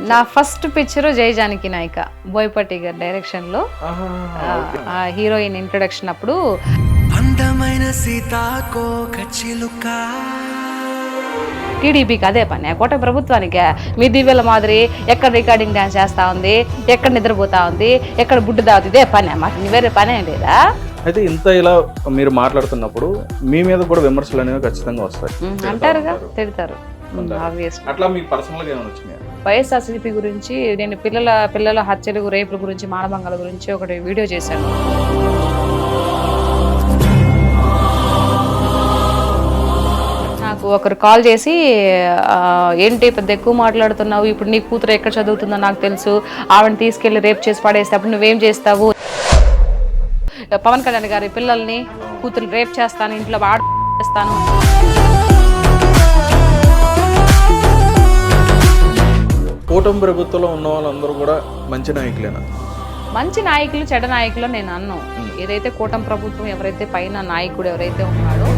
నా first picture జై జానకి నాయక బోయపాటి గారి డైరెక్షన్ లో హీరోయిన్ ఇంట్రొడక్షన్ అప్పుడు అందమైన సీతాకోక చిలుక టీడీపీకి అదే పని కోట ప్రభుత్వానికి మీ దివ్యల మాదిరి ఎక్కడ రికార్డింగ్ డాన్స్ చేస్తా ఉంది, ఎక్కడ నిద్రపోతా ఉంది, ఎక్కడ బుడ్డు దావుతుంది, ఇదే పని మాకు వేరే పని ఏం లేదా. అయితే ఇంత ఇలా మీరు మాట్లాడుతున్నప్పుడు మీ మీద కూడా విమర్శలు అనేవి ఖచ్చితంగా వస్తాయి అంటారుగా, తిడతారు. అట్లా మీకు పర్సనల్ గా ఏమైనా వచ్చినాయి? వైఎస్ఆర్సీపీ గురించి నేను పిల్లల హత్యలు, రేపుల గురించి, మానభంగాల గురించి ఒకటి వీడియో చేశాను. నాకు ఒకరు కాల్ చేసి ఏంటి పెద్ద ఎక్కువ మాట్లాడుతున్నావు, ఇప్పుడు నీ కూతురు ఎక్కడ చదువుతుందో నాకు తెలుసు, ఆవిడని తీసుకెళ్లి రేపు చేసి పడేస్తే అప్పుడు నువ్వేం చేస్తావు, పవన్ కళ్యాణ్ గారి పిల్లల్ని కూతురు రేపు చేస్తాను, ఇంట్లో చేస్తాను. కూటమి ప్రభుత్వంలో ఉన్న వాళ్ళందరూ కూడా మంచి నాయకులేనా? మంచి నాయకులు, చెడ్డ నాయకులు నేను అన్ను. ఏదైతే కూటమి ప్రభుత్వం ఎవరైతే పైన నాయకుడు ఎవరైతే ఉన్నాడో.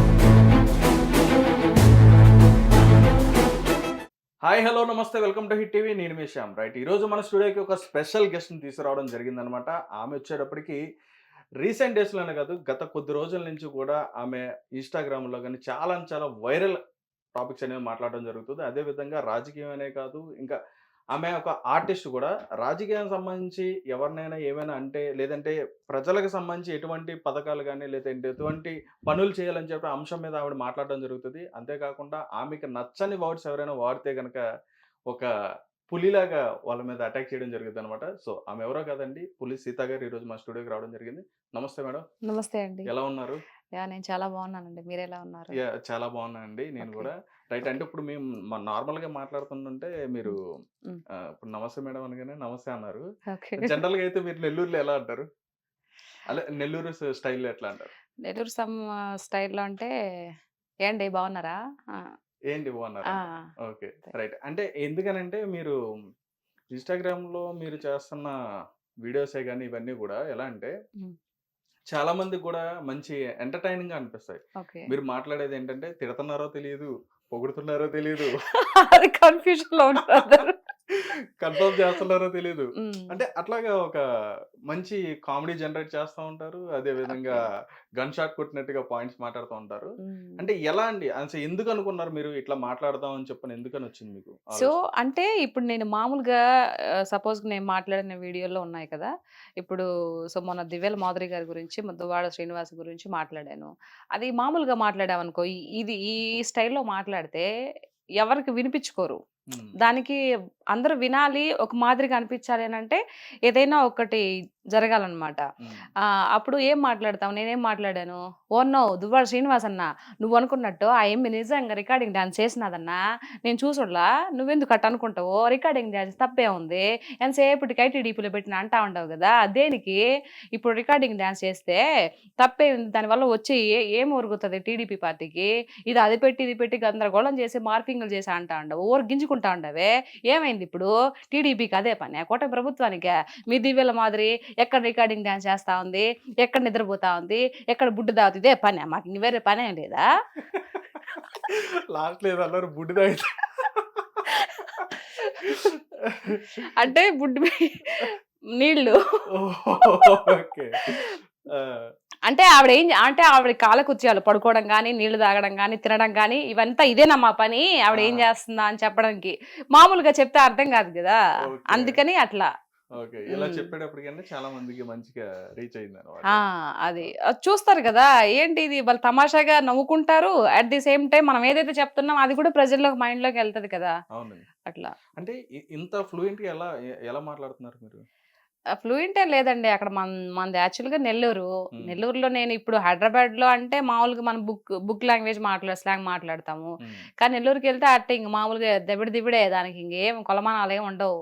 హాయ్, హలో, నమస్తే, వెల్కమ్ టు హిట్ టీవీ. నేను మీ శ్యామ్. రైట్, ఈరోజు మన స్టూడియోకి ఒక స్పెషల్ గెస్ట్ని తీసుకురావడం జరిగిందనమాట. ఆమె వచ్చేటప్పటికి రీసెంట్ డేస్లోనే కాదు, గత కొద్ది రోజుల నుంచి కూడా ఆమె ఇన్స్టాగ్రామ్లో కానీ చాలా వైరల్ టాపిక్స్ అనేవి మాట్లాడడం జరుగుతుంది. అదేవిధంగా రాజకీయం అనే కాదు, ఇంకా ఆమె ఒక ఆర్టిస్ట్ కూడా. రాజకీయానికి సంబంధించి ఎవరినైనా ఏమైనా అంటే, లేదంటే ప్రజలకు సంబంధించి ఎటువంటి పథకాలు కానీ లేదంటే ఎటువంటి పనులు చేయాలని చెప్పి అంశం మీద ఆవిడ మాట్లాడడం జరుగుతుంది. అంతేకాకుండా ఆమెకు నచ్చని వర్డ్స్ ఎవరైనా వాడితే కనుక ఒక పులిలాగా వాళ్ళ మీద అటాక్ చేయడం జరుగుతుంది అనమాట. సో ఆమె ఎవరో కాదండి, పులి సీత గారు ఈరోజు మా స్టూడియోకి రావడం జరిగింది. నమస్తే మేడం. నమస్తే అండి. ఎలా ఉన్నారు? నేను చాలా బాగున్నానండి, మీరు ఎలా ఉన్నారు? చాలా బాగున్నానండి నేను కూడా. రైట్, అంటే ఇప్పుడు మేము నార్మల్ గా మాట్లాడుతుంటే మీరు ఇప్పుడు నమస్తే మేడం అనగానే నమస్తే అన్నారు. జనరల్ గా అయితే మీరు నెల్లూరులో ఎలా అంటారు? అలా నెల్లూరు స్టైల్లో ఎట్లా అంటారు? నెల్లూరు స్టైల్లో అంటే ఏంటి బాగున్నారా, ఏంటి బాగున్నారా? Okay, right. అంటే ఎందుకనంటే మీరు ఇన్స్టాగ్రామ్ లో మీరు చేస్తున్న వీడియోసే కానీ ఇవన్నీ కూడా ఎలా అంటే చాలా మందికి కూడా మంచి ఎంటర్టైనింగ్ గా అనిపిస్తాయి. మీరు మాట్లాడేది ఏంటంటే తిడుతున్నారో తెలియదు, పొగుడుతున్నారో తెలియదు, అది కన్ఫ్యూజన్ లో ఉంటారు, కన్ఫర్మ్ చేస్తున్నారో తెలియదు. అంటే అట్లాగా ఒక మంచి కామెడీ జనరేట్ చేస్తూ ఉంటారు. అదే విధంగా గన్ షాట్ కొట్టినట్టుగా పాయింట్స్ మాట్లాడుతూ ఉంటారు. అంటే ఎలా అండి, అసలు ఎందుకు అనుకున్నారు మీరు ఇట్లా మాట్లాడదాం అని చెప్పని, ఎందుకని వచ్చింది మీకు? సో అంటే ఇప్పుడు నేను మామూలుగా సపోజ్ నేను మాట్లాడిన వీడియోలో ఉన్నాయి కదా, ఇప్పుడు సో మొన్న దివ్యల మాధురి గారి గురించి, దువ్వాడ శ్రీనివాస్ గురించి మాట్లాడాను. అది మామూలుగా మాట్లాడామనుకో, ఇది ఈ స్టైల్లో మాట్లాడితే ఎవరికి వినిపించుకోరు. దానికి అందరూ వినాలి, ఒక మాదిరిగా అనిపించాలి అని అంటే ఏదైనా ఒకటి జరగాలన్నమాట. అప్పుడు ఏం మాట్లాడతాం, నేనేం మాట్లాడాను, ఓ నో దువ్వాడ శ్రీనివాస్ అన్న, నువ్వు అనుకున్నట్టు ఆ ఏమి నిజంగా రికార్డింగ్ డాన్స్ చేసినదన్నా, నేను చూసులా, నువ్వెందుకు అట్ట అనుకుంటావు, రికార్డింగ్ డాన్స్ తప్పే ఉంది, ఎంతసేపటికి ఐటీడీపీలో పెట్టిన అంటా ఉండవు కదా, దేనికి ఇప్పుడు రికార్డింగ్ డాన్స్ చేస్తే తప్పే ఉంది, దానివల్ల వచ్చి ఏం ఒరుగుతుంది టీడీపీ పార్టీకి, ఇది పెట్టి గందరగోళం చేసి మార్పింగ్లు చేసి అంటా ఉండవు, ఓరు గింజుకుంటా ఉండవే, ఏమైంది ఇప్పుడు టీడీపీకి అదే పని కోట ప్రభుత్వానికి మీ దివ్యల మాదిరి ఎక్కడ రికార్డింగ్ డాన్స్ చేస్తా ఉంది, ఎక్కడ నిద్రపోతా ఉంది, ఎక్కడ బుడ్డు దావుతుంది, ఇదే పని మాకు వేరే పని ఏం లేదా. లాస్ట్ లేదు అన్నారు బుడ్డి తాగితే అంటే బుడ్డి నీళ్ళు అంటే ఆవిడ కాలకుత్యాలు పడుకోవడం కానీ, నీళ్లు తాగడం కానీ, తినడం కానీ, ఇవంతా ఇదేనా మా పని, ఆవిడ ఏం చేస్తుందా అని చెప్పడానికి. మామూలుగా చెప్తే అర్థం కాదు కదా, అందుకని అట్లా. ఇలా చెప్పేటప్పటికన్నా చాలా మందికి మంచిగా రీచ్ అయింది. అది చూస్తారు కదా, ఏంటి ఇది వాళ్ళు తమాషాగా నవ్వుకుంటారు, అట్ ది సేమ్ టైం మనం ఏదైతే చెప్తున్నాం అది కూడా ప్రజల్లోకి మైండ్ లోకి వెళ్తది కదా. అట్లా అంటే ఇంత ఫ్లూయెంట్ గా ఎలా మాట్లాడుతున్నారు మీరు? ఫ్లూయెంట్ ఏం లేదండి, అక్కడ మనది యాక్చువల్గా నెల్లూరులో నేను ఇప్పుడు హైదరాబాద్ లో అంటే మామూలుగా మనం బుక్ లాంగ్వేజ్ స్లాంగ్ మాట్లాడతాము, కానీ నెల్లూరుకి వెళ్తే అట్టే ఇంక మామూలుగా దివిడే, దానికి ఇంకేం కొలమానాలు ఏమి ఉండవు.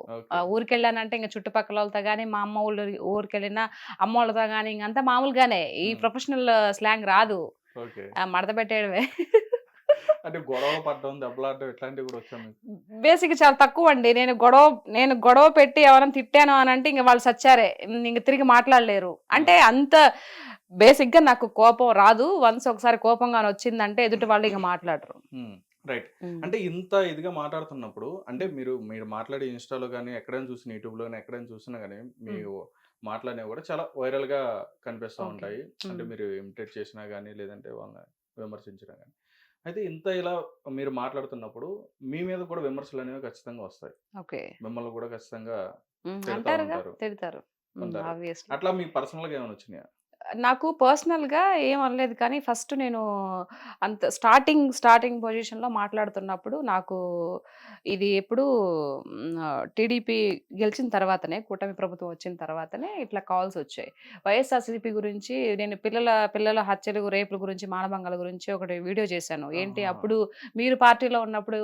ఊరికి వెళ్ళానంటే ఇంకా చుట్టుపక్కల వాళ్ళతో కానీ, మా అమ్మ ఊరికి వెళ్ళిన అమ్మ వాళ్ళతో కానీ ఇంకంతా మామూలుగానే, ఈ ప్రొఫెషనల్ స్లాంగ్ రాదు, మడత పెట్టేయడమే. అంటే గొడవ పడ్డం, దెబ్బలాడడం ఇట్లాంటివి కూడా వచ్చాను. బేసిక్ చాలా తక్కువ అండి. నేను గొడవ పెట్టి ఎవరైనా తిట్టాను అని అంటే ఇంక వాళ్ళు సచ్చారే, ఇంక తిరిగి మాట్లాడలేరు. అంటే అంత బేసిక్ గా నాకు కోపం రాదు. వన్స్ ఒకసారి కోపంగా వచ్చిందంటే ఎదుటి వాళ్ళు ఇంక మాట్లాడరు. రైట్. హ్మ్. అంటే ఇంత ఇదిగా మాట్లాడుతున్నప్పుడు అంటే మీరు మాట్లాడే ఇన్‌స్టాలో గాని, ఎక్కడైనా చూసిన యూట్యూబ్‌లో గాని, ఎక్కడైనా చూసినా గాని హ్మ్. మీరు మాటలనేవి కూడా చాలా వైరల్‌గా కనిపిస్తా ఓకే. ఉంటాయి. అంటే హ్మ్. మీరు ఇమిటేట్ చేసినా గాని, లేదంటే వాళ్ళని విమర్శించినా గాని. అయితే ఇంత ఇలా మీరు మాట్లాడుతున్నప్పుడు మీ మీద కూడా విమర్శలనేవి ఖచ్చితంగా వస్తాయి. ఓకే. మిమ్మల్ని కూడా ఖచ్చితంగా హ్మ్. తిడతా అంటారుగా. ఉంటారు. తిడతారు. ఉంటారు. ఆబ్వియస్‌లీ. అట్లా మీకు పర్సనల్‌గా ఏమైనా వచ్చినాయా? నాకు పర్సనల్‌గా ఏం అనలేదు కానీ ఫస్ట్ నేను అంత స్టార్టింగ్ పొజిషన్‌లో మాట్లాడుతున్నప్పుడు నాకు ఇది ఎప్పుడు టీడీపీ గెలిచిన తర్వాతనే, కూటమి ప్రభుత్వం వచ్చిన తర్వాతనే ఇట్లా కాల్స్ వచ్చాయి. వైఎస్ఆర్‌సీపీ గురించి నేను పిల్లల హత్యలు, రేపుల గురించి, మానభంగాల గురించి ఒకటి వీడియో చేశాను. ఏంటి ఆహా! అప్పుడు మీరు పార్టీలో ఉన్నప్పుడు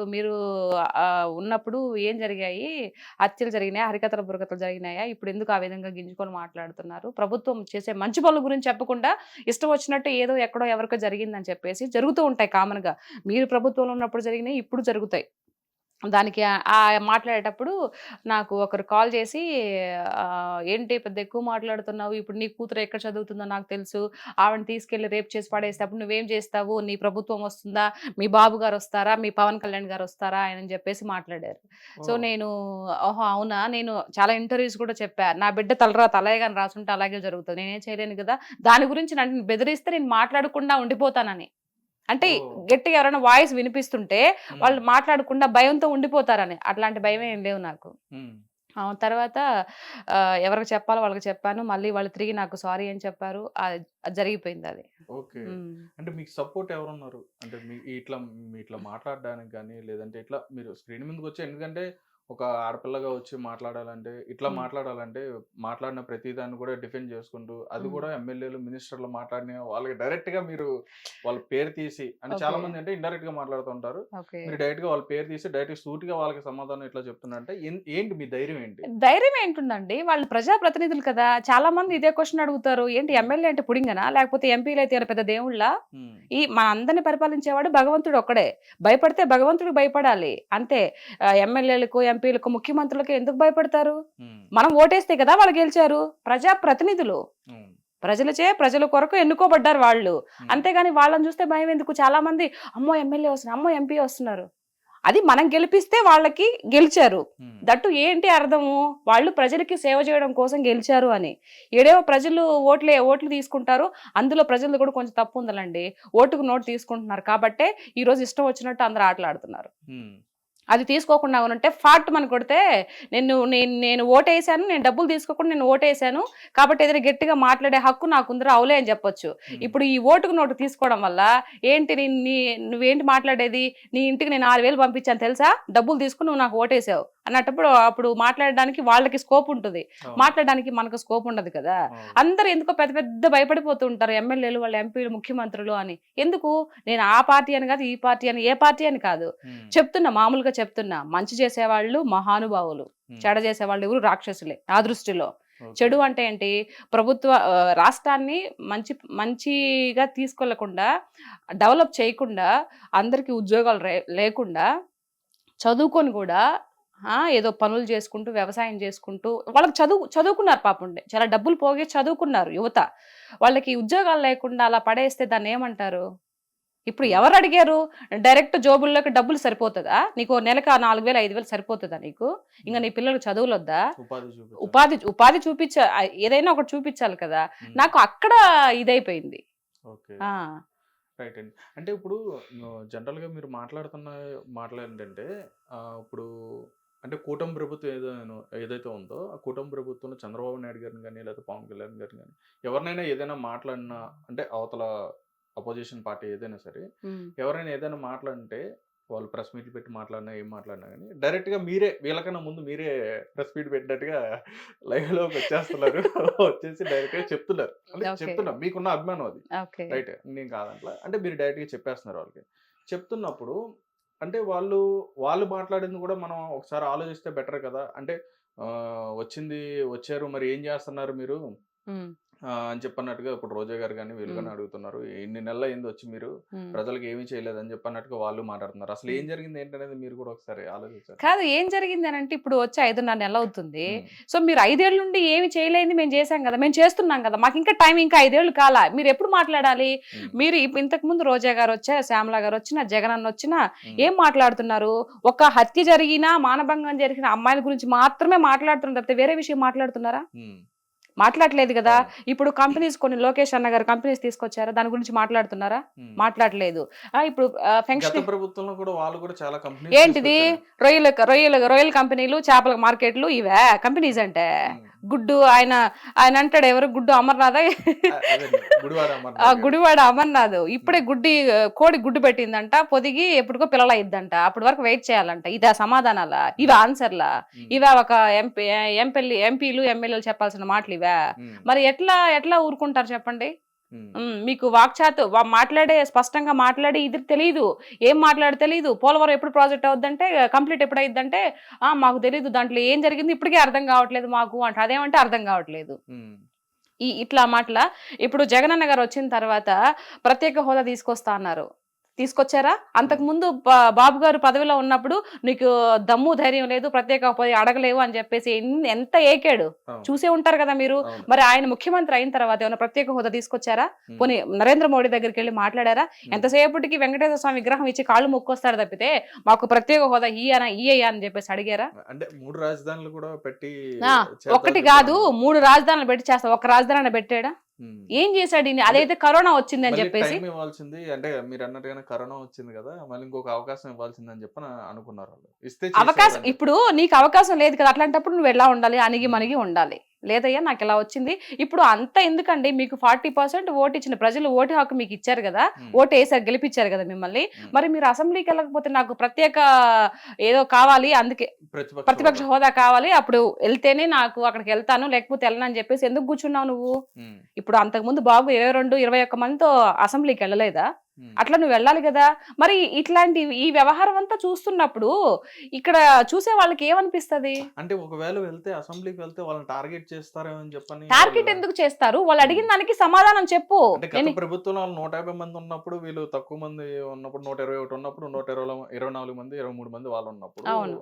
ఉన్నప్పుడు ఏం జరిగాయి? హత్యలు జరిగినాయా? హరికథలు, బుర్రకథలు జరిగినాయా? ఇప్పుడెందుకు ఆ విధంగా గింజుకొని మాట్లాడుతున్నారు? ప్రభుత్వం చేసే మంచి పనుల గురించి చెప్పకుండా ఇష్టం వచ్చినట్టు ఏదో ఎక్కడో ఎవరికో జరిగిందని చెప్పేసి జరుగుతూ ఉంటాయి కామన్‌గా. మీరు ప్రభుత్వంలో ఉన్నప్పుడు జరిగినయి ఇప్పుడు జరుగుతాయి. దానికి మాట్లాడేటప్పుడు నాకు ఒకరు కాల్ చేసి "ఏంటి పెద్ద ఎక్కువ మాట్లాడుతున్నావు. ఇప్పుడు నీ కూతురు ఎక్కడ చదువుతుందో నాకు తెలుసు. ఆవిడని తీసుకెళ్ళి రేప్ చేసి పడేస్తే అప్పుడు నువ్వేం చేస్తావు? నీ ప్రభుత్వం వస్తుందా? మీ బాబు గారొస్తారా? మీ పవన్ కళ్యాణ్ గారొస్తారా?" అని చెప్పేసి మాట్లాడారు. సో, ఓహ్! నేను ఓహో! అవునా? నేను చాలా ఇంటర్వ్యూస్ కూడా చెప్పా. నా బిడ్డ తలరాత అలాగే గాని రాసుంటే అలాగే జరుగుతది. నేనేం చేయలేను గదా! దాని గురించి నన్ను బెదిరిస్తే నేను మాట్లాడకుండా ఉండిపోతానని. అంటే ఓహ్! గట్టిగా ఎవరైనా వాయిస్ వినిపిస్తుంటే హ్మ్. వాళ్ళు మాట్లాడకుండా భయంతో ఉండిపోతారని. అట్లాంటి భయమేం లేవు నాకు. హ్మ్. తర్వాత ఎవరికి చెప్పాలో వాళ్ళకి చెప్పాను. మళ్ళీ వాళ్ళు తిరిగి నాకు సారీ అని చెప్పారు. అది జరిగిపోయిందది. ఓకే. హ్మ్. అంటే మీకు సపోర్ట్ ఎవరున్నారు? అంటే మీ ఇట్లా మాట్లాడడానికి గాని, లేదంటే ఇట్లా మీరు స్క్రీన్ మీదకొచ్చి ఎందుకంటే ఒక ఆడపిల్లగా వచ్చి మాట్లాడాలంటే, ఇట్లా హ్మ్. మాట్లాడాలంటే మాట్లాడిన ప్రతి దాన్ని కూడా డిఫెండ్ చేసుకుంటూ, అది హ్మ్. కూడా ఎమ్మెల్యేలు, మినిస్టర్లు మాట్లాడిన వాళ్ళకి డైరెక్ట్‌గా మీరు వాళ్ళ పేరు తీసి అంటే ఓకే. చాలామంది అంటే ఇండైరెక్ట్‌గా మాట్లాడుతూ ఉంటారు. ఓకే. మీరు డైరెక్ట్‌గా వాళ్ళ పేరు తీసి డైరెక్ట్‌గా సూటిగా వాళ్ళకి సమాధానం ఇట్లా చెప్తున్నారంటే ఏంటి మీ ధైర్యం ఏంటి? ధైర్యం ఏంటుందండి? వాళ్ళు ప్రజా ప్రతినిధులు కదా! చాలా మంది ఇదే క్వెషన్ అడుగుతారు. ఏంటి హ్మ్. ఎమ్మెల్యే అంటే పుడింగనా? లేకపోతే ఎంపీలైతే ఏమైనా పెద్ద దేవుళ్ళా? హ్మ్. మనందరిని పరిపాలించేవాడు భగవంతుడు ఒక్కడే. భయపడితే భగవంతుడికి భయపడాలి. అంతే. ఎమ్మెల్యేలకు, ఎంపీలకు, ముఖ్యమంత్రులకు ఎందుకు భయపడతారు? హ్మ్. మనం ఓటేస్తే కదా వాళ్ళు గెలిచారు. ప్రజా ప్రతినిధులు. హ్మ్. ప్రజల కొరకు ఎన్నుకోబడ్డారు వాళ్ళు. హ్మ్. అంతేగాని వాళ్ళని చూస్తే భయమెందుకు? చాలా మంది అమ్మో! ఎమ్మెల్యే వస్తున్నారు. అమ్మో! ఎంపీ వస్తున్నారు. అది మనం గెలిపిస్తే వాళ్ళకి గెలిచారు. హ్మ్. దట్టు ఏంటి అర్థము? వాళ్ళు ప్రజలకి సేవ చేయడం కోసం గెలిచారు అని. ఈడేమో ప్రజలు ఓట్లు తీసుకుంటారు. అందులో ప్రజలది కూడా కొంచెం తప్పుందిలెండి. ఓటుకు నోటు తీసుకుంటున్నారు కాబట్టే ఈరోజు ఇష్టం వచ్చినట్టు అందరూ ఆటలాడుతున్నారు. హ్మ్. అది తీసుకోకుండా ఉంటే ఫాట్టుమని కొడితే నేను ఓటేసాను. నేను డబ్బులు తీసుకోకుండా నేను ఓటేసాను. కాబట్టి ఏదైనా గట్టిగా మాట్లాడే హక్కు నాకుందిరా అవులే అని చెప్పొచ్చు. హ్మ్. ఇప్పుడు ఈ ఓటుకు నోటు తీసుకోవడం వల్ల ఏంటి నువ్వేంటి మాట్లాడేది? నీ ఇంటికి నేను 6,000 పంపించాను తెలుసా? డబ్బులు తీసుకొని నువ్వు నాకు ఓటేసావు. అప్పుడు మాట్లాడడానికి వాళ్ళకి స్కోప్ ఉంటది. అవును. మాట్లాడడానికి మనకు స్కోప్ ఉండదు కదా! అవును. అందరూ ఎందుకో పెద్ద పెద్ద భయపడిపోతూ ఉంటారు. ఎమ్మెల్యేలు, వాళ్ళ ఎంపీలు, ముఖ్యమంత్రులు అని. ఎందుకు? నేను ఆ పార్టీ అని కాదు, ఈ పార్టీ అని, ఏ పార్టీ అని కాదు. హ్మ్. మామూలుగా చెప్తున్నా. మంచి చేసేవాళ్ళు మహానుభావులు. హ్మ్. చెడ చేసేవాళ్ళు ఎవరు రాక్షసులే నా దృష్టిలో. ఓకే. చెడు అంటే ఏంటి? రాష్ట్రాన్ని మంచిగా తీసుకెళ్లకుండా, డెవలప్ చేయకుండా, అందరికి ఉద్యోగాలు లేకుండా, చదువుకొని గూడా ఏదో పనులు చేసుకుంటూ, వ్యవసాయం చేసుకుంటూ వాళ్ళకి చదువుకున్నారు పాపం. చాలా డబ్బులు పోగే చదువుకున్నారు యువత. వాళ్ళకి ఉద్యోగాలు లేకుండా అలా పడేస్తే దాన్నేమంటారు? ఇప్పుడు హ్మ్. ఎవరడిగారు? డైరెక్ట్ జోబుల్లోకి డబ్బులు సరిపోతదా? నీకో నెలకి 4,000, 5,000 సరిపోతదా నీకు? ఇంక హ్మ్. నీ పిల్లలకి చదువులొద్దా? ఉపాధి చూపించాలి. ఉపాధి ఏదైనా ఒకటి చూపిచ్చాలి కదా! హ్మ్. నాకు అక్కడ ఇదైపోయింది. ఓకే. ఆ! రైట్ అండి. అంటే ఇప్పుడు జనరల్‌గా మీరు మాట్లాడుతున్న మాటలేంటంటే ఇప్పుడు అంటే కూటమి ప్రభుత్వం ఏదైతే ఉందో, ఆ కూటమి ప్రభుత్వంలో చంద్రబాబు నాయుడు గారిని గాని, లేదా పవన్ కళ్యాణ్ గారిని గాని, ఎవరినైనా ఏదైనా మాట్లాడినా అంటే అవతల అపోజిషన్ పార్టీ ఏదైనా సరే, హ్మ్. ఎవరైనా ఏదైనా మాట్లాడంటే వాళ్ళు ప్రెస్ మీట్లు పెట్టి మాట్లాడినా, ఏం మాట్లాడినా గాని డైరెక్ట్‌గా మీరే వీళ్ళకన్నా ముందు మీరే ప్రెస్ మీట్ పెట్టినట్టుగా లైవ్‌లోకొచ్చేస్తున్నారు. వచ్చేసి డైరెక్ట్‌గా చెప్తున్నారు. అంటే ఓకే. చెప్తున్నా మీకున్న అభిమానం అది. ఓకే. రైట్. నేను కాదంట్లా. అంటే మీరు డైరెక్ట్‌గా చెప్పేస్తున్నారు వాళ్ళకి. చెప్తున్నప్పుడు అంటే వాళ్ళు మాట్లాడింది కూడా మనం ఒకసారి ఆలోచిస్తే బెటర్ కదా! అంటే వచ్చారు మరి ఏం చేస్తున్నారు మీరు? హ్మ్. అని చెప్పన్నట్టుగా ఇప్పుడు రోజా గారు కానీ వీళ్ళు కానీ హ్మ్. అడుగుతున్నారు. ఇన్ని నెలలు అయింది వచ్చి మీరు హ్మ్. ప్రజలకు ఏమీ చేయలేదని చెప్పన్నట్టుగా వాళ్ళు మాట్లాడుతున్నారు. అసలు హ్మ్. ఏం జరిగింది ఏంటనేది మీరు కూడా ఒకసారి ఆలోచించారు. కాదు ఏం జరిగిందనంటే ఇప్పుడు వచ్చి 5.5 నెలలవుతుంది. హ్మ్. సో, మీరు 5 ఏళ్ల నుండి ఏమి చేయలేనిది మేము చేసాం గదా! మేము చేస్తున్నాం గదా! మాకింకా టైం ఇంకా 5 ఏళ్ళు కాలా. మీరెప్పుడు మాట్లాడాలి? హ్మ్. మీరు ఇంతకుముందు రోజా గారొచ్చారు, శ్యామల గారొచ్చినా, జగనన్నొచ్చినా హ్మ్. ఏం మాట్లాడుతున్నారు? ఒక హత్య జరిగినా, మానభంగం జరిగిన అమ్మాయిల గురించి మాత్రమే మాట్లాడుతున్నారు తప్పితే వేరే విషయం మాట్లాడుతున్నారా? హ్మ్. మాట్లాడట్లేదు గదా! అవును. ఇప్పుడు కంపెనీస్ కొన్ని లోకేష్ అన్న గారు కంపెనీస్ తీసుకొచ్చారా? దాని గురించి మాట్లాడుతున్నారా? హ్మ్. మాట్లాడట్లేదు. ఇప్పుడు గత ఫంక్షన్ ప్రభుత్వంలో కూడా వాళ్ళు కూడా చాలా కంపెనీస్ ఏంటిది? తీసుకొచ్చారు. రొయ్యల కంపెనీలు, చేపల మార్కెట్లు ఇవా కంపెనీస్ అంటే? హ్మ్. గుడ్డు ఆయన ఆయన అంటాడు ఎవరు? గుడ్డు అమర్‌నాథా? అదండి. గుడివాడ అమర్నాథ్ గారు. గుడివాడ అమర్‌నాథ్. ఇప్పుడే హ్మ్. కోడి గుడ్డు పెట్టిందంట. పొదిగి ఎప్పటికో పిల్లలయిద్దంట. అప్పటి వరకు వెయిట్ చేయాలంట. ఇదా సమాధానాలా? ఇవా హ్మ్. ఆన్సర్‌లా? హ్మ్. ఇవా ఒక ఎంపీలు, ఎమ్మెల్యేలు చెప్పాల్సిన మాటలివా? హ్మ్. మరి ఎట్లా ఊరుకుంటారు చెప్పండి? హ్మ్. మీకు వాక్చాతు మాట్లాడే స్పష్టంగా మాట్లాడి ఇది తెలీదు. ఏం మాట్లాడో తెలీదు. పోలవరం ఎప్పుడు ప్రాజెక్ట్ అవుద్దంటే, కంప్లీట్ ఎప్పుడయిద్దంటే, మాకు తెలీదు. దాంట్లో ఏం జరిగింది ఇప్పటికే అర్థం కావట్లేదు మాకు అంట. అదేమంటే అర్థం కావట్లేదు. హ్మ్. ఇట్లా మాటల ఇప్పుడు జగనన్న గారు వచ్చిన తర్వాత ప్రత్యేక హోదా తీసుకొస్తా అన్నారు. తీసుకొచ్చారా? హ్మ్. అంతకుముందు బాబు గారు పదవిలో ఉన్నప్పుడు నీకు దమ్ము ధైర్యం లేదు, ప్రత్యేక హోదా అడగలేవు అని చెప్పేసి ఎంత ఏకాడు. అవును. చూసే ఉంటారు కదా మీరు. అవును. మరి ఆయన ముఖ్యమంత్రి అయిన తర్వాత ఏమైనా ప్రత్యేక హోదా తీసుకొచ్చారా? హ్మ్. పోనీ నరేంద్ర మోడీ దగ్గరికి వెళ్ళి మాట్లాడారా? హ్మ్. ఎంతసేపటికి వెంకటేశ్వర స్వామి విగ్రహం ఇచ్చి కాళ్ళు మొక్కొస్తాడు తప్పితే మాకు ప్రత్యేక హోదా ఇయ్యయ్యా అని చెప్పేసి అడిగారా? అంటే 3 రాజధానులు కూడా పెట్టి ఆ! చేద్దామని ఒక్కటి కాదు చెప్పారన్నారు. 3 రాజధానులు పెట్టి చేస్తా. ఒక్క రాజధాని పెట్టాడా? హ్మ్. ఏం చేశాడు ఈయన? అంటే అదైతే కరోనా వచ్చిందని మళ్ళీ చెప్పేసి టైం ఇవ్వాల్సింది అంటే మీరన్నట్టుగానే కరోనా వచ్చింది గదా! మళ్ళీ ఇంకొక అవకాశం ఇవ్వాల్సిందని చెప్పని అనుకున్నారాళ్ళు. ఇస్తే అవకాశం చేసేవారని చెప్పి. ఇప్పుడు నీకు అవకాశం లేదు కదా! అట్లాంటప్పుడు నువ్వెలా ఉండాలి? అణిగి హ్మ్. మణిగి ఉండాలి. లేదయ్యా నాకిలా వచ్చింది. ఇప్పుడు అంత ఎందుకండి మీకు 40% ఓటిచ్చిన ప్రజలు ఓటు హక్కు మీకిచ్చారు గదా! హ్మ్. ఓటేసారు గెలిపిచ్చారు గదా మిమ్మల్ని. హ్మ్. మరి మీరు అసెంబ్లీకెళ్ళకపోతే నాకు ప్రత్యేక ఏదో కావాలి అందుకే ప్రతిపక్ష ప్రతిపక్ష హోదా. హోదా కావాలి. అప్పుడు ఎళ్తేనే నాకు అక్కడికెళ్తాను. లేకపోతే ఎళ్ళనని జెప్పేసి ఎందుకు గూర్చున్నావు నువ్వు? హ్మ్. ఇప్పుడు అంతకుముందు బాబు 22, 21 మందితో అసెంబ్లీకెళ్ళలేదా? హ్మ్. అట్లా నువ్వెళ్ళాలి గదా! మరి ఇట్లాంటి ఈ వ్యవహారం అంతా చూస్తున్నప్పుడు ఇక్కడ చూసే వాళ్ళకి ఏమనిపిస్తది? అంటే ఒకవేళ వెళ్తే అసెంబ్లీకి వెళ్తే వాళ్ళని టార్గెట్ చేస్తారేమో అని చెప్పని వాళ్ళు. టార్గెట్ ఎందుకు చేస్తారు? వాళ్ళు హ్మ్. అడిగిన దానికి సమాధానం చెప్పు. అంటే గత ప్రభుత్వంలో వాళ్ళు 150 మంది ఉన్నప్పుడు, వీళ్ళు తక్కువ మంది ఉన్నప్పుడు 121 ఉన్నప్పుడు 124 మంది, 23 మంది వాళ్ళున్నప్పుడు అవును.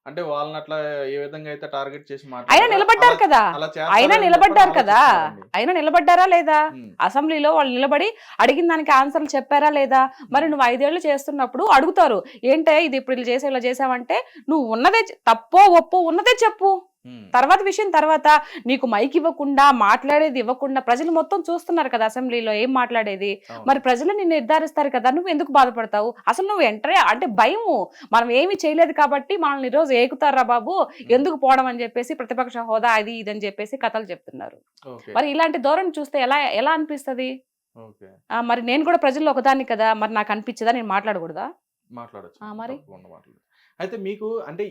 అంటే వాళ్ళని అట్లా ఏ విధంగా అయితే టార్గెట్ చేసి అయినా మాట్లాడారో అలా నిలబడ్డారు కదా! అలా అయినా చేస్తారేమో అని చెప్పని నిలబడ్డారు కదా! ఆలోచిస్తున్నారండి. అయినా నిలబడ్డారా లేదా? హ్మ్. అసెంబ్లీలో వాళ్ళు నిలబడి అడిగిన దానికి ఆన్సర్‌లు చెప్పారా లేదా? మరి హ్మ్. నువ్వు 5 ఏళ్ళు చేస్తున్నప్పుడు అడుగుతారు. ఏంటే ఇది ఇప్పుడు ఇలా చేసావంటే నువ్వు ఉన్నదే తప్పో, ఒప్పో ఉన్నదే చెప్పు. హ్మ్. తర్వాత విషయం తర్వాత. నీకు మైక్ ఇవ్వకుండా, మాట్లాడేది ఇవ్వకుండా ప్రజలు మొత్తం చూస్తున్నారు కదా అసెంబ్లీలో ఏం మాట్లాడేది. అవును. మరి ప్రజలు నిన్ను నిర్ధారిస్తారు కదా! నువ్వెందుకు బాధపడతావు? అసలు నువ్వు అంటే భయము. మనం ఏమి చేయలేదు కాబట్టి మనల్ని ఈరోజు ఏకుతార్రా బాబు! హ్మ్. ఎందుకు పోవడం అని చెప్పేసి ప్రతిపక్ష హోదా అది ఇది అని చెప్పేసి కథలు చెప్తున్నారు. ఓకే. మరి ఇలాంటి ధోరణి చూస్తే ఎలా అనిపిస్తది? ఓకే. మరి నేను కూడా ప్రజల్లో ఒకదాన్ని కదా! మరి నాకు అనిపించదా? నేను మాట్లాడకూడదా? మాట్లాడొచ్చు. మరి? తప్పకుండా మాట్లాడొచ్చు. అయితే మీకు అంటే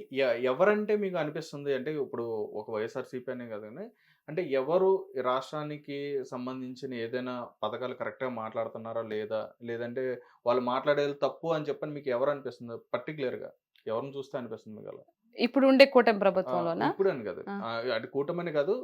ఎవరంటే మీకు అనిపిస్తుంది? అంటే ఇప్పుడు ఒక వైఎస్ఆర్‌సీపీ అనే కాదు గానీ, అంటే ఎవరు ఈ రాష్ట్రానికి సంబంధించిన ఏదైనా పథకాలు కరెక్ట్‌గా మాట్లాడుతున్నారా లేదా? లేదంటే వాళ్ళు మాట్లాడేది తప్పు అని చెప్పని మీకు ఎవరు అనిపిస్తుంది? పర్టిక్యులర్‌గా ఎవరిని చూస్తే అనిపిస్తుంది మీకలా? ఇప్పుడు ఉండే కూటమి ప్రభుత్వంలోనా? ఇప్పుడని కాదు. ఆ! అటు కూటమని కాదు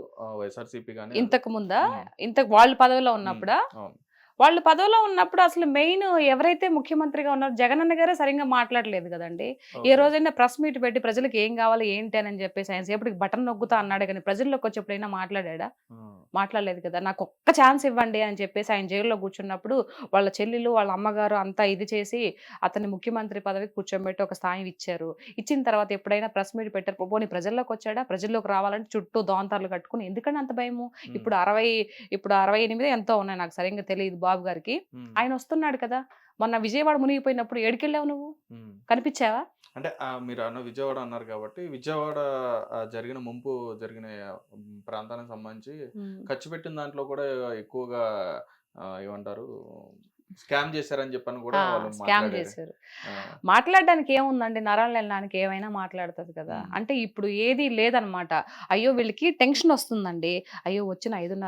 వైఎస్ఆర్‌సీపీ గాని అది. ఇంతకు ముందా? హ్మ్. వాళ్ళు పదవిలో హ్మ్. ఉన్నప్పుడా? అవును. వాళ్ళు పదవిలో ఉన్నప్పుడు అసలు మెయిన్ ఎవరైతే ముఖ్యమంత్రిగా ఉన్నారో జగనన్న గారే సరిగ్గా మాట్లాడలేదు గదండీ! ఏ ఓకే. రోజైనా ప్రెస్ మీట్ పెట్టి ప్రజలకి ఏం గావాలి, ఏంటి అని చెప్పేసి ఆయన సేపటికి బటన్ నొక్కుతా అన్నాడే గాని ప్రజల్లోకొచ్చి మాట్లాడాడా? ఆ! మాట్లాడలేదు కదా! నాకొక్క ఛాన్స్ ఇవ్వండి అని చెప్పేసి ఆయన జైల్‌లో కూర్చున్నప్పుడు వాళ్ళ చెల్లెలు, వాళ్ళ అమ్మగారు అంతా ఇది చేసి అతన్ని ముఖ్యమంత్రి పదవికి కూర్చోబెట్టి ఒక స్థాయి ఇచ్చారు. ఇచ్చిన తర్వాత ఎప్పుడైనా ప్రెస్ మీట్ పెట్టారు. పోనీ ప్రజల్లోకొచ్చాడా? ప్రజల్లోకి రావాలంటే చుట్టూ దోంతర్లు కట్టుకొని ఎందుకండి అంత భయము? హ్మ్. ఇప్పుడు 68 ఎంతో ఉన్నాయి నాకు సరింగా తెలీదు బాబు గారికి. హ్మ్. ఆయనొస్తున్నాడు కదా! మొన్న విజయవాడ మునిగిపోయినప్పుడు ఏడికెళ్ళావు నువ్వు? హ్మ్. కనిపిచ్చావా? అంటే మీరన్న విజయవాడ అన్నారు కాబట్టి, విజయవాడ జరిగిన ముంపు జరిగిన ప్రాంతానికి సంబంధించి హ్మ్. ఖర్చు పెట్టిన దాంట్లో కూడా ఎక్కువగా ఏమంటారు స్కామ్ చేశారని చెప్పని కూడా వాళ్ళు స్కామ్ మాట్లాడారు. జేశారు. ఆ! మాట్లాడడానికి ఏముందండి? నరాలు ఎళ్ళడానికి ఏమైనా మాట్లాడతది కదా! హ్మ్. అంటే ఇప్పుడు ఏది లేదనమాట. అయ్యో! వీళ్ళకి టెన్షనొస్తుందండి. అయ్యో! వచ్చిన 5.5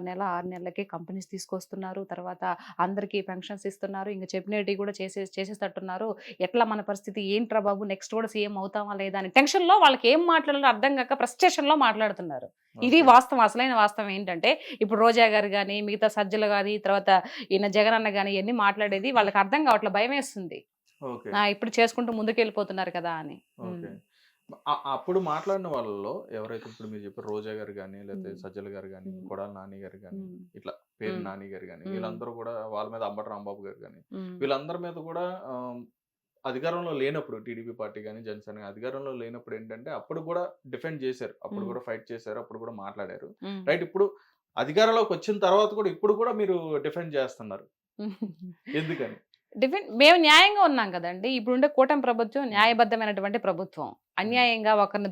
నెల, 6 నెలలకే కంపెనీస్ తీసుకొస్తున్నారు. తర్వాత అందరికీ పెన్షన్స్ ఇస్తున్నారు. ఇంక చెప్పినటివి కూడా చేసేటట్టున్నారు. ఎట్లా మన పరిస్థితి? ఏంట్రా బాబు నెక్స్ట్ కూడా సీఎం అవుతామా లేదా అని టెన్షన్‌లో వాళ్ళకి ఏం మాట్లాడాలో అర్థం గాక ఫ్రస్ట్రేషన్‌లో మాట్లాడుతున్నారు. ఇది ఓకే. వాస్తవం. అసలైన వాస్తవం ఏంటంటే, ఇప్పుడు రోజా గారు గాని, మిగతా సజ్జలు గాని, తర్వాత ఈయన జగనన్న గాని ఇయన్నీ మాట్లాడేది వాళ్ళకి అర్థం కావట్లే. భయమేస్తుంది. ఓకే. ఇప్పుడు చేసుకుంటూ ముందుకెళ్ళిపోతున్నారు కదా అని. ఓకే. హ్మ్. అప్పుడు మాట్లాడిన వాళ్ళలో ఎవరైతే ఇప్పుడు మీరు చెప్పారు రోజా గారు గాని, లేకపోతే హ్మ్. సజ్జల గారు గాని, హ్మ్. కొడాలి నాని గారు గాని, హ్మ్. ఇట్లా పేరు హ్మ్. నాని గారు గాని, హ్మ్. వీళ్ళందరూ కూడా వాళ్ళ మీద అంబటి రాంబాబు గారు గాని, హ్మ్. వీళ్ళందరి మీద కూడా అధికారంలో లేనప్పుడు టీడీపీ పార్టీ గాని, జనసేన గాని అధికారంలో లేనప్పుడు ఏంటంటే అప్పుడు కూడా డిఫెండ్ చేశారు. అప్పుడు హ్మ్. కూడా ఫైట్ చేశారు. అప్పుడు కూడా మాట్లాడారు. హ్మ్. రైట్ ఇప్పుడు అధికారంలోకి వచ్చిన తర్వాత కూడా ఇప్పుడు కూడా మీరు డిఫెండ్ చేస్తున్నారు. ఎందుకని? మేము న్యాయంగా ఉన్నాం కదండీ! ఇప్పుడుండే కూటమి ప్రభుత్వం హ్మ్. న్యాయబద్ధమైనటువంటి ప్రభుత్వం. హ్మ్. అన్యాయంగా ఒకరిని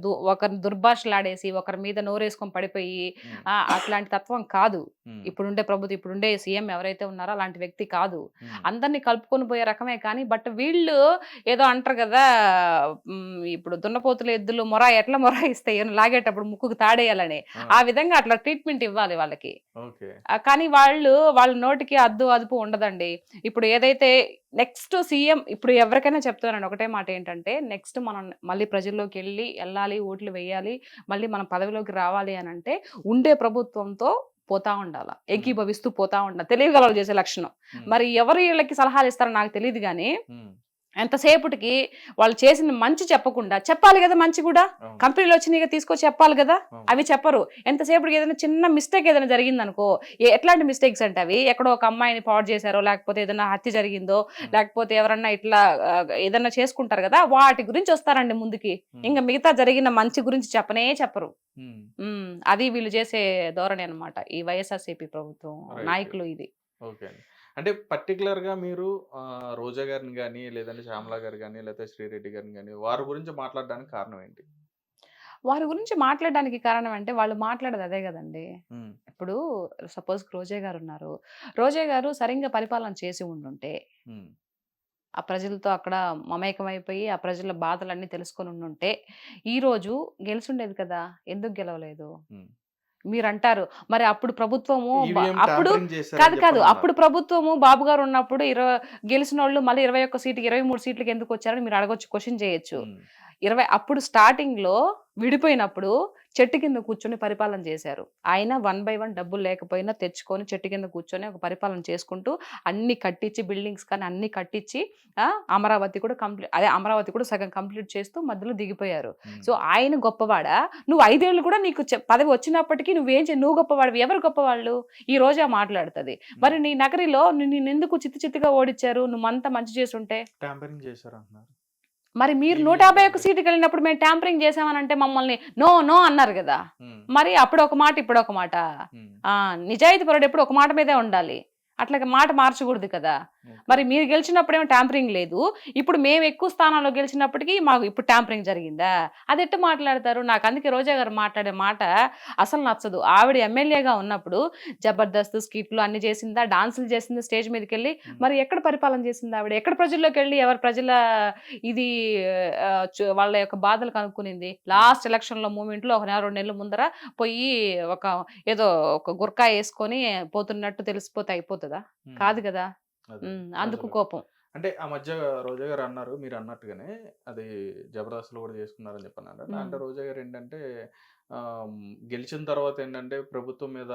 దుర్భాషలాడేసి, ఒకరి మీద నోరేసుకొని పడిపోయి హ్మ్. అట్లాంటి తత్వం కాదు. హ్మ్. ఇప్పుడుండే ప్రభుత్వం, ఇప్పుడుండే సీఎం ఎవరైతే ఉన్నారో అలాంటి వ్యక్తి కాదు. హ్మ్. అందరిని కలుపుకొని పోయే రకమే కానీ, బట్ వీళ్ళు ఏదో అంటారు గదా! ఇప్పుడు దున్నపోతులు, ఎద్దులు ఎట్లా మొరాయిస్తాయి లాగేటప్పుడు ముక్కుకు తాడేయాలని. ఆ! ఆ విధంగా అట్లా ట్రీట్‌మెంట్ ఇవ్వాలి వాళ్ళకి. ఓకే. కానీ వాళ్ళ నోటికి అద్దు అదుపు ఉండదండి. ఇప్పుడు ఏదైతే నెక్స్ట్ సీఎం ఇప్పుడు ఎవరికైనా చెప్తున్నానండి ఒకటే మాట ఏంటంటే, నెక్స్ట్ మనం మళ్ళీ ప్రజల్లోకెళ్ళి ఎళ్ళాలి, ఓట్లు వేయాలి, మళ్ళీ మనం పదవిలోకి రావాలి అనంటే, ఉండే ప్రభుత్వంతో పోతా ఉండాల. హ్మ్. ఏకీభవిస్తూ పోతా ఉండాలి. తెలివిగలవాళ్ళు చేసే లక్షణం. హ్మ్. మరి ఎవరు ఈళ్ళకి సలహాలు ఇస్తారో నాకు తెలీదు గానీ, హ్మ్. ఎంతసేపటికి వాళ్ళు చేసిన మంచి చెప్పకుండా చెప్పాలి గదా! మంచి గూడా. అవును. కంపెనీలు వచ్చినాయిగా తీసుకొచ్చి చెప్పాలి గదా! అవును. అవి చెప్పరు. ఎంతసేపటికి ఏదైనా చిన్న మిస్టేక్ ఏదైనా జరిగిందనుకో, ఎట్లాంటి మిస్టేక్స్ అంటే అవి ఎక్కడో ఒక అమ్మాయిని పాడు చేశారో, లేకపోతే ఏదైనా హత్య జరిగిందో, హ్మ్. లేకపోతే ఎవరన్నా ఇట్లా ఏదన్నా చేసుకుంటారు గదా! వాటి గురించి వస్తారండి ముందుకి. హ్మ్. ఇంక మిగతా జరిగిన మంచి గురించి చెప్పనే చెప్పరు. హ్మ్. అది వీళ్ళు చేసే ధోరణి అన్నమాట. ఈ వైఎస్ఆర్‌సీపీ ప్రభుత్వం రైట్. నాయకులు ఇది. ఓకే అండి. అంటే పర్టిక్యులర్‌గా మీరు రోజా గారిని గాని, లేదంటే శ్యామల గారు గాని, లేకపోతే శ్రీరెడ్డి గారిని గాని, వారి గురించి మాట్లాడడానికి కారణం ఏంటి? వారి గురించి మాట్లాడడానికి కారణం అంటే వాళ్ళు మాట్లాడేది అదే గదండీ! హ్మ్. ఇప్పుడు సపోజ్ రోజా గారున్నారు. రోజా గారు సరిగ్గా పరిపాలన చేసి ఉండుంటే, హ్మ్. ఆ ప్రజలతో అక్కడ మమేకమైపోయి, ఆ ప్రజల బాధలన్నీ తెలుసుకొని ఉండుంటే, ఈరోజు గెలిసుండేది కదా! ఎందుకు గెలవలేదు? హ్మ్. మీరంటారు, మరి అప్పుడు ప్రభుత్వము ఈవీఎం అప్పుడు టాంపరింగ్ కాదు, చేశారని కాదు. చెప్పనన్నారు. అప్పుడు ప్రభుత్వము బాబు గారు ఉన్నప్పుడు గెలిసినోళ్ళు మళ్ళీ 21 సీట్‌కి, 23 సీట్‌లకి ఎందుకొచ్చారని మీరు అడగొచ్చు. క్వెషన్ చేయొచ్చు. హ్మ్. అప్పుడు స్టార్టింగ్‌లో విడిపోయినప్పుడు చెట్టు కింద కూర్చొని పరిపాలన చేశారు. ఆయన వన్ బై వన్ డబ్బులు లేకపోయినా తెచ్చుకొని చెట్టు కింద కూర్చొని ఒక పరిపాలన చేసుకుంటూ అన్నీ కట్టించి బిల్డింగ్స్ కానీ అన్నీ కట్టించి అమరావతి కూడా సగం కంప్లీట్ చేస్తూ మధ్యలో దిగిపోయారు. హ్మ్. సో, ఆయన గొప్పవాడా? నువ్వు 5 ఏళ్ళు కూడా నీకు పదవి వచ్చినప్పటికి నువ్వు గొప్పవాడివి. ఎవరు గొప్పవాళ్ళు? ఈ రోజా మాట్లాడుతది. హ్మ్. మరి నీ నగరిలో నిన్నెందుకు చిత్తు చిత్తుగా ఓడిచ్చారు? నువ్వంతా మంచి చేసుంటే? టాంపరింగ్ చేశారంటున్నారు. మరి మీరు ఈవీఎం 151 టాంపరింగ్. సీటుకెళ్ళినప్పుడు మేము టాంపరింగ్ చేశామనంటే మమ్మల్ని నో, నో అన్నారు గదా! హ్మ్. మరి అప్పుడొక మాట, ఇప్పుడొక మాట. హ్మ్. నిజాయితీ పరుడు ఎప్పుడు ఒక మాట మీదే ఉండాలి. అట్లాగా మాట మార్చకూడదు కదా! ఓకే. మరి మీరు గెలిచినప్పుడేమో టాంపరింగ్ లేదు. ఇప్పుడు మేము ఎక్కువ స్థానాల్లో గెలిచినప్పటికి మాకు ఇప్పుడు టాంపరింగ్ జరిగిందా? అదెట్ట మాట్లాడతారు? నాకు అందుకే రోజా గారు మాట్లాడే మాట అసలు నచ్చదు. ఆవిడ ఎమ్మెల్యేగా ఉన్నప్పుడు జబర్దస్త్, స్కిట్‌లు అన్ని చేసిందా? డాన్సులు చేసిందా స్టేజ్ మీదకెళ్ళి? హ్మ్. మరి ఎక్కడ పరిపాలన చేసింది ఆవిడ? ఎక్కడ ప్రజల్లోకెళ్ళి ఎవరి ప్రజల ఇది వాళ్ళ యొక్క బాధలు కనుక్కునింది? లాస్ట్ ఎలక్షన్‌లో మూమెంట్‌లో ఒక నెల, 2 నెలల ముందర పోయి ఒక ఏదో ఒక గుర్కా యేసుకొని పోతున్నట్టు తెలిసిపోతే అయిపోతదా? హ్మ్. కాదు గదా! అదే. అందుకు ప్రజలు కోపం. అంటే ఆ మధ్య రోజా గారు అన్నారు. మీరన్నట్టుగానే అది జబర్దస్త్‌లో కూడా చేసుకున్నారని చెప్పన్నారు. హ్మ్. దాంట్లో రోజా గారు ఏంటంటే గెలిచిన తర్వాత ఏంటంటే ప్రభుత్వం మీద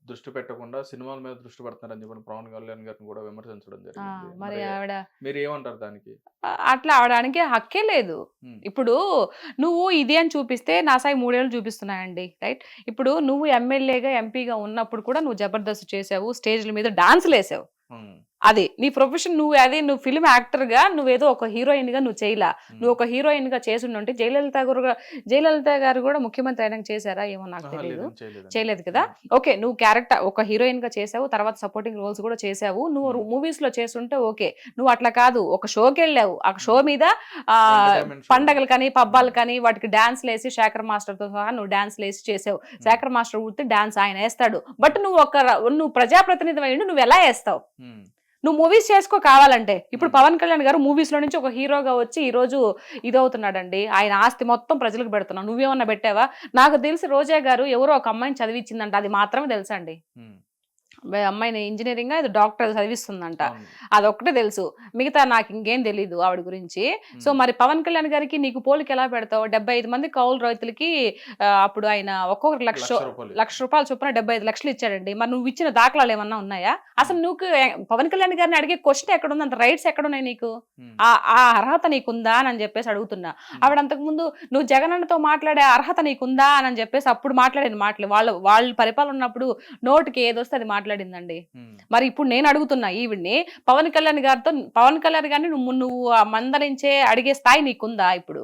దృష్టి పెట్టకుండా సినిమాల మీద దృష్టి పెడుతున్నారని చెప్పి పవన్ కళ్యాణ్ గారిని కూడా విమర్శించడం జరిగింది. మరి మరి ఆవిడ మీరేమంటారు దానికి? అట్లా ఆడడానికి హక్కే లేదు. హ్మ్. ఇప్పుడు నువ్వు ఇది అని చూపిస్తే నా సాయి 3 ఏళ్ళు చూపిస్తున్నాయండి. రైట్? ఇప్పుడు నువ్వు ఎమ్మెల్యేగా, ఎంపీగా ఉన్నప్పుడు కూడా నువ్వు జబర్దస్త్ చేసావు. స్టేజ్‌ల మీద డాన్సులేసావు. హ్మ్. అది. నీ ప్రొఫెషన్ నువ్వు ఫిల్మ్ యాక్టర్‌గా నువ్వేదో ఒక హీరోయిన్‌గా నువ్వు చేయలా. హ్మ్. నువ్వు ఒక హీరోయిన్‌గా చేసుండుంటే జయలలిత గారు గూడా ముఖ్యమంత్రి అయినంక చేసారా? ఏమో నాకు అహా! తెలీదు. లేదండి. చేయలేదండి. చేయలేదు కదా! హ్మ్. ఓకే. నువ్వు ఒక హీరోయిన్‌గా చేసావు. తర్వాత సపోర్టింగ్ రోల్స్ గూడా చేసావు. నువ్వు హ్మ్. మూవీస్‌లో చేసుంటే ఓకే. నువ్వు అట్లా కాదు. ఒక షోకెళ్ళావు. ఆ షో హ్మ్. మీద ఆహ్, ఎంటర్‌టైన్‌మెంట్ షో. పండగలకని, పబ్బాలు హ్మ్. కానీ వాటికి డాన్స్‌లేసి శేఖర్ మాస్టర్‌తో సహా నువ్వు డాన్స్‌లేసి చేసావు. హ్మ్. శేఖర్ మాస్టర్ ఉత్తి డాన్స్ ఆయనేస్తాడు. బట్ నువ్వు ప్రజాప్రతినిధివయ్యుండి నువ్వెలా ఏస్తావు? హ్మ్. నువ్వు మూవీస్ చేసుకో కావాలంటే. ఇప్పుడు హ్మ్. 'పవన్ కళ్యాణ్' గారు మూవీస్‌లో నుంచి ఒక హీరోగా వచ్చి ఈరోజు ఇదవుతున్నాడండి. ఆయన ఆస్తి మొత్తం ప్రజలకు పెడుతున్నాడు. నువ్వేమన్నా పెట్టావా? నాకు తెలిసి రోజా గారు ఎవరో ఒక అమ్మాయిని చదివిచ్చిందంట. అది మాత్రమే తెలుసండి. హ్మ్. అమ్మాయిని ఇంజినీరింగ్ ఇది డాక్టర్ చదివిస్తుందంట. అవును. అదొక్కటే తెలుసు. మిగతా నాకు ఇంకేం తెలీదు ఆవిడ గురించి. సో మరి పవన్ కళ్యాణ్ గారికి నీకు పోలిక ఎలా పెడతావు? 75 మంది కౌలు రైతులకి అప్పుడు ఆయన ఒక్కొక్కరికి రూ. 1,00,000 చొప్పున 75 లక్షలు ఇచ్చాడండి. మరి నువ్వు ఇచ్చిన దాఖలాలు ఏమన్నా ఉన్నాయా? అసలు నువ్వు పవన్ కళ్యాణ్ గారిని అడిగే క్వశ్చన్ ఎక్కడుంది? అంత రైట్స్ ఎక్కడున్నాయి నీకు? ఆ అర్హత నీకుందా అని చెప్పేసి అడుగుతున్నా. ఆవిడ అంతకుముందు నువ్వు జగనన్నతో మాట్లాడే అర్హత నీకుందా అని చెప్పేసి అప్పుడు మాట్లాడిన మాటలు వాళ్ళు పరిపాలన ఉన్నప్పుడు నోటికి ఏదొస్తే అది మాట్లాడిందండి. మరి ఇప్పుడు నేను అడుగుతున్నా ఈవిడ్ని, పవన్ కళ్యాణ్ గారిని నువ్వు మందలించే అడిగే స్థాయి నీకుందా ఇప్పుడు?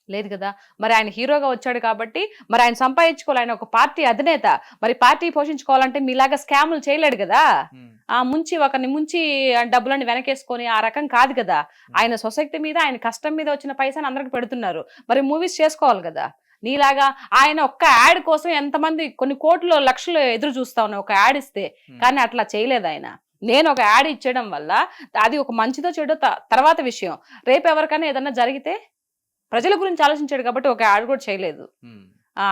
లేదు కదా. మరి ఆయన హీరోగా వచ్చాడు కాబట్టి మరి ఆయన సంపాదించుకోవాలి. ఆయన ఒక పార్టీ అధినేత. మరి పార్టీ పోషించుకోవాలంటే మీలాగా స్కాములు చేయలేడు కదా. ఒకరిని ముంచి డబ్బులన్నీ వెనకేసుకొని ఆ రకం కాదు కదా. ఆయన సొసైటీ మీద ఆయన కష్టం మీద వచ్చిన పైసాని అందరికి పెడుతున్నారు. మరి మూవీస్ చేసుకోవాలి కదా. నీలాగా ఆయన ఒక్క యాడ్ కోసం ఎంతమంది కొన్ని కోట్లు లక్షలు ఎదురు చూస్తా ఉన్నాయి ఒక యాడ్ ఇస్తే. కానీ అట్లా చేయలేదు ఆయన. నేను ఒక యాడ్ ఇచ్చడం వల్ల అది ఒక మంచిదో చెడో తర్వాత విషయం. రేపు ఎవరికైనా ఏదన్నా జరిగితే ప్రజల గురించి ఆలోచించాడు కాబట్టి ఒక యాడ్ కూడా చేయలేదు.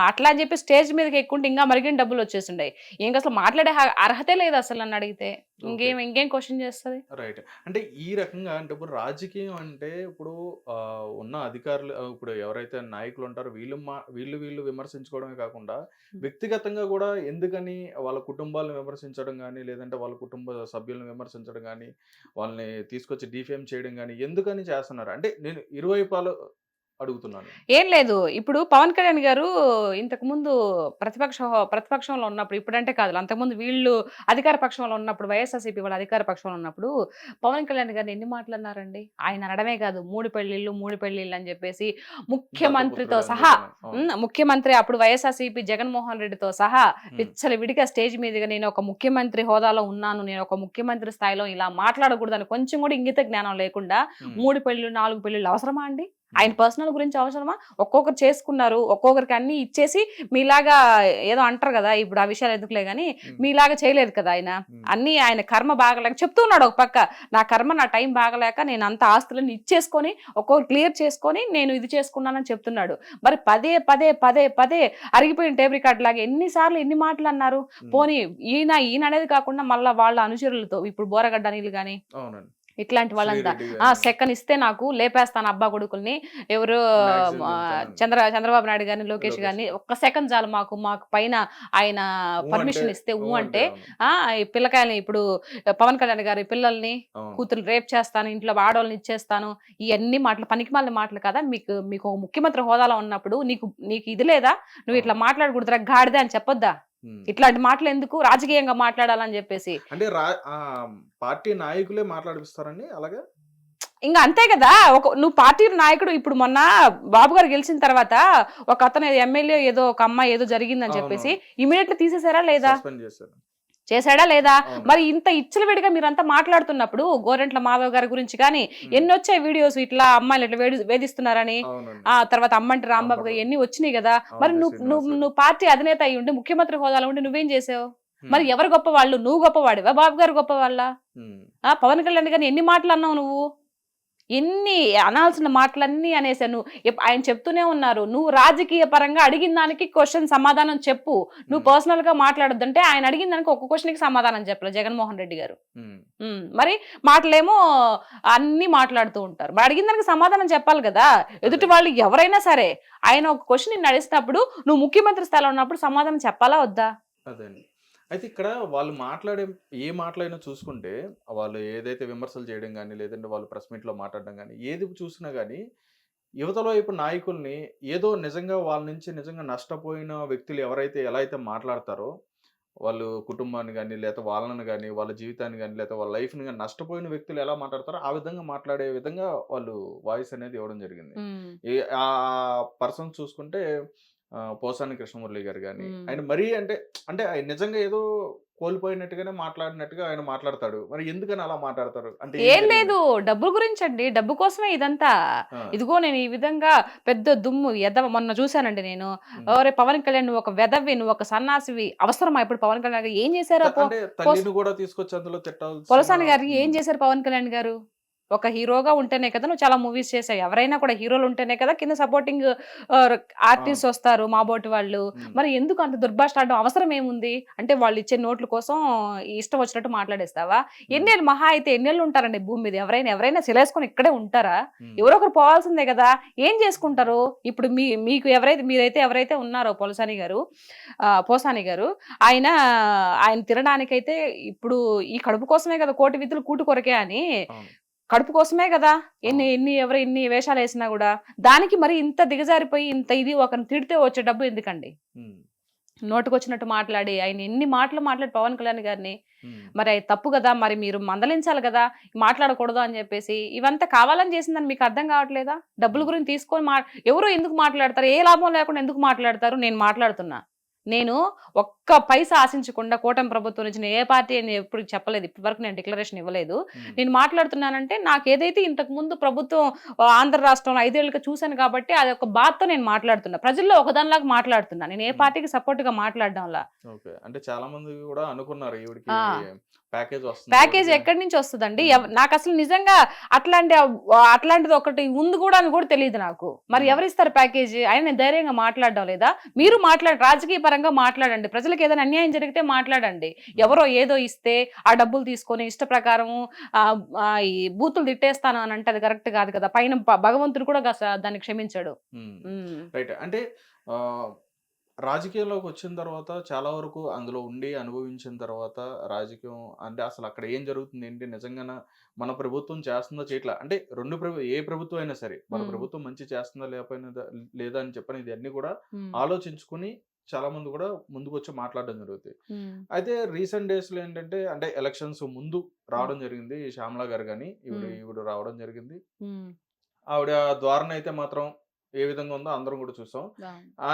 అట్లా అని చెప్పి స్టేజ్ మీదకి ఎక్కుంటే ఇంకా మరిగిన డబ్బులు వచ్చేసిండాయి. ఇంకా అసలు మాట్లాడే అర్హతే లేదు అసలు నన్ను అడిగితే. ఇంకేం క్వశ్చన్ చేస్తుంది? రైట్. అంటే ఈ రకంగా అంటే ఇప్పుడు రాజకీయం అంటే ఇప్పుడు ఉన్న అధికారులు ఇప్పుడు ఎవరైతే నాయకులు ఉంటారో వీళ్ళు విమర్శించుకోవడమే కాకుండా వ్యక్తిగతంగా కూడా ఎందుకని వాళ్ళ కుటుంబాలను విమర్శించడం కానీ, లేదంటే వాళ్ళ కుటుంబ సభ్యులను విమర్శించడం కానీ, వాళ్ళని తీసుకొచ్చి డిఫేమ్ చేయడం కానీ ఎందుకని చేస్తున్నారు? అంటే నేను ఇరువైపులు అడుగుతున్నాను. ఏం లేదు. ఇప్పుడు పవన్ కళ్యాణ్ గారు ఇంతకు ముందు ప్రతిపక్షంలో ఉన్నప్పుడు, ఇప్పుడంటే కాదు, అంతకుముందు వీళ్ళు అధికార పక్షంలో ఉన్నప్పుడు, వైఎస్ఆర్సీపీ వాళ్ళ అధికార పక్షంలో ఉన్నప్పుడు పవన్ కళ్యాణ్ గారిని ఎన్ని మాటలు అన్నారండి. ఆయన అనడమే కాదు, మూడు పెళ్లిళ్ళు అని చెప్పేసి ముఖ్యమంత్రితో సహా, ముఖ్యమంత్రి అప్పుడు వైఎస్ఆర్సీపీ జగన్మోహన్ రెడ్డితో సహా విడిగా స్టేజ్ మీదుగా నేను ఒక ముఖ్యమంత్రి హోదాలో ఉన్నాను, నేను ఒక ముఖ్యమంత్రి స్థాయిలో ఇలా మాట్లాడకూడదని కొంచెం కూడా ఇంగిత జ్ఞానం లేకుండా 3 పెళ్లిళ్ళు 4 పెళ్లిళ్ళు అవసరమా అండి? ఆయన పర్సనల్ గురించి అవసరమా? ఒక్కొక్కరు చేసుకున్నారు, ఒక్కొక్కరికి అన్ని ఇచ్చేసి మీలాగా ఏదో అంటారు కదా, ఇప్పుడు ఆ విషయాలు ఎందుకులే గానీ మీలాగా చేయలేదు కదా ఆయన. అన్ని ఆయన కర్మ బాగలేక చెప్తూ ఉన్నాడు. ఒక పక్క నా కర్మ నా టైం బాగలేక నేను అంత ఆస్తులను ఇచ్చేసుకొని ఒక్కొక్కరు క్లియర్ చేసుకొని నేను ఇది చేసుకున్నానని చెప్తున్నాడు. మరి పదే పదే పదే పదే అరిగిపోయిన టేప్ రికార్డ్ లాగా ఎన్నిసార్లు ఎన్ని మాటలు అన్నారు. పోనీ ఈయన అనేది కాకుండా మళ్ళీ వాళ్ళ అనుచరులతో ఇప్పుడు బోరగడ్డ అనిల్ గాని ఇట్లాంటి వాళ్ళంతా సెకండ్ ఇస్తే నాకు లేపేస్తాను అబ్బా కొడుకుల్ని, ఎవరు చంద్రబాబు నాయుడు గారిని, లోకేష్ గారిని, ఒక్క సెకండ్ చాలు మాకు పైన ఆయన పర్మిషన్ ఇస్తే అంటే పిల్లకాయలని, ఇప్పుడు పవన్ కళ్యాణ్ గారి పిల్లల్ని కూతురు రేప్ చేస్తాను, ఇంట్లో ఆడవాళ్ళని ఇచ్చేస్తాను, ఇవన్నీ మాటలు పనికిమాలిన మాటలు కదా. మీకు ముఖ్యమంత్రి హోదాలో ఉన్నప్పుడు నీకు ఇది లేదా? నువ్వు ఇట్లా మాట్లాడకూడదురా గాడిదే అని చెప్పొద్దా? ఇట్లాంటి మాటలు ఎందుకు రాజకీయంగా మాట్లాడాలని చెప్పేసి అంటే పార్టీ నాయకులే మాట్లాడిస్తారండి అలాగే. ఇంకా అంతే కదా. నువ్వు పార్టీ నాయకుడు. ఇప్పుడు మొన్న బాబు గారు గెలిచిన తర్వాత ఒక అతను ఎమ్మెల్యే ఏదో ఒక అమ్మాయి ఏదో జరిగిందని చెప్పేసి ఇమీడియట్లీ తీసేసారా లేదా? చేశాడా లేదా? మరి ఇంత ఇచ్చలవిడిగా మీరంతా మాట్లాడుతున్నప్పుడు గోరెంట్ల మాధవ్ గారి గురించి కానీ ఎన్ని వచ్చాయి వీడియోస్, ఇట్లా అమ్మాయిలు ఇట్లా వేధిస్తున్నారని. ఆ తర్వాత అమ్మంటి రాంబాబు గారు ఎన్ని వచ్చినాయి కదా. మరి నువ్వు పార్టీ అధినేత అయ్యి ఉండి ముఖ్యమంత్రి హోదాలో ఉండి నువ్వేం చేసావు? మరి ఎవరు గొప్పవాళ్ళు? నువ్వు గొప్పవాడివా, బాబు గారు గొప్పవాళ్ళ? పవన్ కళ్యాణ్ గారిని ఎన్ని మాటలు అన్నావు నువ్వు? ఎన్ని అనాల్సిన మాటలన్నీ అనేసాను. ఆయన చెప్తూనే ఉన్నారు, నువ్వు రాజకీయ పరంగా అడిగిన దానికి క్వశ్చన్ సమాధానం చెప్పు, నువ్వు పర్సనల్ గా మాట్లాడొద్దంటే ఆయన అడిగిన దానికి ఒక్క క్వశ్చన్ కి సమాధానం చెప్పలేదు జగన్మోహన్ రెడ్డి గారు. మరి మాటలేమో అన్ని మాట్లాడుతూ ఉంటారు. మరి అడిగిన దానికి సమాధానం చెప్పాలి కదా. ఎదుటి వాళ్ళు ఎవరైనా సరే ఆయన ఒక క్వశ్చన్ నిన్ను అడిగినప్పుడు నువ్వు ముఖ్యమంత్రి స్థాయిలో ఉన్నప్పుడు సమాధానం చెప్పాలా వద్దా? అదే అయితే ఇక్కడ వాళ్ళు ఏ మాటలైనా చూసుకుంటే వాళ్ళు ఏదైతే విమర్శలు చేయడం కానీ, లేదంటే వాళ్ళు ప్రెస్ మీట్లో మాట్లాడడం కానీ ఏది చూసినా కానీ యువతలో వైపు నాయకుల్ని ఏదో నిజంగా వాళ్ళ నుంచి నిజంగా నష్టపోయిన వ్యక్తులు ఎవరైతే ఎలా అయితే మాట్లాడతారో, వాళ్ళు కుటుంబాన్ని కానీ, లేదా వాళ్ళని కానీ, వాళ్ళ జీవితాన్ని కానీ, లేదా వాళ్ళ లైఫ్ని కానీ నష్టపోయిన వ్యక్తులు ఎలా మాట్లాడతారో ఆ విధంగా మాట్లాడే విధంగా వాళ్ళు వాయిస్ అనేది ఇవ్వడం జరిగింది. ఆ పర్సన్ చూసుకుంటే పోసాని కృష్ణమురళి గారు కానీ, ఆయన మరీ అంటే ఆయన నిజంగా ఏదో కోల్పోయినట్టుగానే మాట్లాడినట్టుగా ఆయన మాట్లాడతాడు. మరి ఎందుకని అలా మాట్లాడతారు? అంటే ఏం లేదు, డబ్బు గురించి అండి. డబ్బు కోసమే ఇదంతా. ఇదిగో నేను ఈ విధంగా పెద్ద దుమ్ము మొన్న చూసానండి నేను. ఒరే పవన్ కళ్యాణ్, నువ్వు ఒక వెదవి, నువ్వు ఒక సన్నాసివి, అవసరమా ఇప్పుడు పవన్ కళ్యాణ్ గారు? ఏం చేశారు? తల్లిని కూడా తీసుకొచ్చి అందులో తిట్టాలి. పొలసాని గారు ఏం చేశారు పవన్ కళ్యాణ్ గారు? ఒక హీరోగా ఉంటేనే కదా నువ్వు చాలా మూవీస్ చేసావు. ఎవరైనా కూడా హీరోలు ఉంటేనే కదా కింద సపోర్టింగ్ ఆర్టిస్ట్ వస్తారు మాబోటి వాళ్ళు. మరి ఎందుకు అంత దుర్భాషలాడడం అవసరం ఏముంది? అంటే వాళ్ళు ఇచ్చే నోట్ల కోసం ఇష్టం వచ్చినట్టు మాట్లాడేస్తావా? ఎన్నేళ్ళు మహా అయితే ఎన్నేళ్ళు ఉంటారండి భూమి మీద? ఎవరైనా సిలేసుకొని ఇక్కడే ఉంటారా? ఎవరో ఒకరు పోవాల్సిందే కదా! ఏం చేసుకుంటారు? ఇప్పుడు మీకు ఎవరైతే ఉన్నారో పోసాని గారు ఆయన తినడానికైతే ఇప్పుడు ఈ కడుపు కోసమే కదా కోటి విద్యలు కూటు కొరకే అని. కడుపు కోసమే కదా ఎన్ని వేషాలు వేసినా కూడా. దానికి మరి ఇంత దిగజారిపోయి ఇంత ఇది ఒకరిని తిడితే వచ్చే డబ్బు ఎందుకండి? నోటుకొచ్చినట్టు మాట్లాడి ఆయన ఎన్ని మాటలు మాట్లాడి పవన్ కళ్యాణ్ గారిని మరి అది తప్పు కదా, మరి మీరు మందలించాలి కదా మాట్లాడకూడదు అని చెప్పేసి. ఇవంతా కావాలని చేసిందని మీకు అర్థం కావట్లేదా? డబ్బుల గురించి తీసుకొని ఎవరు ఎందుకు మాట్లాడతారు? ఏ లాభం లేకుండా ఎందుకు మాట్లాడతారు? నేను మాట్లాడుతున్నా. నేను ఒక్క పైసా ఆశించకుండా కూటమి ప్రభుత్వం నుంచి నేను ఏ పార్టీ అని ఎప్పుడు చెప్పలేదు, ఇప్పటి వరకు నేను డిక్లరేషన్ ఇవ్వలేదు. నేను మాట్లాడుతున్నానంటే నాకు ఏదైతే ఇంతకు ముందు ప్రభుత్వం ఆంధ్ర రాష్ట్రంలో 5 ఏళ్ళుగా చూశాను కాబట్టి అది ఒక బాధతో నేను మాట్లాడుతున్నా. ప్రజల్లో ఒకదానిలాగా మాట్లాడుతున్నా. నేను ఏ పార్టీకి సపోర్ట్ గా మాట్లాడడంలా. అంటే చాలా మంది కూడా అనుకున్నారు ఈవిడికి ప్యాకేజ్ ఎక్కడి నుంచి వస్తుందండి? నాకు అసలు నిజంగా అట్లాంటిది ఒకటి ఉంది కూడా అని కూడా తెలియదు నాకు. మరి ఎవరిస్తారు ప్యాకేజ్? ఆయన నేను ధైర్యంగా మాట్లాడడం లేదా? మీరు రాజకీయ పరంగా మాట్లాడండి. ప్రజలకు ఏదైనా అన్యాయం జరిగితే మాట్లాడండి. ఎవరో ఏదో ఇస్తే ఆ డబ్బులు తీసుకొని ఇష్ట ప్రకారం ఈ బూతులు తిట్టేస్తాను అని అంటే అది కరెక్ట్ కాదు కదా. పైన భగవంతుడు కూడా దాన్ని క్షమించాడు. రైట్. అంటే రాజకీయాల్లోకి వచ్చిన తర్వాత చాలా వరకు అందులో ఉండి అనుభవించిన తర్వాత రాజకీయం అంటే అసలు అక్కడ ఏం జరుగుతుంది ఏంటి, నిజంగానే మన ప్రభుత్వం చేస్తుందో చేయట్లా అంటే ఏ ప్రభుత్వం అయినా సరే మన ప్రభుత్వం మంచి చేస్తుందా లేదా అని చెప్పని ఇది అన్ని కూడా ఆలోచించుకుని చాలా మంది కూడా ముందుకు వచ్చి మాట్లాడడం జరుగుతుంది. అయితే రీసెంట్ డేస్ లో ఏంటంటే అంటే ఎలక్షన్స్ ముందు రావడం జరిగింది శ్యామలా గారు కానీ ఈవిడ రావడం జరిగింది. ఆవిడ ద్వారా అయితే మాత్రం ఏ విధంగా ఉందో అందరం కూడా చూసాం.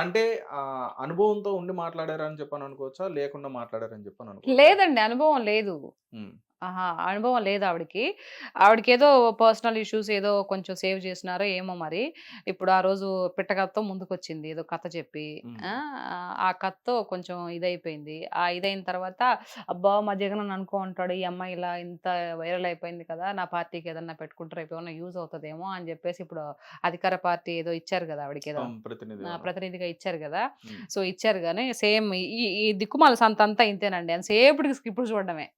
అంటే అనుభవంతో ఉండి మాట్లాడారని చెప్పని అనుకోవచ్చా, లేకుండా మాట్లాడారని చెప్పని అనుకోవచ్చా? లేదండి, అనుభవం లేదు. అనుభవం లేదు ఆవిడకి. ఏదో పర్సనల్ ఇష్యూస్ ఏదో కొంచెం సేవ్ చేసినారో ఏమో మరి. ఇప్పుడు ఆ రోజు పిట్టకథతో ముందుకొచ్చింది ఏదో కథ చెప్పి. ఆ కథతో కొంచెం ఇదైపోయింది. ఇదైన తర్వాత అబ్బా మా జగన్ అని అనుకో ఉంటాడు, ఈ అమ్మాయి ఇలా ఇంత వైరల్ అయిపోయింది కదా, నా పార్టీకి ఏదన్నా పెట్టుకుంటారు రేపు ఏమన్నా యూజ్ అవుతుందేమో అని చెప్పేసి ఇప్పుడు అధికార పార్టీ ఏదో ఇచ్చారు కదా ఆవిడకి, ఏదో ప్రతినిధిగా ఇచ్చారు కదా. సో ఇచ్చారు కానీ సేమ్ ఈ దిక్కుమాల సంత అంతా ఇంతేనండి. అని సేపటికి స్క్రిప్ట్ చూడడమే.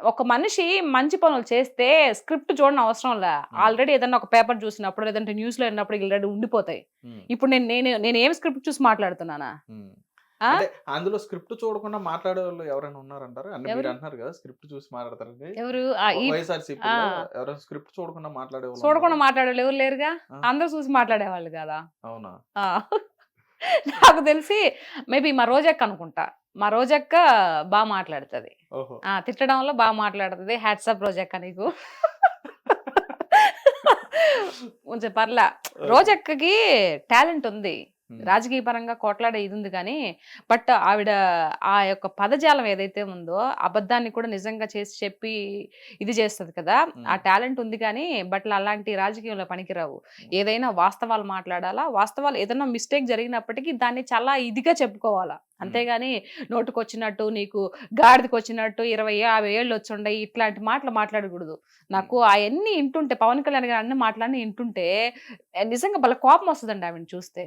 ఒక మనిషి మంచి పనులు చేస్తే స్క్రిప్ట్ చూడడం అవసరంలా. ఆల్రెడీ ఏదన్నా ఒక పేపర్ చూసినప్పుడు లేదంటే న్యూస్ లో విన్నప్పుడు ఆల్రెడీ ఉండిపోతాయి. ఇప్పుడు నేను ఏం స్క్రిప్ట్ చూసి మాట్లాడుతున్నానా? అందులో స్క్రిప్ట్ చూడకుండా మాట్లాడే వాళ్ళు ఎవరైనా ఉన్నారంటారు? మీరు అంటున్నారు కదా స్క్రిప్ట్ చూసి మాట్లాడతారండి. ఎవరు? ఎవరైనా స్క్రిప్ట్ చూడకుండా మాట్లాడే ఎవరు లేరుగా. అందరూ చూసి మాట్లాడేవాళ్ళు కదా. అవునా? నాకు తెలిసి మేబీ మా రోజక్క అనుకుంటా. మా రోజక్క బాగా మాట్లాడుతుంది, తిట్టడంలో బాగా మాట్లాడుతుంది. హ్యాట్సాప్ రోజక్క నీకు. కొంచెం పర్లా. రోజక్కకి టాలెంట్ ఉంది, రాజకీయ పరంగా కోట్లాడే ఇది ఉంది కానీ బట్ ఆవిడ ఆ యొక్క పదజాలం ఏదైతే ఉందో అబద్ధాన్ని కూడా నిజంగా చేసి చెప్పి ఇది చేస్తుంది కదా, ఆ టాలెంట్ ఉంది. కానీ బట్ అలాంటి రాజకీయంలో పనికిరావు. ఏదైనా వాస్తవాలు మాట్లాడాలా, వాస్తవాలు ఏదైనా మిస్టేక్ జరిగినప్పటికీ దాన్ని చాలా ఇదిగా చెప్పుకోవాలా. అంతేగాని నోటుకొచ్చినట్టు నీకు గాడిదకి వచ్చినట్టు 20-50 ఏళ్ళు వచ్చుండే ఇట్లాంటి మాటలు మాట్లాడకూడదు. నాకు అవన్నీ వింటుంటే పవన్ కళ్యాణ్ గారు అన్ని మాటలన్నీ వింటుంటే నిజంగా వాళ్ళ కోపం వస్తుందండి ఆవిడని చూస్తే.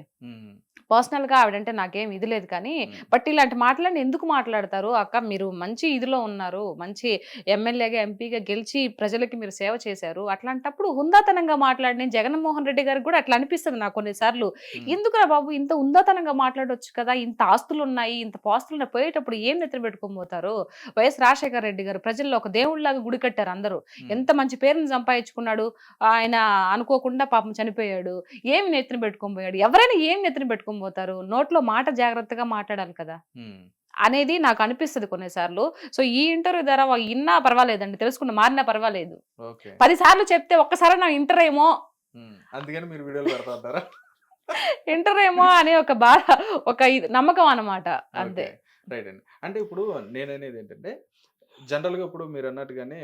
పర్సనల్ గా ఆవిడంటే నాకేం ఇది లేదు కానీ బట్ ఇలాంటి మాటలన్నీ ఎందుకు మాట్లాడతారు అక్క? మీరు మంచి ఇదిలో ఉన్నారు, మంచి ఎమ్మెల్యేగా ఎంపీగా గెలిచి ప్రజలకి మీరు సేవ చేశారు. అట్లాంటప్పుడు హుందాతనంగా మాట్లాడి జగన్మోహన్ రెడ్డి గారికి కూడా అట్లా అనిపిస్తుంది నాకు కొన్నిసార్లు. ఎందుకురా బాబు ఇంత హుందాతనంగా మాట్లాడొచ్చు కదా, ఇంత ఆస్తులు ఉన్నాయి, ఇంత పాస్తులు పోయేటప్పుడు ఏం నెత్తిన పెట్టుకొని పోతారు? వైఎస్ రాజశేఖర రెడ్డి గారు ప్రజల్లో ఒక దేవుళ్లాగా గుడి కట్టారు. అందరూ ఎంత మంచి పేరుని సంపాదించుకున్నాడు. ఆయన అనుకోకుండా పాపం చనిపోయాడు. ఏమి నెత్తిన పెట్టుకొని పోయాడు? ఎవరైనా ఏం నెత్తిన పెట్టుకొని పోతారు? నోట్లో మాట జాగ్రత్తగా మాట్లాడాలి కదా అనేది నాకు అనిపిస్తుంది కొన్నిసార్లు. సో ఈ ఇంటర్వ్యూ ద్వారా ఇన్నా పర్వాలేదండి, తెలుసుకున్న మారినా పర్వాలేదు. 10 సార్లు చెప్తే ఒక్కసారి నా ఇంటర్ ఏమో ఇంటర్ ఏమో అనే ఒక బాధ, ఒక నమ్మకం అన్నమాట. అంతే. రైట్ అండి. అంటే ఇప్పుడు నేననేది ఏంటంటే జనరల్ గా ఇప్పుడు మీరు అన్నట్టుగానే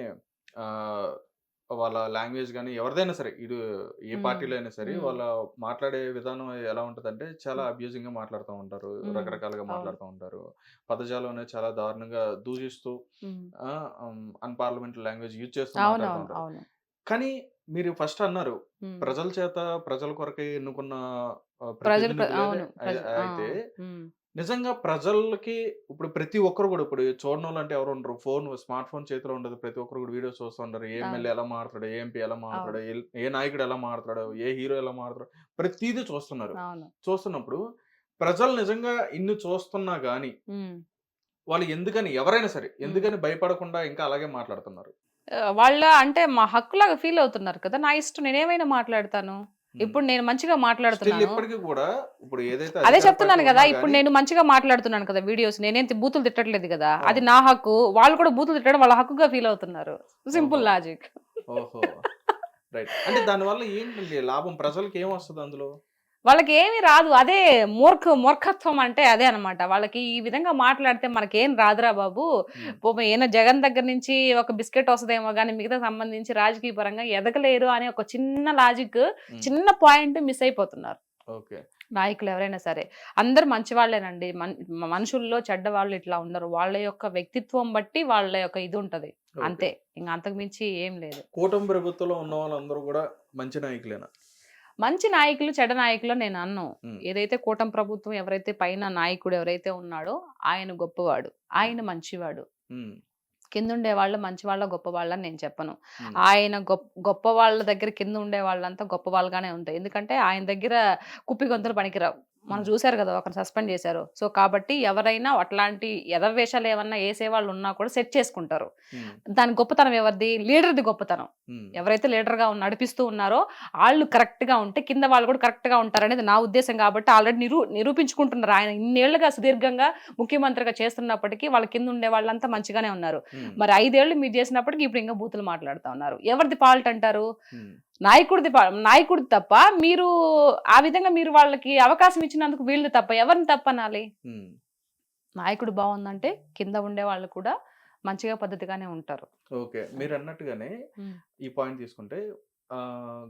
వాళ్ళ లాంగ్వేజ్ కానీ ఎవరిదైనా సరే ఇటు ఏ పార్టీలో అయినా సరే వాళ్ళ మాట్లాడే విధానం ఎలా ఉంటుందంటే చాలా అబ్యూజింగ్ గా మాట్లాడుతూ ఉంటారు, రకరకాలుగా మాట్లాడుతూ ఉంటారు. పదజాలం అనేది చాలా దారుణంగా దూషిస్తూ అన్పార్లమెంటరీ లాంగ్వేజ్ యూజ్ చేస్తూ మాట్లాడుతూ ఉంటారు. కానీ మీరు ఫస్ట్ అన్నారు హ్మ్. ప్రజల చేత ప్రజల కొరకే ఎన్నుకున్న ప్రజలు ప్రతినిధులే అవును. అయితే హ్మ్. నిజంగా ప్రజలకి ఇప్పుడు ప్రతి ఒక్కరు కూడా ఇప్పుడు చూడనోళ్ళు అంటే ఎవరు ఉండరు. స్మార్ట్ ఫోన్ చేతిలో ఉండదు. ప్రతి ఒక్కరు కూడా వీడియోస్ చూస్తూ ఉంటారు. ఏ అవును. ఎమ్మెల్యే ఎలా మాట్లాడతాడు, ఏ ఎంపీ ఎలా అవును. మాట్లాడతాడు, ఏ నాయకుడు ఎలా మాట్లాడతాడు, ఏ హీరో ఎలా మాట్లాడతాడు, ప్రతీదీ చూస్తున్నారు. అవును. చూస్తున్నప్పుడు ప్రజలు నిజంగా ఇన్ని చూస్తున్నా గాని హ్మ్. వాళ్ళు ఎందుకని ఎవరైనా సరే హ్మ్. ఎందుకని భయపడకుండా ఇంకా అలాగే మాట్లాడుతున్నారు? వాళ్ళ అంటే మా హక్కులాగా ఫీల్ అవుతున్నారు కదా! నా ఇష్టం నేనేమైనా మాట్లాడతాను. హ్మ్. ఇప్పుడు నేను మంచిగా స్టిల్ మాట్లాడుతున్నాను. ఇప్పటికి కూడా ఇప్పుడు ఏదైతే అదే అధికార పార్టీ చెప్తున్నాను గదా! ఉన్నా ఇప్పుడు గాని నేను మంచిగా మాట్లాడుతున్నాను కదా! వీడియోస్ నేనేం బూతులు తిట్టట్లేదు గదా! అది అవును. నా హక్కు. వాళ్ళు కూడా బూతులు తిట్టడం వాళ్ళ హక్కుగా ఫీల్ అవుతున్నారు. ఓహో! Simple logic. ఓహో! రైట్. అంటే దానివల్ల ఏంటండి లాభం? ప్రజలకి ఏమొస్తది అందులో? వాళ్ళకేమి రాదు. అదే మూర్ఖత్వం అంటే అదే అనమాట. వాళ్ళకి ఈ విధంగా మాట్లాడితే మనకేం రాదురా బాబు. హ్మ్. పాపం ఈయన జగన్ దగ్గర నుంచి ఒక బిస్కెట్ వస్తదేమో గానీ మిగతా సంబంధించి రాజకీయ పరంగా ఎదగలేరు అనే ఒక చిన్న లాజిక్, హ్మ్. చిన్న పాయింట్ మిస్ అయిపోతున్నారు. ఓకే. నాయకులు ఎవరైనా సరే. అందరూ మంచివాళ్ళేనండి. మనుషుల్లో చెడ్డవాళ్ళు ఇట్లా ఉండరు. వాళ్ళ యొక్క వ్యక్తిత్వం బట్టి వాళ్ళ యొక్క ఇది ఉంటది. ఓకే. అంతే. ఇంక అంతకు మించి ఏం లేదు. కూటమి ప్రభుత్వంలో ఉన్న వాళ్ళందరూ గూడా మంచి నాయకులేనా? మంచి నాయకులు, చెడ్డ నాయకులు నేను అనను. హ్మ్. ఏదైతే కూటమి ప్రభుత్వం ఎవరైతే పైన నాయకుడు ఎవరైతే ఉన్నాడో ఆయన గొప్పవాడు. హ్మ్. ఆయన మంచివాడు. హ్మ్. కిందుండే వాళ్ళు మంచివాళ్ళ, గొప్పవాళ్ళ అని నేను చెప్పను. హ్మ్. ఆయన గొప్ప వాళ్ళ దగ్గర కింద ఉండే వాళ్ళంతా గొప్ప వాళ్ళుగానే ఉంటాయి. ఎందుకంటే ఆయన దగ్గర కుప్పిగంతులు పనికిరావు. మనం హ్మ్. చూసారు కదా! ఒకరిని సస్పెండ్ చేశారు. సో, కాబట్టి ఎవరైనా అట్లాంటి ఎదవేషాలు ఏమన్నా ఏసేవాళ్ళు ఉన్నా కూడా సెట్ చేసుకుంటారు. హ్మ్. దాని గొప్పతనం ఎవరిది? లీడర్‌ది గొప్పతనం. హ్మ్. ఎవరైతే లీడర్‌గా నడిపిస్తూ ఉన్నారో ఆళ్ళు కరెక్ట్‌గా ఉంటే కింద వాళ్ళు కూడా కరెక్ట్‌గా ఉంటారనేది నా ఉద్దేశ్యం కాబట్టి ఆల్రెడీ నిరూపించుకుంటున్నారు. ఆయన ఇన్నేళ్లుగా సుదీర్ఘంగా ముఖ్యమంత్రిగా చేస్తున్నప్పటికీ వాళ్ళ కింద ఉండే వాళ్ళంతా మంచిగానే ఉన్నారు. హ్మ్. మరి 5 ఏళ్ళు మీరు చేసినప్పటికి ఇప్పుడు ఇంకా బూతులు మాట్లాడుతా ఉన్నారు. ఎవరిది ఫాల్ట్ అంటారు? హ్మ్. నాయకుడిది తప్ప మీరు ఆ విధంగా మీరు వాళ్ళకి అవకాశం ఇచ్చినందుకు వీళ్ళది తప్ప ఎవరిని తప్పనాలి? హ్మ్. నాయకుడు బావుందంటే కింద ఉండే వాళ్ళు కూడా మంచిగా పద్ధతిగానే ఉంటారు. ఓకే. అది. మీరన్నట్టుగానే హ్మ్. ఈ పాయింట్ తీసుకుంటే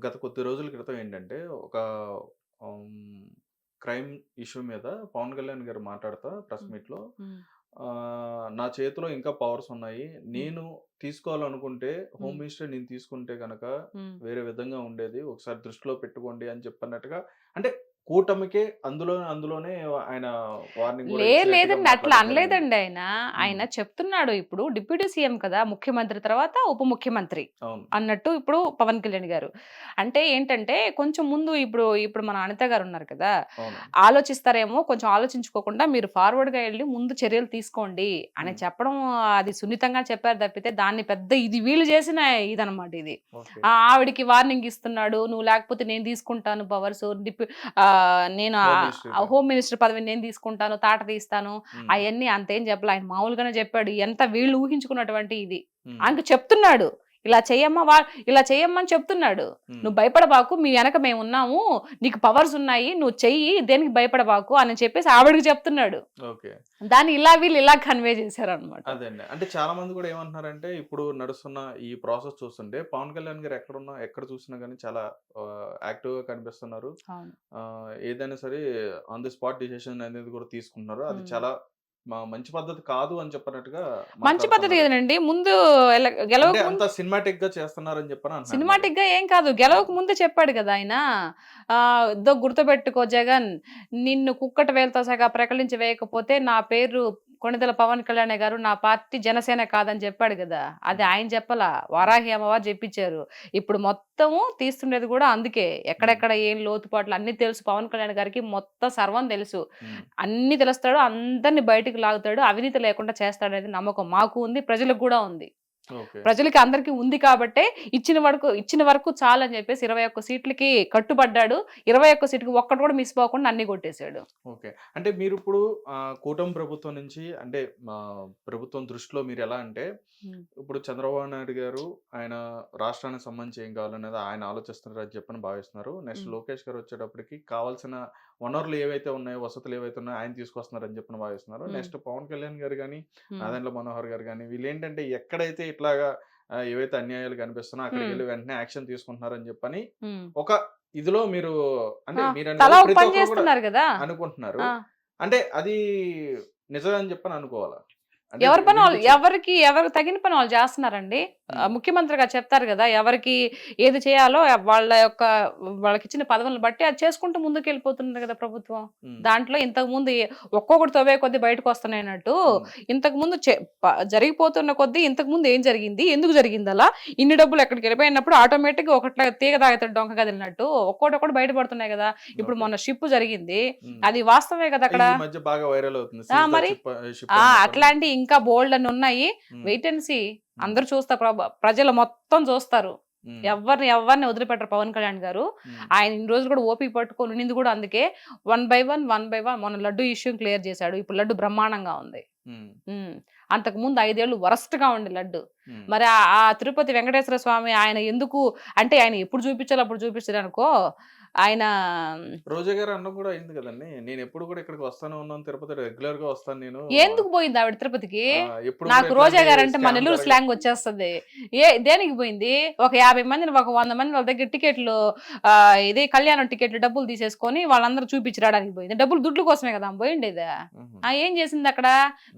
గత కొద్ది రోజుల క్రితం ఏంటంటే ఒక హ్మ్, క్రైమ్ ఇష్యూ మీద పవన్ కళ్యాణ్ గారు మాట్లాడుతా ప్రెస్ హ్మ్. మీట్‌లో హ్మ్. నా చేతిలో ఇంకా పవర్స్ ఉన్నాయి. హ్మ్. నేను తీసుకోవాలనుకుంటే హోమ్ హ్మ్. మినిస్టర్ నేను తీసుకుంటే గనక హ్మ్. వేరే విధంగా ఉండేది. ఒకసారి దృష్టిలో పెట్టుకోండి అని చెప్పన్నట్టుగా అంటే కూటమికే అందులోనే ఆయన వార్నింగ్ గూడా ఇచ్చినట్టుగా లేదండి. అట్లా మాట్లాడడం జరిగింది. అనలేదండి ఆయన. హ్మ్. ఆయన చెప్తున్నాడు ఇప్పుడు డిప్యూటీ సీఎం కదా! ముఖ్యమంత్రి తర్వాత ఉప ముఖ్యమంత్రి అవును. అన్నట్టు ఇప్పుడు పవన్ కళ్యాణ్ గారు. అంటే ఏంటంటే కొంచెం ముందు ఇప్పుడు మన అనిత గారు ఉన్నారు కదా! అవునండి. ఆలోచిస్తారేమో కొంచెం ఆలోచించుకోకుండా మీరు ఫార్వర్డ్‌గా ఎళ్లి ముందు చర్యలు తీసుకోండి అని హ్మ్. చెప్పడం అది సున్నితంగా చెప్పారు తప్పితే దాన్ని పెద్ద ఇది వీళ్ళు చేసిన ఇదనమాట ఇది. ఓకే. ఆవిడకి వార్నింగ్ ఇస్తున్నాడు. నువ్వు లేకపోతే నేను తీసుకుంటాను పవర్సు. నేను హోమ్ మినిస్టర్‌గా. హోమ్ మినిస్టర్ పదవిని నేను తీసుకుంటాను. తాట తీస్తాను. హ్మ్. అయన్నీ అంతేం చెప్పలే. ఆయన మామూలుగానే చెప్పాడు. ఎంత వీళ్ళు ఊహించుకున్నటువంటి ఇది. హ్మ్. ఆయనకి చెప్తున్నాడు. ఇలా చెయ్యమ్మని చెప్తున్నాడు. హ్మ్. "నువ్వు భయపడబాకు. మీ వెనక మేమున్నాము. నీకు పవర్స్ ఉన్నాయి. నువ్వు చెయ్యి. దేనికి భయపడబాకు" అని చెప్పేసి ఆవిడకి చెప్తున్నాడు. ఓకే. దాన్ని వీళ్ళు ఇలా కన్వే చేశారనమాట. అదే అండి. అంటే చాలా మంది కూడా ఏమంటున్నారంటే, ఇప్పుడు నడుస్తున్న ఈ ప్రాసెస్ చూస్తుంటే, పవన్ కళ్యాణ్ గారు ఎక్కడ చూసినా గాని చాలా యాక్టివ్‌గా కనిపిస్తున్నారు. అవును. ఏదైనా సరే ఆన్ ది స్పాట్ డిసిషన్ అనేది కూడా తీసుకుంటున్నారు. అది హ్మ్. చాలా మంచి పద్ధతి కాదు అని చెప్పినట్టుగా మంచి పద్ధతి మాట్లాడుతున్నారు. కదేనండి. ముందు అంటే గెలవక అంత ముందు సినిమాటిక్‌గా చేస్తున్నారని చెప్పని అంటున్నారు మరి. సినిమాటిక్‌గా ఏం కాదు. హ్మ్. గెలవక ముందే చెప్పాడు గదా! ఆయన. "ఇద్దో గుర్తుపెట్టుకో జగన్. నిన్ను కుక్కట వేలుతో సహా ప్రకటించి వేయకపోతే నా పేరు కొణిదెల పవన్ కళ్యాణే గారు. నా పార్టీ జనసేన కాదని" చెప్పాడు గదా! అది హ్మ్. ఆయన చెప్పలా. హ్మ్. వారాహి అమ్మవారు జెప్పిచ్చారు. ఇప్పుడు మొత్తము తీస్తుండేది గూడా అందుకే. హ్మ్. ఎక్కడెక్కడ ఏం లోతుపాట్లు అన్నీ తెలుసు పవన్ కళ్యాణ్ గారికి. మొత్తం సర్వం తెలుసు. హ్మ్. అన్నీ తెలుస్తాడు. అందరిని బయటికి లాగుతాడు. అవినీతి లేకుండా చేస్తాడనేది నమ్మకం మాకు ఉంది. ప్రజలకు గూడా ఉంది. ఓకే. ప్రజలకి అందరికి ఉంది కాబట్టే ఇచ్చిన వరకు చాలని చెప్పేసి 21 సీట్లకి కట్టుబడ్డాడు. 21 సీట్‌కి ఒక్కటి కూడా మిస్ పోకుండా అన్నీ కొట్టేసాడు. ఓకే. అంటే మీరిప్పుడు కూటమి ప్రభుత్వం నుంచి అంటే ప్రభుత్వం దృష్టిలో మీరెలా అంటే, హ్మ్. ఇప్పుడు చంద్రబాబు నాయుడు గారు ఆయన రాష్ట్రానికి సంబంధించి ఏం కావాలనేది ఆయన ఆలోచిస్తున్నారని చెప్పని భావిస్తున్నారు. నెక్స్ట్ హ్మ్. లోకేష్ గారు వచ్చేటప్పటికి కావాల్సిన వనరులు ఏవైతే ఉన్నాయో, వసతులు ఏవైతే ఉన్నాయో ఆయన తీసుకొస్తున్నారని చెప్పని భావిస్తున్నారు. హ్మ్. నెక్స్ట్ పవన్ కళ్యాణ్ గారు గాని, హ్మ్. నాదెండ్ల మనోహర్ గారు గాని వీళ్ళేంటంటే ఎక్కడైతే ఇట్లాగా ఏవైతే అన్యాయాలు కనిపిస్తున్నాయో హ్మ్. అక్కడికెళ్ళి వెంటనే యాక్షన్ తీసుకుంటున్నారని చెప్పని హ్మ్. ఒక ఇదిలో మీరు అంటే ఆ! మీరని తలా కాదు ఒక ప్రతి పని ఒక్కరు కూడా చేస్తున్నారు గదా! అనుకుంటున్నారు. ఆ! అంటే అది నిజమే అని చెప్పని అనుకోవాలా? అంటే ఎవరి పని వాళ్ళు వినిపించే ఎవరికి తగిన పని వాళ్ళు చేస్తున్నారండి. ముఖ్యమంత్రిగా చెప్తారు కదా, ఎవరికి ఏది చేయాలో వాళ్ళకి ఇచ్చిన పదవులను బట్టి అది చేసుకుంటూ ముందుకు వెళ్ళిపోతుంది కదా ప్రభుత్వం. దాంట్లో ఇంతకు ముందు ఒక్కొక్కటి తవ్వే కొద్దీ బయటకు వస్తున్నాయన్నట్టు ఇంతకు ముందు జరిగిపోతున్న కొద్దీ ఇంతకు ముందు ఏం జరిగింది, ఎందుకు జరిగింది అలా, ఇన్ని డబ్బులు ఎక్కడికి వెళ్ళిపోయినప్పుడు ఆటోమేటిక్ గా ఒకట్లా తీగ తాగుతాడు డొంక కదిలినట్టు ఒక్కొక్కటి బయటపడుతున్నాయి కదా. ఇప్పుడు మొన్న షిప్ జరిగింది, అది వాస్తవమే కదా అక్కడ. బాగా వైరల్ అవుతుంది మరి అట్లాంటి ఇంకా బోల్డ్ అని ఉన్నాయి. Wait and see. అందరూ చూస్తారు, ప్రజలు మొత్తం చూస్తారు. ఎవరిని వదిలిపెట్టరు పవన్ కళ్యాణ్ గారు. ఆయన ఇన్ని రోజులు కూడా ఓపిక పట్టుకొని ఉండింది కూడా అందుకే. 1 by 1 మొన్న లడ్డు ఇష్యూ క్లియర్ చేశాడు. ఇప్పుడు లడ్డు బ్రహ్మాండంగా ఉంది. అంతకు ముందు 5 ఏళ్ళు వరస్ట్ గా ఉండే లడ్డు. మరి ఆ తిరుపతి వెంకటేశ్వర స్వామి ఆయన ఎందుకు అంటే ఆయన ఎప్పుడు చూపించాలో అప్పుడు చూపించారు అనుకో. ఆయన రోజా గారు అన్న కూడా అయింది కదండి, నేను ఎప్పుడు కూడా ఇక్కడికి వస్తానే ఉన్నాను, తిరుపతి రెగ్యులర్ గా వస్తాను నేను. ఎందుకు పోయింది ఆవిడ తిరుపతికి? నాకు రోజా గారు అంటే మన నెల్లూరు స్లాంగ్ వచ్చేస్తుంది. దేనికి పోయింది? ఒక 50 మందిని, ఒక 100 మంది వాళ్ళ దగ్గర టికెట్లు ఇదే కళ్యాణం టికెట్లు డబ్బులు తీసేసుకొని వాళ్ళందరూ చూపించి రావడానికి పోయింది. డబ్బులు దుడ్ల కోసమే కదా పోయిండేది. ఏం చేసింది అక్కడ?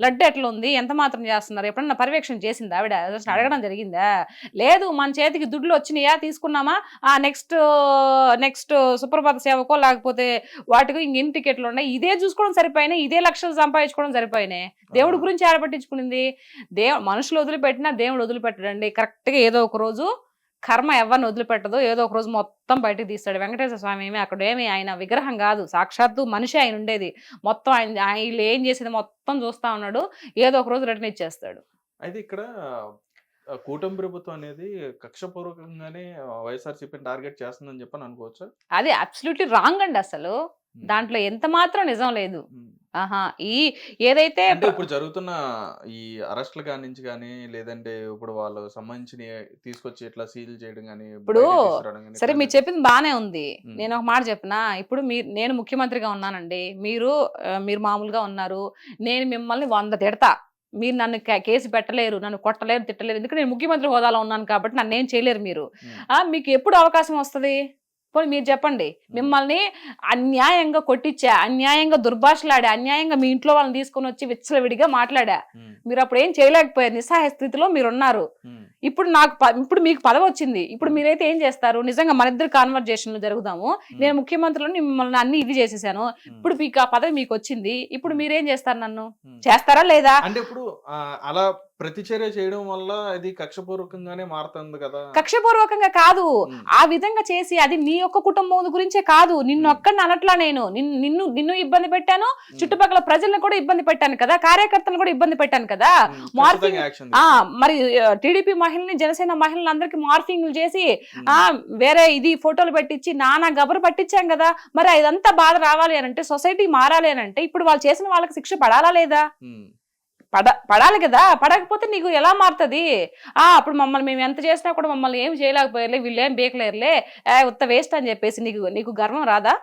లడ్డు ఎట్లా ఉంది, ఎంత మాత్రం చేస్తున్నారు, ఎప్పుడన్నా పర్యవేక్షణ చేసింది ఆవిడ? అడగడం జరిగిందా? లేదు. మన చేతికి దుడ్లు వచ్చినాయా, తీసుకున్నామా, నెక్స్ట్ సుప్రభాత సేవకో లేకపోతే వాటికి ఇంకెన్ని టికెట్లు ఉన్నాయి, ఇదే చూసుకోవడం సరిపోయినాయి, ఇదే లక్షలు సంపాదించుకోవడం సరిపోయినాయి. దేవుడి గురించి ఆడపట్టించుకునింది. మనుషులు వదిలిపెట్టినా దేవుడు వదిలిపెట్టడండి. కరెక్ట్ గా ఏదో ఒక రోజు కర్మ ఎవరిని వదిలిపెట్టదు, ఏదో ఒక రోజు మొత్తం బయటకు తీస్తాడు. వెంకటేశ్వర స్వామి ఏమి అక్కడ ఏమి ఆయన విగ్రహం కాదు, సాక్షాత్తు మనిషి ఆయన ఉండేది. మొత్తం ఆయన ఏం చేసేది మొత్తం చూస్తా ఉన్నాడు. ఏదో ఒక రోజు రిటర్న్ ఇచ్చేస్తాడు. అయితే ఇక్కడ కూటమి ప్రభుత్వం అనేది కక్షపూర్వకంగానే వైఎస్ఆర్సీపీని టార్గెట్ చేస్తుందని చెప్పని అనుకోవచ్చు. అది అబ్సల్యూట్లీ రాంగ్ అండి. అసలు దాంట్లో ఎంత మాత్రం నిజం లేదు. ఏదైతే ఇప్పుడు జరుగుతున్న ఈ అరెస్టులు కానించి కానీ, లేదంటే ఇప్పుడు వాళ్ళు సంబంధించిన తీసుకొచ్చి ఇట్లా సీల్ చేయడం కానీ, ఇప్పుడు సరే మీరు చెప్పింది బానే ఉంది. నేను ఒక మాట చెప్పినా, ఇప్పుడు నేను ముఖ్యమంత్రిగా ఉన్నానండి, మీరు మామూలుగా ఉన్నారు, నేను మిమ్మల్ని 100 తిడతా, మీరు నన్ను కేసు పెట్టలేరు, నన్ను కొట్టలేరు, తిట్టలేరు. ఎందుకంటే నేను ముఖ్యమంత్రి హోదాలో ఉన్నాను కాబట్టి నన్ను ఏం చేయలేరు మీరు. మీకు ఎప్పుడు అవకాశం వస్తుంది? పోనీ మీరు చెప్పండి. మిమ్మల్ని అన్యాయంగా కొట్టించా, అన్యాయంగా దుర్భాషలాడా, అన్యాయంగా మీ ఇంట్లో వాళ్ళని తీసుకొని వచ్చి విచ్చలవిడిగా మాట్లాడా, మీరు అప్పుడు ఏం చేయలేకపోయారు, నిస్సహాయ స్థితిలో మీరున్నారు. ఇప్పుడు మీకు పదవి వచ్చింది, ఇప్పుడు మీరైతే ఏం చేస్తారు? నిజంగా మన ఇద్దరు కాన్వర్జేషన్లు జరుగుదాము, నేను ముఖ్యమంత్రిని మిమ్మల్ని అన్ని ఇది చేసేసాను, ఇప్పుడు మీకు ఆ పదవి మీకు వచ్చింది, ఇప్పుడు మీరేం చేస్తారు? నన్ను చేస్తారా లేదా? అంటే ఇప్పుడు అలా ప్రతిచర్య చేయడం వల్ల అది కక్షపూర్వకంగానే మారుతుంది కదా. కక్షపూర్వకంగా కాదు, ఆ విధంగా చేసి అది నీ యొక్క కుటుంబం గురించే కాదు, నిన్ను ఒక్కడిని అనట్లా, నేను నిన్ను ఇబ్బంది పెట్టాను, చుట్టుపక్కల ప్రజలను కూడా ఇబ్బంది పెట్టాను కదా, కార్యకర్తలను కూడా ఇబ్బంది పెట్టాను కదా. మార్ఫింగ్ మరి టీడీపీ మహిళని, జనసేన మహిళని అందరికి మార్ఫింగ్ చేసి వేరే ఇది ఫోటోలు పెట్టించి నానా గబరు పట్టించాం కదా. మరి ఇదంతా బాధ రావాలి అని అంటే, సొసైటీ మారాలి అని అంటే, ఇప్పుడు వాళ్ళు చేసిన వాళ్ళకి శిక్ష పడాలా లేదా? పడాలి కదా. పడకపోతే నీకు ఎలా మారుతుంది? అప్పుడు మమ్మల్ని మేము ఎంత చేసినా కూడా మమ్మల్ని ఏం చేయలేకపోయారులే, వీళ్ళు ఏం బేకలేరులే, ఉత్త వేస్ట్ అని చెప్పేసి నీకు గర్వం రాదా?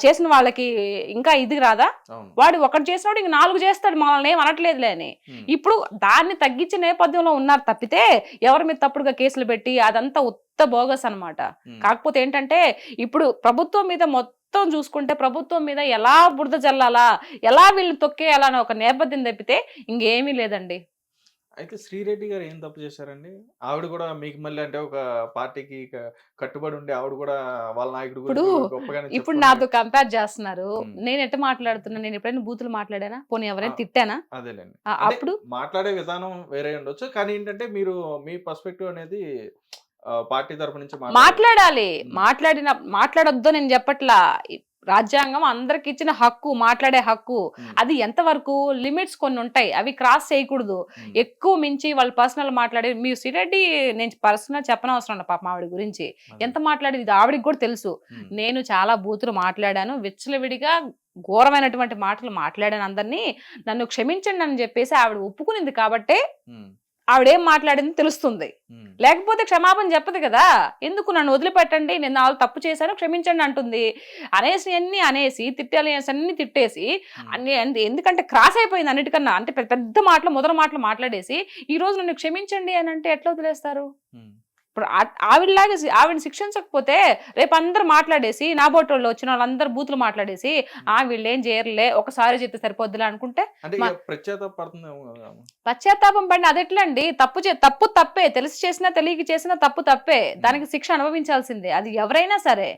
చేసిన వాళ్ళకి ఇంకా ఇది రాదా? వాడు ఒకటి చేసినాడు ఇంక 4 చేస్తాడు, మనల్ని ఏం అనట్లేదులే అని. ఇప్పుడు దాన్ని తగ్గించే నేపథ్యంలో ఉన్నారు తప్పితే ఎవరి మీద తప్పుడుగా కేసులు పెట్టి అదంతా ఉత్త బోగస్ అనమాట. కాకపోతే ఏంటంటే ఇప్పుడు ప్రభుత్వం మీద మొత్తం చూసుకుంటే, ప్రభుత్వం మీద ఎలా బురద జల్లాలా, ఎలా వీళ్ళని తొక్కేయాలా అని ఒక నేపథ్యం తప్పితే ఇంకేమీ లేదండి. అయితే శ్రీరెడ్డి గారు ఏం తప్పు చేశారండి? ఆవిడ కూడా మీకు మళ్ళీ అంటే ఒక పార్టీకి కట్టుబడి ఉండి ఆవిడ కూడా వాళ్ళ నాయకుడు ఇప్పుడు నాతో కంపేర్ చేస్తున్నారు. నేను ఎట్లా మాట్లాడుతున్నా? నేను ఎప్పుడైనా బూతులు మాట్లాడానా? పోనీ ఎవరైనా తిట్టానా? అదేలేండి, అప్పుడు మాట్లాడే విధానం వేరే ఉండొచ్చు, కానీ ఏంటంటే మీరు మీ పర్స్పెక్టివ్ అనేది పార్టీ తరపు నుంచి మాట్లాడాలి. మాట్లాడొద్దు నేను చెప్పట్లా. రాజ్యాంగం అందరికి ఇచ్చిన హక్కు, మాట్లాడే హక్కు. అది ఎంతవరకు లిమిట్స్ కొన్ని ఉంటాయి, అవి క్రాస్ చేయకూడదు. ఎక్కువ మించి వాళ్ళు పర్సనల్ మాట్లాడే, మీ శ్రీరెడ్డి నేను పర్సనల్ చెప్పనవసరం పాప ఆవిడ గురించి ఎంత మాట్లాడేది ఇది ఆవిడకి కూడా తెలుసు. నేను చాలా బూతులు మాట్లాడాను, విచ్చలవిడిగా ఘోరమైనటువంటి మాటలు మాట్లాడాను అందరినీ, నన్ను క్షమించండి అని చెప్పేసి ఆవిడ ఒప్పుకునింది కాబట్టే ఆవిడేం మాట్లాడింది తెలుస్తుంది. లేకపోతే క్షమాపణ చెప్పదు కదా. ఎందుకు నన్ను వదిలిపెట్టండి, నేను వాళ్ళు తప్పు చేశాను క్షమించండి అంటుంది. అనేసి తిట్టాలి అన్ని తిట్టేసి ఎందుకంటే క్రాస్ అయిపోయింది అన్నిటికన్నా. అంటే పెద్ద మాటలు మొదటి మాటలు మాట్లాడేసి ఈ రోజు నన్ను క్షమించండి అని అంటే ఎట్లా వదిలేస్తారు? ఇప్పుడు ఆవిడలాగా ఆవిడని శిక్షించకపోతే రేపు అందరు మాట్లాడేసి నా బోటోళ్ళు వచ్చిన వాళ్ళందరూ బూతులు మాట్లాడేసి వీళ్ళు ఏం చేయరులే ఒకసారి చెప్తే సరిపోద్దులే అనుకుంటే అంటే పడుతుందేమో కదా. పశ్చాత్తాపం పడిన అది ఎట్లా అండి? తప్పు తప్పే, తెలిసి చేసినా తెలియక చేసినా తప్పు తప్పే, దానికి శిక్ష అనుభవించాల్సిందే, అది ఎవరైనా సరే.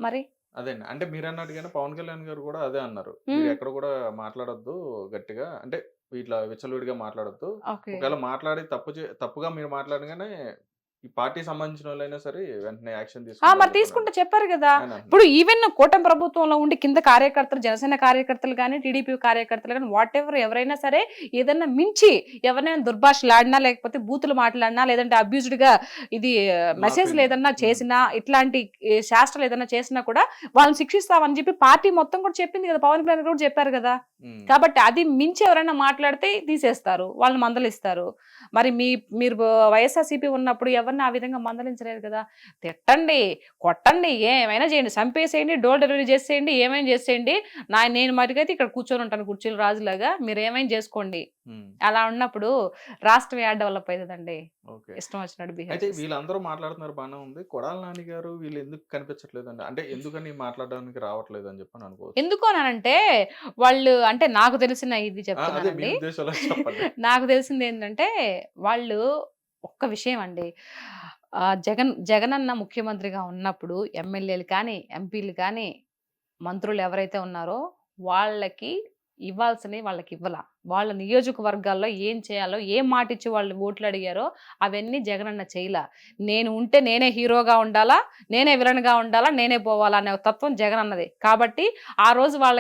మరి అదే అంటే మీరు అన్నట్టుగానే పవన్ కళ్యాణ్ గారు కూడా అదే అన్నారు, మీరు ఎక్కడ కూడా మాట్లాడొద్దు గట్టిగా, అంటే ఇట్లా విచ్చలవిడిగా మాట్లాడొద్దు, ఒకవేళ మాట్లాడి తప్పుగా మీరు మాట్లాడగానే ఈ పార్టీ సంబంధించిన వాళ్ళైనా సరే వెంటనే యాక్షన్ మరి తీసుకుంటే చెప్పారు కదా. ఇప్పుడు ఈవెన్ కూటమి ప్రభుత్వంలో ఉండి కింద కార్యకర్తలు, జనసేన కార్యకర్తలు కానీ టీడీపీ కార్యకర్తలు కానీ వాట్ ఎవర్ ఎవరైనా సరే ఏదన్నా మించి ఎవరైనా దుర్భాషలాడినా లేకపోతే బూతులు మాట్లాడినా లేదంటే అబ్యూజ్డ్ గా ఇది మెసేజ్లు ఏదన్నా చేసినా ఇట్లాంటి శాస్త్రాలు ఏదన్నా చేసినా కూడా వాళ్ళని శిక్షిస్తామని చెప్పి పార్టీ మొత్తం కూడా చెప్పింది కదా, పవన్ కళ్యాణ్ కూడా చెప్పారు కదా. కాబట్టి అది మించి ఎవరైనా మాట్లాడితే తీసేస్తారు, వాళ్ళని మందలిస్తారు. మరి మీరు వైఎస్ఆర్సీపీ ఉన్నప్పుడు ఎవరిని ఆ విధంగా మందలించలేదు కదా. తిట్టండి, కొట్టండి, ఏమైనా చేయండి, చంపేసేయండి, డోర్ డెలివరీ చేసేయండి, ఏమైనా చేసేయండి, నేను మరికైతే ఇక్కడ కూర్చొని ఉంటాను కుర్చీలు రాజులాగా, మీరు ఏమైనా చేసుకోండి. అలా ఉన్నప్పుడు రాష్ట్రం యాడ్ డెవలప్ అవుతుందండి. ఇష్టం వచ్చినట్టు బిహేవ్. అయితే వీళ్ళందరూ మాట్లాడుతున్నారు బాగానే ఉంది, కొడాలి నాని గారు వీళ్ళు ఎందుకు కనిపించట్లేదండి, అంటే ఎందుకని మాట్లాడడానికి రావట్లేదు అని చెప్పని అనుకోవచ్చు. ఎందుకు అనంటే వాళ్ళు, అంటే నాకు తెలిసిన ఇది చెప్తున్నానండి, నాకు తెలిసింది ఏంటంటే వాళ్ళు ఒక్క విషయం అండి, జగనన్న ముఖ్యమంత్రిగా ఉన్నప్పుడు ఎమ్మెల్యేలు కానీ ఎంపీలు కానీ మంత్రులు ఎవరైతే ఉన్నారో వాళ్ళకి ఇవ్వాల్సినవి వాళ్ళకి ఇవ్వాల. వాళ్ళ నియోజకవర్గాల్లో ఏం చేయాలో, ఏం మాట ఇచ్చి వాళ్ళు ఓట్లు అడిగారో అవన్నీ జగనన్న చేయలా. నేను ఉంటే నేనే హీరోగా ఉండాలా, నేనే విలన్గా ఉండాలా, నేనే పోవాలా అనే తత్వం జగనన్నది. కాబట్టి ఆ రోజు వాళ్ళ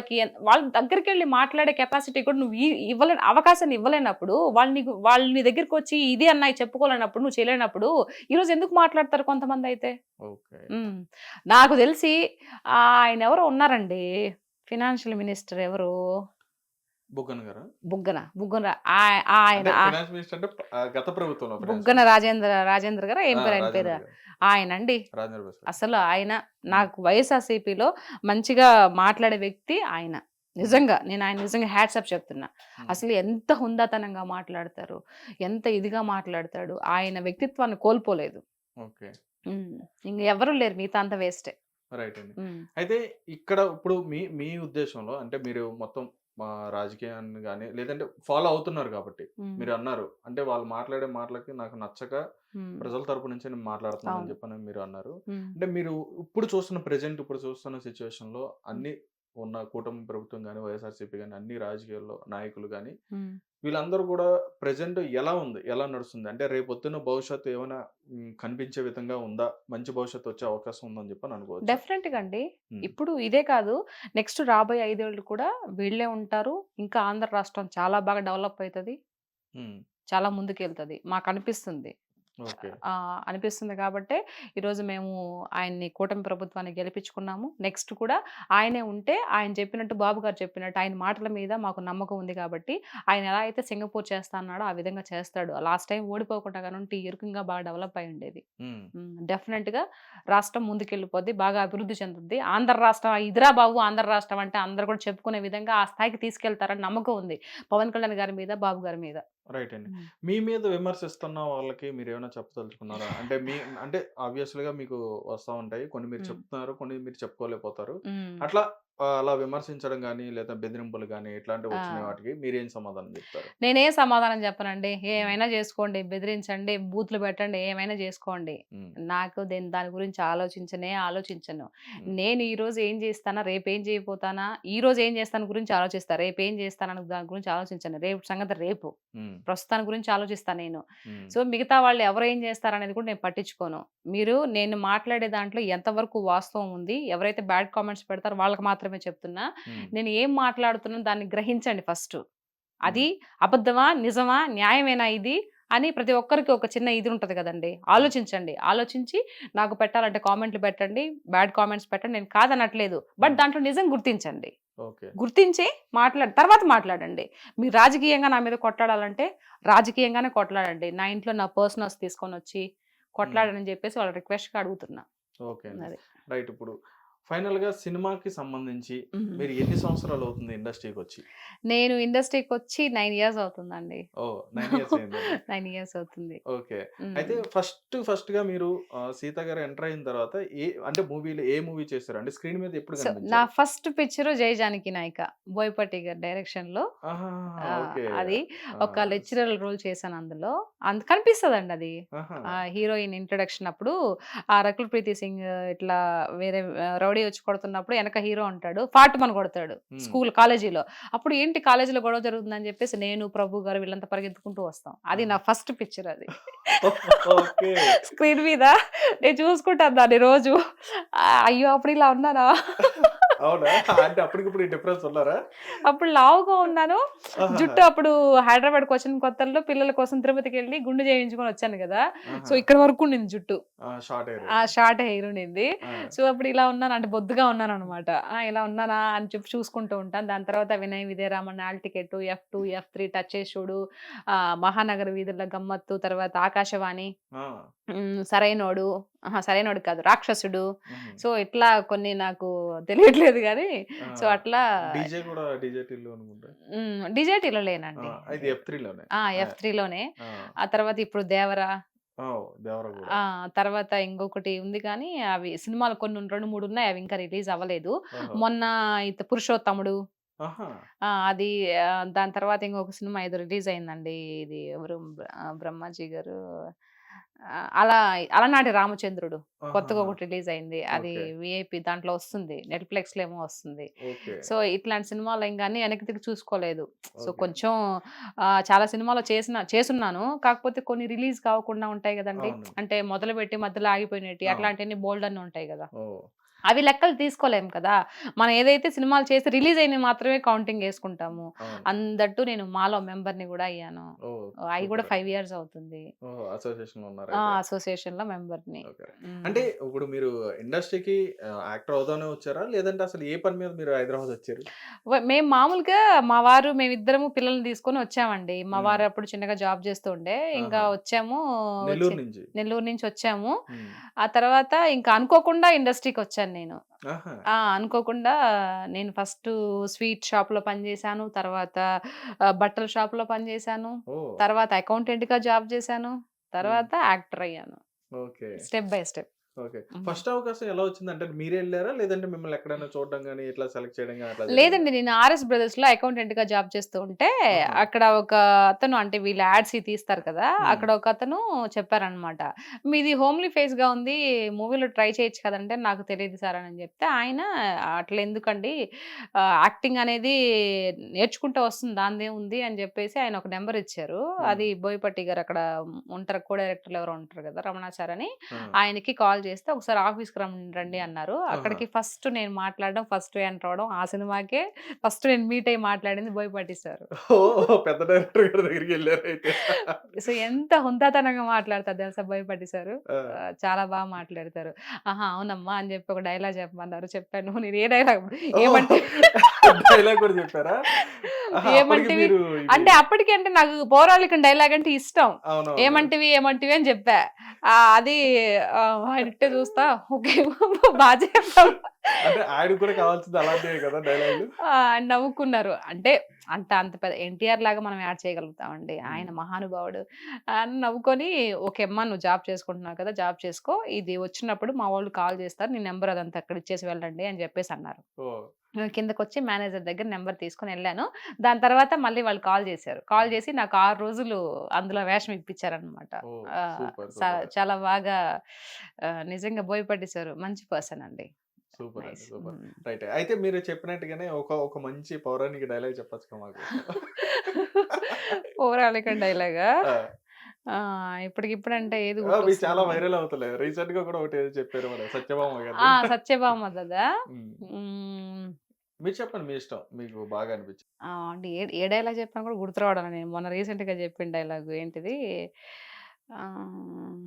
దగ్గరికి వెళ్ళి మాట్లాడే కెపాసిటీ కూడా నువ్వు అవకాశాన్ని ఇవ్వలేనప్పుడు, వాళ్ళు నీ దగ్గరికి వచ్చి ఇది అన్నాయి చెప్పుకోలేనప్పుడు, నువ్వు చేయలేనప్పుడు ఈరోజు ఎందుకు మాట్లాడతారు కొంతమంది అయితే. నాకు తెలిసి ఆయన ఎవరో ఉన్నారండి, ఫినాన్షియల్ మినిస్టర్ ఎవరు, బుగ్గన ఆయన బుగ్గన రాజేంద్ర గారు ఏం పేరు ఆయన పేరు, ఆయన అండి. అసలు ఆయన నాకు వైఎస్ఆర్సీపీలో మంచిగా మాట్లాడే వ్యక్తి ఆయన. నిజంగా నేను ఆయన నిజంగా హ్యాట్సప్ చెప్తున్నా. అసలు ఎంత హుందాతనంగా మాట్లాడతారు, ఎంత ఇదిగా మాట్లాడతాడు, ఆయన వ్యక్తిత్వాన్ని కోల్పోలేదు. ఇంక ఎవరు లేరు, మిగతా అంత వేస్టే. రైట్ అండి. అయితే ఇక్కడ ఇప్పుడు మీ ఉద్దేశంలో, అంటే మీరు మొత్తం రాజకీయాన్ని కానీ లేదంటే ఫాలో అవుతున్నారు కాబట్టి మీరు అన్నారు, అంటే వాళ్ళు మాట్లాడే మాటలకి నాకు నచ్చక ప్రజల తరపు నుంచి నేను మాట్లాడుతున్నాను అని చెప్పని మీరు అన్నారు. అంటే మీరు ఇప్పుడు చూస్తున్న సిచ్యువేషన్ లో అన్ని ఉన్న కూటమి ప్రభుత్వం కానీ వైఎస్ఆర్సీపీ కానీ అన్ని రాజకీయాల్లో నాయకులు కానీ వీళ్ళందరూ కూడా ప్రెజెంట్ ఎలా నడుస్తుంది, అంటే రేపొద్దున భవిష్యత్తు ఏమైనా కనిపించే విధంగా ఉందా, మంచి భవిష్యత్తు వచ్చే అవకాశం ఉందని చెప్పని అనుకోవచ్చు. డెఫినెట్ గా అండి. ఇప్పుడు ఇదే కాదు, నెక్స్ట్ రాబోయే 5 ఏళ్ళు కూడా వీళ్ళే ఉంటారు. ఇంకా ఆంధ్ర రాష్ట్రం చాలా బాగా డెవలప్ అవుతుంది, చాలా ముందుకు వెళ్తుంది మాకు అనిపిస్తుంది. అనిపిస్తుంది కాబట్టి ఈరోజు మేము ఆయన్ని కూటమి ప్రభుత్వాన్ని గెలిపించుకున్నాము. నెక్స్ట్ కూడా ఆయనే ఉంటే ఆయన చెప్పినట్టు, బాబు గారు చెప్పినట్టు ఆయన మాటల మీద మాకు నమ్మకం ఉంది కాబట్టి ఆయన ఎలా అయితే సింగపూర్ చేస్తా అన్నాడో ఆ విధంగా చేస్తాడు. లాస్ట్ టైం ఓడిపోకుండా కానీ ఇరుకంగా బాగా డెవలప్ అయి ఉండేది. డెఫినెట్ గా రాష్ట్రం ముందుకెళ్ళిపోద్ది, బాగా అభివృద్ధి చెందుద్ది. ఆంధ్ర రాష్ట్రం ఇదిరా బాబు, ఆంధ్ర రాష్ట్రం అంటే అందరు కూడా చెప్పుకునే విధంగా ఆ స్థాయికి తీసుకెళ్తారని నమ్మకం ఉంది పవన్ కళ్యాణ్ గారి మీద, బాబు గారి మీద. రైట్ అండి. మీ మీద విమర్శిస్తున్న వాళ్ళకి మీరు ఏమైనా చెప్పదలుచుకున్నారా? అంటే ఆబ్వియస్లీగా మీకు వస్తూ ఉంటాయి, కొన్ని మీరు చెప్తున్నారు, కొన్ని మీరు చెప్పుకోలేకపోతారు. అలా విమర్శించడం కానీ లేదా బెదిరింపులు కానీ ఇట్లాంటివి వచ్చిన వాటికి మీరేం సమాధానం చెప్తారు? నేనేం సమాధానం చెప్పనండి. ఏమైనా చేసుకోండి, బెదిరించండి, బూత్లు పెట్టండి, ఏమైనా చేసుకోండి. నాకు దాని గురించి ఆలోచించను. నేను ఈ రోజు ఏం చేస్తానా, రేపు ఏం చేయబోతానా, ఈ రోజు ఏం చేస్తాను గురించి ఆలోచిస్తా, రేపు ఏం చేస్తానని దాని గురించి ఆలోచించను. రేపు సంగతి రేపు, ప్రస్తుతాని గురించి ఆలోచిస్తాను నేను. సో మిగతా వాళ్ళు ఎవరు ఏం చేస్తారనేది కూడా నేను పట్టించుకోను. నేను మాట్లాడే దాంట్లో ఎంతవరకు వాస్తవం ఉంది, ఎవరైతే బ్యాడ్ కామెంట్స్ పెడతారో వాళ్ళకి మాత్రమే చెప్తున్నా. నేను ఏం మాట్లాడుతున్నాను దాన్ని గ్రహించండి ఫస్ట్. అది అబద్ధమా, నిజమా, న్యాయమేనా ఇది అని ప్రతి ఒక్కరికి ఒక చిన్న ఇది ఉంటుంది కదండి. ఆలోచించండి, ఆలోచించి నాకు పెట్టాలంటే కామెంట్లు పెట్టండి, బ్యాడ్ కామెంట్స్ పెట్టండి, నేను కాదనట్లేదు. బట్ దాంట్లో నిజం గుర్తించండి, గుర్తించి తర్వాత మాట్లాడండి. మీరు రాజకీయంగా నా మీద కొట్లాడాలంటే రాజకీయంగానే కొట్లాడండి. నా ఇంట్లో నా పర్సనల్స్ తీసుకొని వచ్చి కొట్లాడని చెప్పేసి వాళ్ళ రిక్వెస్ట్గా అడుగుతున్నా. Okay right. ఇప్పుడు ఫైనల్ గా సినిమాకి సంబంధించి హుహు. మీరు ఎన్ని సంవత్సరాలు అవుతుంది ఇండస్ట్రీకి వచ్చి? నేను ఇండస్ట్రీకొచ్చి 9 ఇయర్స్ అవుతుందండి. ఓ 9 ఇయర్స్ అయిందండి. 9 ఇయర్స్ అవుతుంది. ఓకే. అయితే హ్మ్. ఫస్ట్‌గా మీరు 'సీత' గారు ఎంటర్ అయిన తర్వాత అంటే మూవీలో ఏ మూవీ చేశారు? అంటే స్క్రీన్ మీద ఎప్పుడు సో, నా కనిపించారు? ఫస్ట్ పిక్చరు 'జై జానకి నాయక' బోయపాటి గారి డైరెక్షన్‌లో. ఆహాహా! ఓకే. అది ఆ! ఒక స్ లెక్చరర్ రోల్ చేశాను అందులో. కనిపిస్తదండి అది. ఆహా! హీరోయిన్ ఇంట్రొడక్షన్ అప్పుడు ఆ 'రకుల్ ప్రీతి సింగ్' ఇట్లా వేరే రౌడీ వచ్చి కొడుతున్నప్పుడు ఎనక హీరో ఉంటాడు. ఫాటుమని కొడతాడు. హ్మ్. కాలేజీలో. అప్పుడు ఏంటి కాలేజీలో గొడవ జరుగుతుందని చెప్పేసి నేను, ప్రభు గారు వీళ్ళంతా పరిగెత్తుకుంటూ వస్తాం. అది ఆహా! నా ఫస్ట్ పిక్చర్ అది. ఓకే. స్క్రీన్ మీద నేను చూసుకుంటాను దాన్ని రోజు. అయ్యో! అప్పుడు ఇలా ఉన్నానా? అవునా? అంటే అప్పటికిప్పుడు డిఫరెన్స్ ఉన్నారా? అప్పుడు లావుగా ఉన్నాను. ఆహాహా! జుట్టు అప్పుడు హైదరాబాద్‌కొచ్చిన కొత్తల్లో పిల్లల కోసం తిరుపతికెళ్ళి గుండు చేయించుకొని వచ్చాను గదా! సో, ఆహా! ఇక్కడ వరకు ఉండింది జుట్టు. ఆ! Short hair. షార్ట్ హెయిర్ ఉండింది. ఆ! సో, అప్పుడు ఇలా ఉన్నాను అంటే బొద్దుగా ఉన్నాననమాట. ఇలా ఉన్నానా అని చెప్పి చూసుకుంటూ ఉంటాను. దాని తర్వాత 'Vinay Vijayaraman', 'all ticket', 'F2', 'F3', 'touch చేసి చూడు', 'మహానగర వీధుల గమ్మత్తు', తర్వాత 'ఆకాశవాణి', ఆ! 'సరైనోడు', సరైనోడు కాదు 'రాక్షసుడు'. హుహు. సో, ఇట్లా కొన్ని నాకు తెలియట్లేదు గానీ, ఆ! సో, అట్లా డీజే కూడా 'డీజే టిల్లు' అనుకుంటా. డిజేటీలో ఆ! లేనండి. ఇది ఎఫ్3లోనే. ఆ! ఎఫ్3లోనే. ఆ! ఆ తర్వాత ఇప్పుడు 'దేవర'. ఓహ్! 'దేవర' గూడా. తర్వాత ఇంకొకటి ఉంది కానీ, అవి సినిమాలు కొన్ని 2, 3 ఉన్నాయి. అవి ఇంకా రిలీజ్ అవ్వలేదు. ఓహో! మొన్న 'పురుషోత్తముడు'. ఆహా! అది దాని తర్వాత ఇంకొక సినిమా ఏదో రిలీజ్ అయిందండి. ఇది ఎవరు 'బ్రహ్మాజీ' గారు, అలనాటి రామచంద్రుడు. కొత్తగా ఆహాహా! ఒకటి రిలీజ్ అయింది. అది ఓకే. వీఐపీ దాంట్లో వస్తుంది. నెట్‌ఫ్లిక్స్‌లో ఏమో వస్తుంది. ఓకే. సో, ఇట్లాంటి సినిమాలు ఏం గాని వెనక్కి తిరిగి చూసుకోలేదు. So, okay. కొంచెం చాలా సినిమాలు చేసున్నాను. కాకపోతే కొన్ని రిలీజ్ కాకుండా ఉంటాయి గదండీ! అవును. అంటే మొదలుపెట్టి మధ్యలో ఆగిపోయినటియి అవును. అట్లాంటియన్ని బోలెడన్ని ఉంటాయి గదా! ఓహ్! అవి లెక్కలు తీసుకోలేము కదా! మనం ఏదైతే సినిమాలు చేసి రిలీజ్ అయినవి మాత్రమే కౌంటింగ్ యేసుకుంటాము. అవును. దట్టు నేను మాలో మెంబర్‌ని గూడా అయ్యాను. ఓహ్! అయి గూడా సూపర్. 5 ఇయర్స్ అవుతుంది. ఓహో! అసోసియేషన్‌లో ఉన్నారైతే. అసోసియేషన్‌లో మెంబర్‌ని. ఓకే. అంటే హ్మ్. ఇప్పుడు మీరు ఇండస్ట్రీకి యాక్టర్ అవుదామనే వచ్చారా? లేదంటే అసలు ఏ పని మీద మీరు హైదరాబాద్ వచ్చారు? మేము మామూలుగా మా వారు మేమిద్దరము పిల్లల్ని తీసుకొని వచ్చామండి. మా హ్మ్. వారు అప్పుడు చిన్నగా జాబ్ చేస్తూ ఉండే. ఇంకా ఆహా! వచ్చాము. నెల్లూరు నుంచి. నెల్లూరు నుంచి వచ్చాము. హ్మ్. ఆ తర్వాత ఇంకా అనుకోకుండా ఇండస్ట్రీకొచ్చాను నేను. ఆహా! అనుకోకుండా నేను ఫస్టు స్వీట్ షాప్‌లో పనిచేశాను. తర్వాత బట్టల షాప్‌లో పనిచేశాను. ఓహ్! తర్వాత అకౌంటెంట్‌గా జాబ్ చేశాను. హ్మ్. తర్వాత యాక్టర్ అయ్యాను. Okay. Step by step. Okay. హ్మ్. ఫస్ట్ అవకాశం ఎలా వచ్చింది? అంటే మీరే ఎళ్లారా? లేదంటే మిమ్మల్ని ఎక్కడైనా చూడడం గాని, ఇట్లా సెలెక్ట్ చేయడం గాని అట్లా జరిగిందా? లేదండి. నేను 'ఆర్ఎస్ బ్రదర్స్‌లో' అకౌంటెంట్‌గా జాబ్ చేస్తూ ఉంటే, ఆహా! అక్కడ ఒక అతను అంటే వీళ్ళు యాడ్స్‌యి తీస్తారు కదా! హ్మ్. అక్కడ ఒకతను చెప్పారనమాట. "మీది హోమ్లీ ఫేస్‌గా ఉంది. మూవీలో ట్రై చేయొచ్చు కదంటే" "నాకు తెలీదు సార్" అని చెప్తే, ఆయన "అట్లెందుకండి యాక్టింగ్ అనేది నేర్చుకుంటే వస్తుంది. దానిదేముంది" అని చెప్పేసి ఆయన ఒక నంబర్ ఇచ్చారు. హ్మ్. అది బోయపాటి గారు అక్కడ ఉంటారు. కో డైరెక్టర్‌లు ఎవరో ఉంటారు కదా! రమణాచారి అని. ఆ! ఆయనకి కాల్ చేస్తే, "ఒకసారి ఆఫీస్‌కి రండి" అన్నారు. ఆహా! అక్కడికి ఫస్ట్ నేను మాట్లాడడం, ఫస్ట్ ఎంటర్ అవ్వడం, ఆ సినిమాకే ఫస్ట్ నేను మీట్ అయ్యి మాట్లాడింది బోయపాటి సారు. ఓహ్! పెద్ద డైరెక్టర్ గారి దగ్గరికెళ్లారైతే. సో, ఎంత హుందాతనంగా మాట్లాడతారు తెలుసా బోయపాటి సారు. ఆ! చాలా బాగా మాట్లాడతారు. "ఆహా! అవునమ్మా" అని చెప్పి ఒక డైలాగ్ చెప్పమన్నారు. చెప్పాను. నేను ఏ డైలాగ్ ఓహ్! ఏమంటే డైలాగ్ కూడా చెప్పారా? ఆహా! అప్పటికి ఏమంటివి మీరు ఇవి అంటే అప్పటికి అంటే నాకు పౌరాణికం డైలాగ్ అంటే ఇష్టం. అవునవును. ఏమంటివి అని చెప్పా. అది ఆయన ఇట్టే చూస్తా ఓకే. బా చెప్పావు. అంటే ఆయనకి కూడా కావాల్సింది అలాంటివే కదా డైలాగులు? నవ్వుకున్నారు. అంటే అంత పెద్ద ఎన్టీఆర్ లాగా మనం యాడ్ చేయగలుగుతామండి. ఆయన హ్మ్. మహానుభావుడు. అని నవ్వుకొని ఓకే అమ్మా నువ్వు జాబ్ చేసుకుంటున్నావు కదా! జాబ్ చేసుకో. ఇది వచ్చినప్పుడు మా వోళ్ళు కాల్ చేస్తారు. నీ నంబర్ అదంతా అక్కడ ఇచ్చేసి వెళ్ళండి అని చెప్పేసి అన్నారు. ఓహ్! కిందకొచ్చి మేనేజర్ దగ్గర నంబర్ తీసుకొనెళ్ళాను. దాని తర్వాత మళ్ళీ వాళ్ళు కాల్ జేశారు. కాల్ హ్మ్. జేసి నాకు 6 రోజులు అందులో వేషం ఇప్పించారనమాట. ఓహ్! ఆహ్, సూపర్. స సూపర్. చాలా బాగా నిజంగా బోయపాటి సారు మంచి పర్సన్ అండి. సూపర్ అండి. నైస్. సూపర్. హ్మ్. రైటే. అయితే మీరు చెప్పినట్టుగానే ఒక మంచి పౌరాణిక డైలాగ్ చెప్పొచ్చుగా మా కోసం? పౌరాణికం డైలాగా? ఆ! ఇప్పటికిప్పుడంటే ఏది అవి చాలా గుర్తొస్తుంది? వైరల్ అవుతున్నాయి. రీసెంట్‌గా కూడా ఒకటేదో చెప్పారు మన సత్యభామ గారిది. సత్యభామదదా? హ్మ్. హ్మ్. మీరు చెప్పండి మీ ఇష్టం. మీకు బాగా అనిపించింది. అంటే ఏ డైలాగ్ చెప్పినా కూడా గుర్తు రావడం నేను మొన్న రీసెంట్‌గా చెప్పిన డైలాగు ఏంటిది? ఆహ్,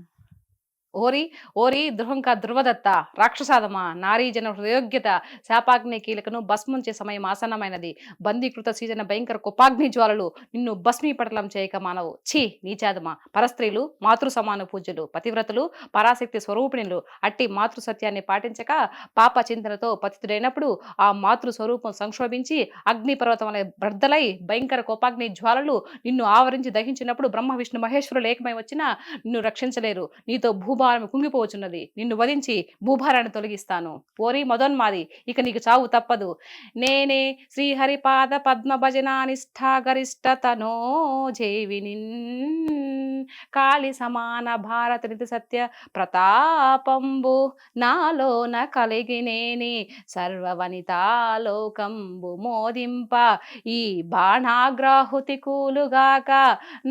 ఓరి ఓరి ధ్రువంక ధ్రువదత్త రాక్షసాదమా నారీజన హృదయోగ్యత శాపాగ్ని కీలకను భస్మంచే సమయం ఆసన్నమైనది బందీకృత సీజన భయంకర కుపాగ్ని జ్వాలలు నిన్ను భస్మీపటలం చేయక మానవు ఛీ నీచాదమా పరస్త్రీలు మాతృ సమాన పూజ్యులు పతివ్రతలు పరాశక్తి స్వరూపిణులు అట్టి మాతృ సత్యాన్ని పాటించక పాప చింతనతో పతితుడైనప్పుడు ఆ మాతృ స్వరూపం సంక్షోభించి అగ్నిపర్వతం వలె బ్రద్దలై భయంకర కోపాగ్ని జ్వాలలు నిన్ను ఆవరించి దహించినప్పుడు బ్రహ్మ విష్ణు మహేశ్వరులు ఏకమై వచ్చినా నిన్ను రక్షించలేరు నీతో భూభారం కుంగిపోవచ్చున్నది నిన్ను వధించి భూభారాన్ని తొలగిస్తాను ఓరి మదోన్మాది ఇక నీకు చావు తప్పదు నేనే శ్రీహరిపాద పద్మ భజనానిష్ఠా గరిష్టతనో జేవినిన్ కాళి సమాన భారత నిధి సత్య ప్రతాపంబు నాలోన కలిగినేని సర్వవనితాలోకంబు మోదింప ఈ బాణాగ్రాహుతి కూలుగాక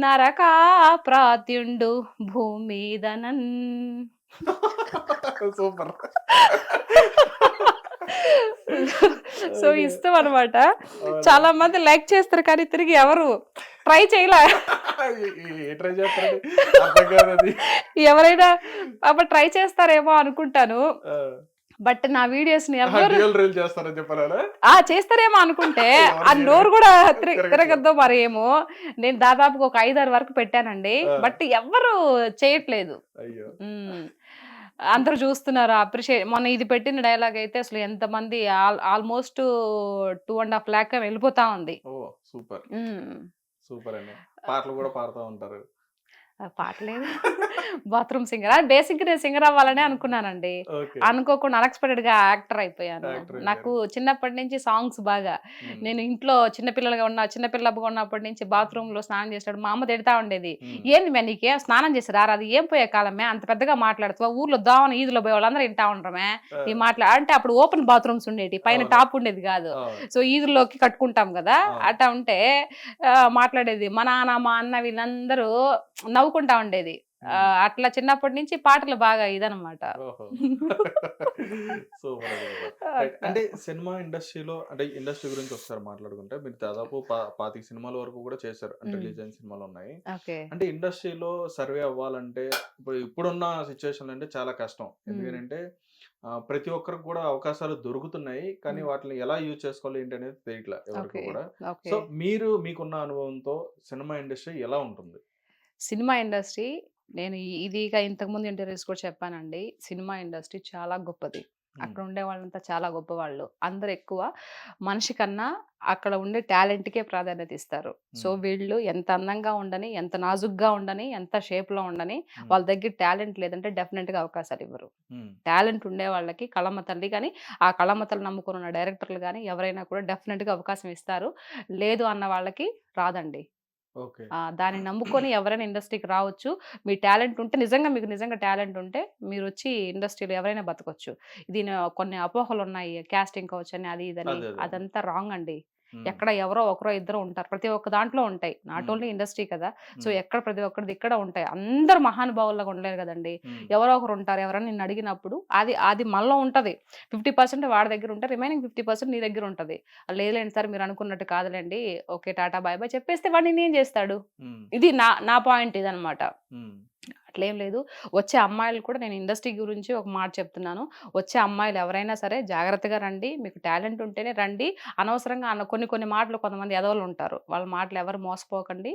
నరకా ప్రాత్యుండు భూమిదనన్ సూపర్. సో ఇష్టం అనమాట. చాలా మంది లైక్ చేస్తారు కానీ తిరిగి ఎవరు ట్రై చేయలే. ట్రై చేస్తారు అర్థం కాదు అది. ఎవరైనా అప్పుడు ట్రై చేస్తారేమో అనుకుంటాను. బట్ నా వీడియోస్ ని ఎవరు చేస్తారని చెప్పారా చేస్తారేమో అనుకుంటే ఆ నోరు కూడా తిరగద్దో మరి ఏమో. నేను దాదాపుగా ఒక 5-6 వరకు పెట్టానండి. బట్ ఎవరు చేయట్లేదు. అయ్యో అందరూ చూస్తున్నారు అప్రిషియేట్. మొన్న ఇది పెట్టిన డైలాగ్ అయితే అసలు ఎంతమంది ఆల్మోస్ట్ 2.5 lakh వెళ్ళిపోతా ఉంది. ఓ సూపర్ సూపర్ అండి. పాటలు కూడా పాడుతూ ఉంటారు. పాటలేదు బాత్రూమ్ సింగర్. బేసిక్ నేను సింగర్ అవ్వాలనే అనుకున్నానండి. అనుకోకుండా అన్ఎక్స్పెక్టెడ్ గా యాక్టర్ అయిపోయాను. నాకు చిన్నప్పటి నుంచి సాంగ్స్ బాగా. నేను ఇంట్లో చిన్నపిల్లగా ఉన్నప్పటి నుంచి బాత్రూమ్ లో స్నానం చేసాడు మా అమ్మ తిడతా ఉండేది. ఏంది మే నీకే స్నానం చేసి రారా, అది ఏం పోయే కాలమే అంత పెద్దగా మాట్లాడుతావా, ఊర్లో దావన ఈదులో పోయే వాళ్ళందరూ వింటా ఉండరమే ఈ అంటే అప్పుడు ఓపెన్ బాత్రూమ్స్ ఉండేవి, పైన టాప్ ఉండేది కాదు. సో ఈదులోకి కట్టుకుంటాం కదా, అట్లా ఉంటే మాట్లాడేది. మా నాన్న మా అన్న వీళ్ళందరూ నవ్వుకుంటా ఉండేది. అట్లా చిన్నప్పటి నుంచి పాటలు బాగా ఇదనమాట. అంటే సినిమా ఇండస్ట్రీలో అంటే ఇండస్ట్రీ గురించి ఒకసారి మాట్లాడుకుంటే మీరు దాదాపు 25 సినిమాల వరకు కూడా చేశారు. అంటే రిలీజ్ అయిన సినిమాలు ఉన్నాయి. అంటే ఇండస్ట్రీలో సర్వే అవ్వాలంటే ఇప్పుడున్న సిచ్యువేషన్ అంటే చాలా కష్టం. ఎందుకంటే ప్రతి ఒక్కరికి కూడా అవకాశాలు దొరుకుతున్నాయి కానీ వాటిని ఎలా యూజ్ చేసుకోవాలి ఏంటి అనేది తెలియట్లే ఎవరికి కూడా. సో మీకున్న అనుభవంతో సినిమా ఇండస్ట్రీ ఎలా ఉంటుంది? సినిమా ఇండస్ట్రీ నేను ఇదిగా ఇంతకుముందు ఇంటర్వ్యూస్ కూడా చెప్పానండి. సినిమా ఇండస్ట్రీ చాలా గొప్పది. అక్కడ ఉండే వాళ్ళంతా చాలా గొప్పవాళ్ళు. అందరు ఎక్కువ మనిషి కన్నా అక్కడ ఉండే టాలెంట్కే ప్రాధాన్యత ఇస్తారు. సో వీళ్ళు ఎంత అందంగా ఉండని, ఎంత నాజుగ్గా ఉండని, ఎంత షేప్లో ఉండని, వాళ్ళ దగ్గర టాలెంట్ లేదంటే డెఫినెట్గా అవకాశాలు ఇవ్వరు. టాలెంట్ ఉండే వాళ్ళకి కళమ్మ తల్లి కానీ ఆ కళమ్మ తల్లి నమ్ముకుని ఉన్న డైరెక్టర్లు కానీ ఎవరైనా కూడా డెఫినెట్గా అవకాశం ఇస్తారు. లేదు అన్న వాళ్ళకి రాదండి. దాన్ని నమ్ముకొని ఎవరైనా ఇండస్ట్రీకి రావచ్చు. మీ టాలెంట్ ఉంటే మీకు నిజంగా టాలెంట్ ఉంటే మీరు వచ్చి ఇండస్ట్రీలో ఎవరైనా బతకొచ్చు. ఇది కొన్ని అపోహలు ఉన్నాయి, క్యాస్టింగ్ కావచ్చు అని అది ఇదని. అదంతా రాంగ్ అండి. ఎక్కడ ఎవరో ఒకరో ఇద్దరు ఉంటారు, ప్రతి ఒక్క దాంట్లో ఉంటాయి. నాట్ ఓన్లీ ఇండస్ట్రీ కదా. సో ఎక్కడ ప్రతి ఒక్కరిది ఇక్కడ ఉంటాయి. అందరు మహానుభావులుగా ఉండలేరు కదండి. ఎవరో ఒకరు ఉంటారు. ఎవరైనా నిన్ను అడిగినప్పుడు అది మనలో ఉంటది. 50% వాడి దగ్గర ఉంటే రిమైనింగ్ 50% నీ దగ్గర ఉంటది. లేదులేండి సార్ మీరు అనుకున్నట్టు కాదులేండి, ఓకే టాటా బాయ్ బాయ్ చెప్పేస్తే వాడిని ఏం చేస్తాడు? ఇది నా పాయింట్ ఇదనమాట. అట్లేం లేదు. వచ్చే అమ్మాయిలు కూడా నేను ఇండస్ట్రీ గురించి ఒక మాట చెప్తున్నాను. వచ్చే అమ్మాయిలు ఎవరైనా సరే జాగ్రత్తగా రండి. మీకు టాలెంట్ ఉంటేనే రండి. అనవసరంగా కొన్ని మాటలు కొంతమంది ఎదవలు ఉంటారు. వాళ్ళ మాటలు ఎవరు మోసపోకండి,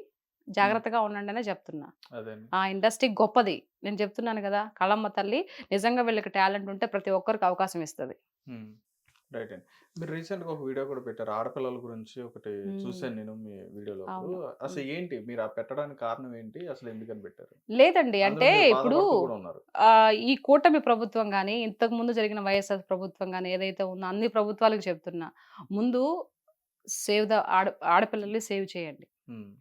జాగ్రత్తగా ఉండండి అనే చెప్తున్నా. ఆ ఇండస్ట్రీ గొప్పది. నేను చెప్తున్నాను కదా, కళమ్మ తల్లి నిజంగా వీళ్ళకి టాలెంట్ ఉంటే ప్రతి ఒక్కరికి అవకాశం ఇస్తుంది. రైట్ అండి. మీరు రీసెంట్ గా ఒక వీడియో కూడా పెట్టారు ఆడపిల్లల గురించి. ఒకటి చూసాను నేను మీ వీడియోలో. అసలు ఏంటి మీరు పెట్టడానికి కారణం ఏంటి, అసలు ఎందుకని పెట్టారు? లేదండి అంటే ఇప్పుడు ఈ కూటమి ప్రభుత్వం గానీ, ఇంతకు ముందు జరిగిన వైఎస్ఆర్ ప్రభుత్వం గానీ ఏదైతే ఉందో అన్ని ప్రభుత్వాలకు చెప్తున్నా, ముందు సేవ్ ద ఆడపిల్లల్ని సేవ్ చేయండి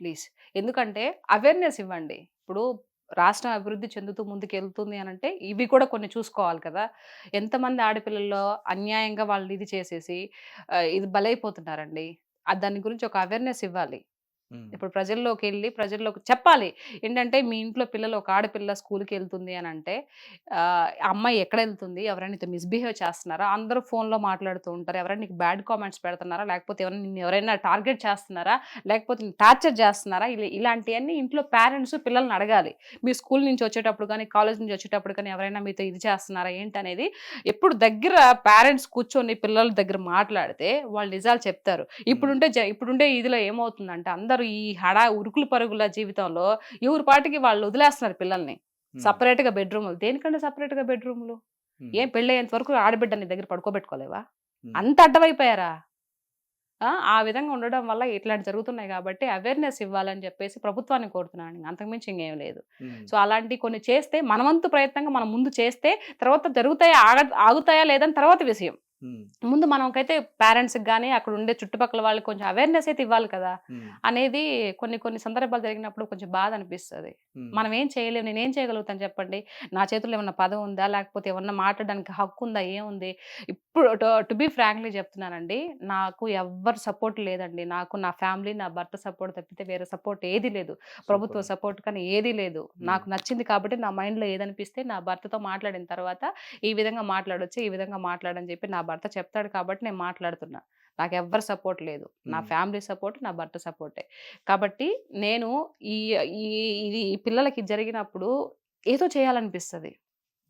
ప్లీజ్. ఎందుకంటే అవేర్నెస్ ఇవ్వండి. ఇప్పుడు రాష్ట్రం అభివృద్ధి చెందుతూ ముందుకు వెళ్తుంది అని అంటే ఇవి కూడా కొన్ని చూసుకోవాలి కదా. ఎంతమంది ఆడపిల్లల్లో అన్యాయంగా వాళ్ళు ఇది చేసేసి ఇది బలైపోతున్నారండి. దాని గురించి ఒక అవేర్నెస్ ఇవ్వాలి. ఇప్పుడు ప్రజల్లోకి చెప్పాలి. ఏంటంటే మీ ఇంట్లో పిల్లలు ఒక ఆడపిల్ల స్కూల్‌కి ఎళ్తుంది అనంటే అమ్మాయి ఎక్కడెళ్తుంది? ఎవరైనా నీతో మిస్‌బిహేవ్ చేస్తున్నారా? అందరూ ఫోన్‌లో మాట్లాడుతూ ఉంటారు. ఎవరైనా నీకు బ్యాడ్ కామెంట్స్ పెడుతున్నారా? లేకపోతే నిన్ను ఎవరైనా టార్గెట్ చేస్తున్నారా? లేకపోతే నిన్ను టార్చర్ చేస్తున్నారా? ఇలాంటియన్నీ ఇంట్లో పేరెంట్స్ పిల్లల్ని అడగాలి. మీ స్కూల్ నుంచి వచ్చేటప్పుడు గానీ, కాలేజ్ నుంచి వచ్చేటప్పుడు కానీ ఎవరైనా మీతో ఇది చేస్తున్నారా ఏంటనేది ఎప్పుడు దగ్గర పేరెంట్స్ కూర్చొని పిల్లల దగ్గర మాట్లాడితే వాళ్ళు నిజాలు చెప్తారు. ఇప్పుడుండే ఇదిలో ఏమవుతుందంటే అందరూ ఈ ఉరుకులు పరుగుల జీవితంలో ఎవరి పాటికి వాళ్ళు వదిలేస్తున్నారు పిల్లల్ని. సెపరేట్‌గా బెడ్‌రూములు. దేనికండి సెపరేట్‌గా బెడ్‌రూములు? ఏం పెళ్ళయ్యేంత వరకు ఆడబిడ్డ నీ దగ్గర పడుకోబెట్టుకోలేవా? అంత అడ్డమైపోయారా? ఆ విధంగా ఉండడం వల్ల ఇట్లాంటివి జరుగుతున్నాయి కాబట్టి అవేర్‌నెస్ ఇవ్వాలని చెప్పేసి ప్రభుత్వాన్ని కోరుతున్నాను. అంతకుమించి ఇంకేం లేదు. సో, అలాంటివి కొన్ని చేస్తే మన వంతు ప్రయత్నంగా మనం ముందు చేస్తే తర్వాత జరుగుతాయా, ఆగుతాయా లేదని తర్వాత విషయం. ముందు మనకైతే పేరెంట్స్‌కి గాని, అక్కడ ఉండే చుట్టుపక్కల వాళ్ళకి కొంచెం అవేర్‌నెస్ అయితే ఇవ్వాలి కదా! అనేది కొన్ని సందర్భాలు జరిగినప్పుడు కొంచెం బాధ అనిపిస్తది. మనం ఏం చేయలేం. నేనేం చేయగలుగుతాను చెప్పండి? నా చేతుల్లో ఏమన్నా పదం ఉందా? లేకపోతే ఏమన్నా మాట్లాడడానికి హక్కు ఉందా? ఏముంది? ఇప్పుడు టు బీ ఫ్రాంక్లీ చెప్తున్నానండి. నాకు ఎవ్వరు సపోర్ట్ లేదండి. నాకు నా ఫ్యామిలీ, నా భర్త సపోర్ట్ తప్పితే వేరే సపోర్ట్ ఏది లేదు. ప్రభుత్వ సపోర్ట్ కానీ ఏదీ లేదు. నాకు నచ్చింది కాబట్టి నా మైండ్‌లో ఏదనిపిస్తే నా భర్తతో మాట్లాడిన తర్వాత ఈ విధంగా మాట్లాడొచ్చు, ఈ విధంగా మాట్లాడని చెప్పి నా భర్త చెప్తాడు కాబట్టి నేను మాట్లాడుతున్నా. నాకెవ్వరి సపోర్ట్ లేదు. నా ఫ్యామిలీ సపోర్ట్, నా భర్త సపోర్టే. కాబట్టి నేను ఈ ఈ ఇది ఈ పిల్లలకి జరిగినప్పుడు ఏదో చేయాలనిపిస్తది.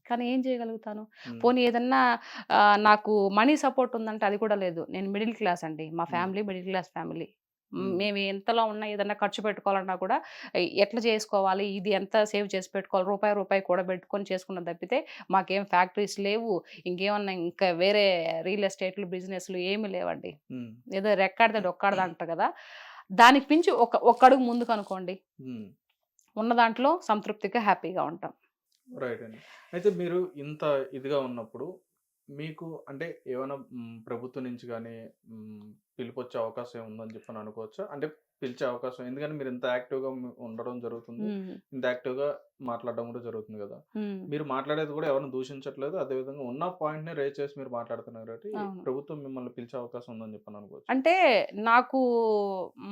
కానీ ఏం చేయగలుగుతాను? పోనీ ఏదన్నా నాకు మనీ సపోర్ట్ ఉందంటే అది కూడా లేదు. నేను మిడిల్ క్లాస్ అండి. మా ఫ్యామిలీ మిడిల్ క్లాస్ ఫ్యామిలీ. మేము ఎంతలో ఉన్నా ఏదన్నా ఖర్చు పెట్టుకోవాలన్నా కూడా ఎట్లా చేసుకోవాలి? ఇది ఎంత సేవ్ చేసి పెట్టుకోవాలి? రూపాయి కూడబెట్టుకొని చేసుకున్నాం తప్పితే మాకేం ఫ్యాక్టరీస్ లేవు. ఇంకేమన్నా ఇంకా వేరే రియల్ ఎస్టేట్‌లు, బిజినెస్‌లు ఏమి లేవండి. ఏదో రెక్కాడితే డొక్కాడదా అంటారు కదా! దానికి మించి ఒక అడుగు ముందుకనుకోండి. ఉన్న దాంట్లో సంతృప్తిగా, హ్యాపీగా ఉంటాం. రైట్ అండి. అయితే మీరు ఇంత ఇదిగా ఉన్నప్పుడు మీకు అంటే ఏమైనా ప్రభుత్వం నుంచి గానీ పిలుపొచ్చే అవకాశం ఉందని చెప్పని అనుకోవచ్చా? అంటే పిలిచే అవకాశం ఎందుకంటే మీరు ఇంత యాక్టివ్‌గా ఉండడం జరుగుతుంది. ఇంత యాక్టివ్‌గా మాట్లాడడం కూడా జరుగుతుంది గదా! మీరు మాట్లాడేది కూడా ఎవరిని దూషించట్లేదు. అదే విధంగా ఉన్న పాయింట్‌ని రైజ్ చేసి మీరు మాట్లాడుతున్నారు కాబట్టి అవును. ప్రభుత్వం మిమ్మల్ని పిలిచే అవకాశం ఉందని చెప్పని అనుకోవచ్చా? అంటే నాకు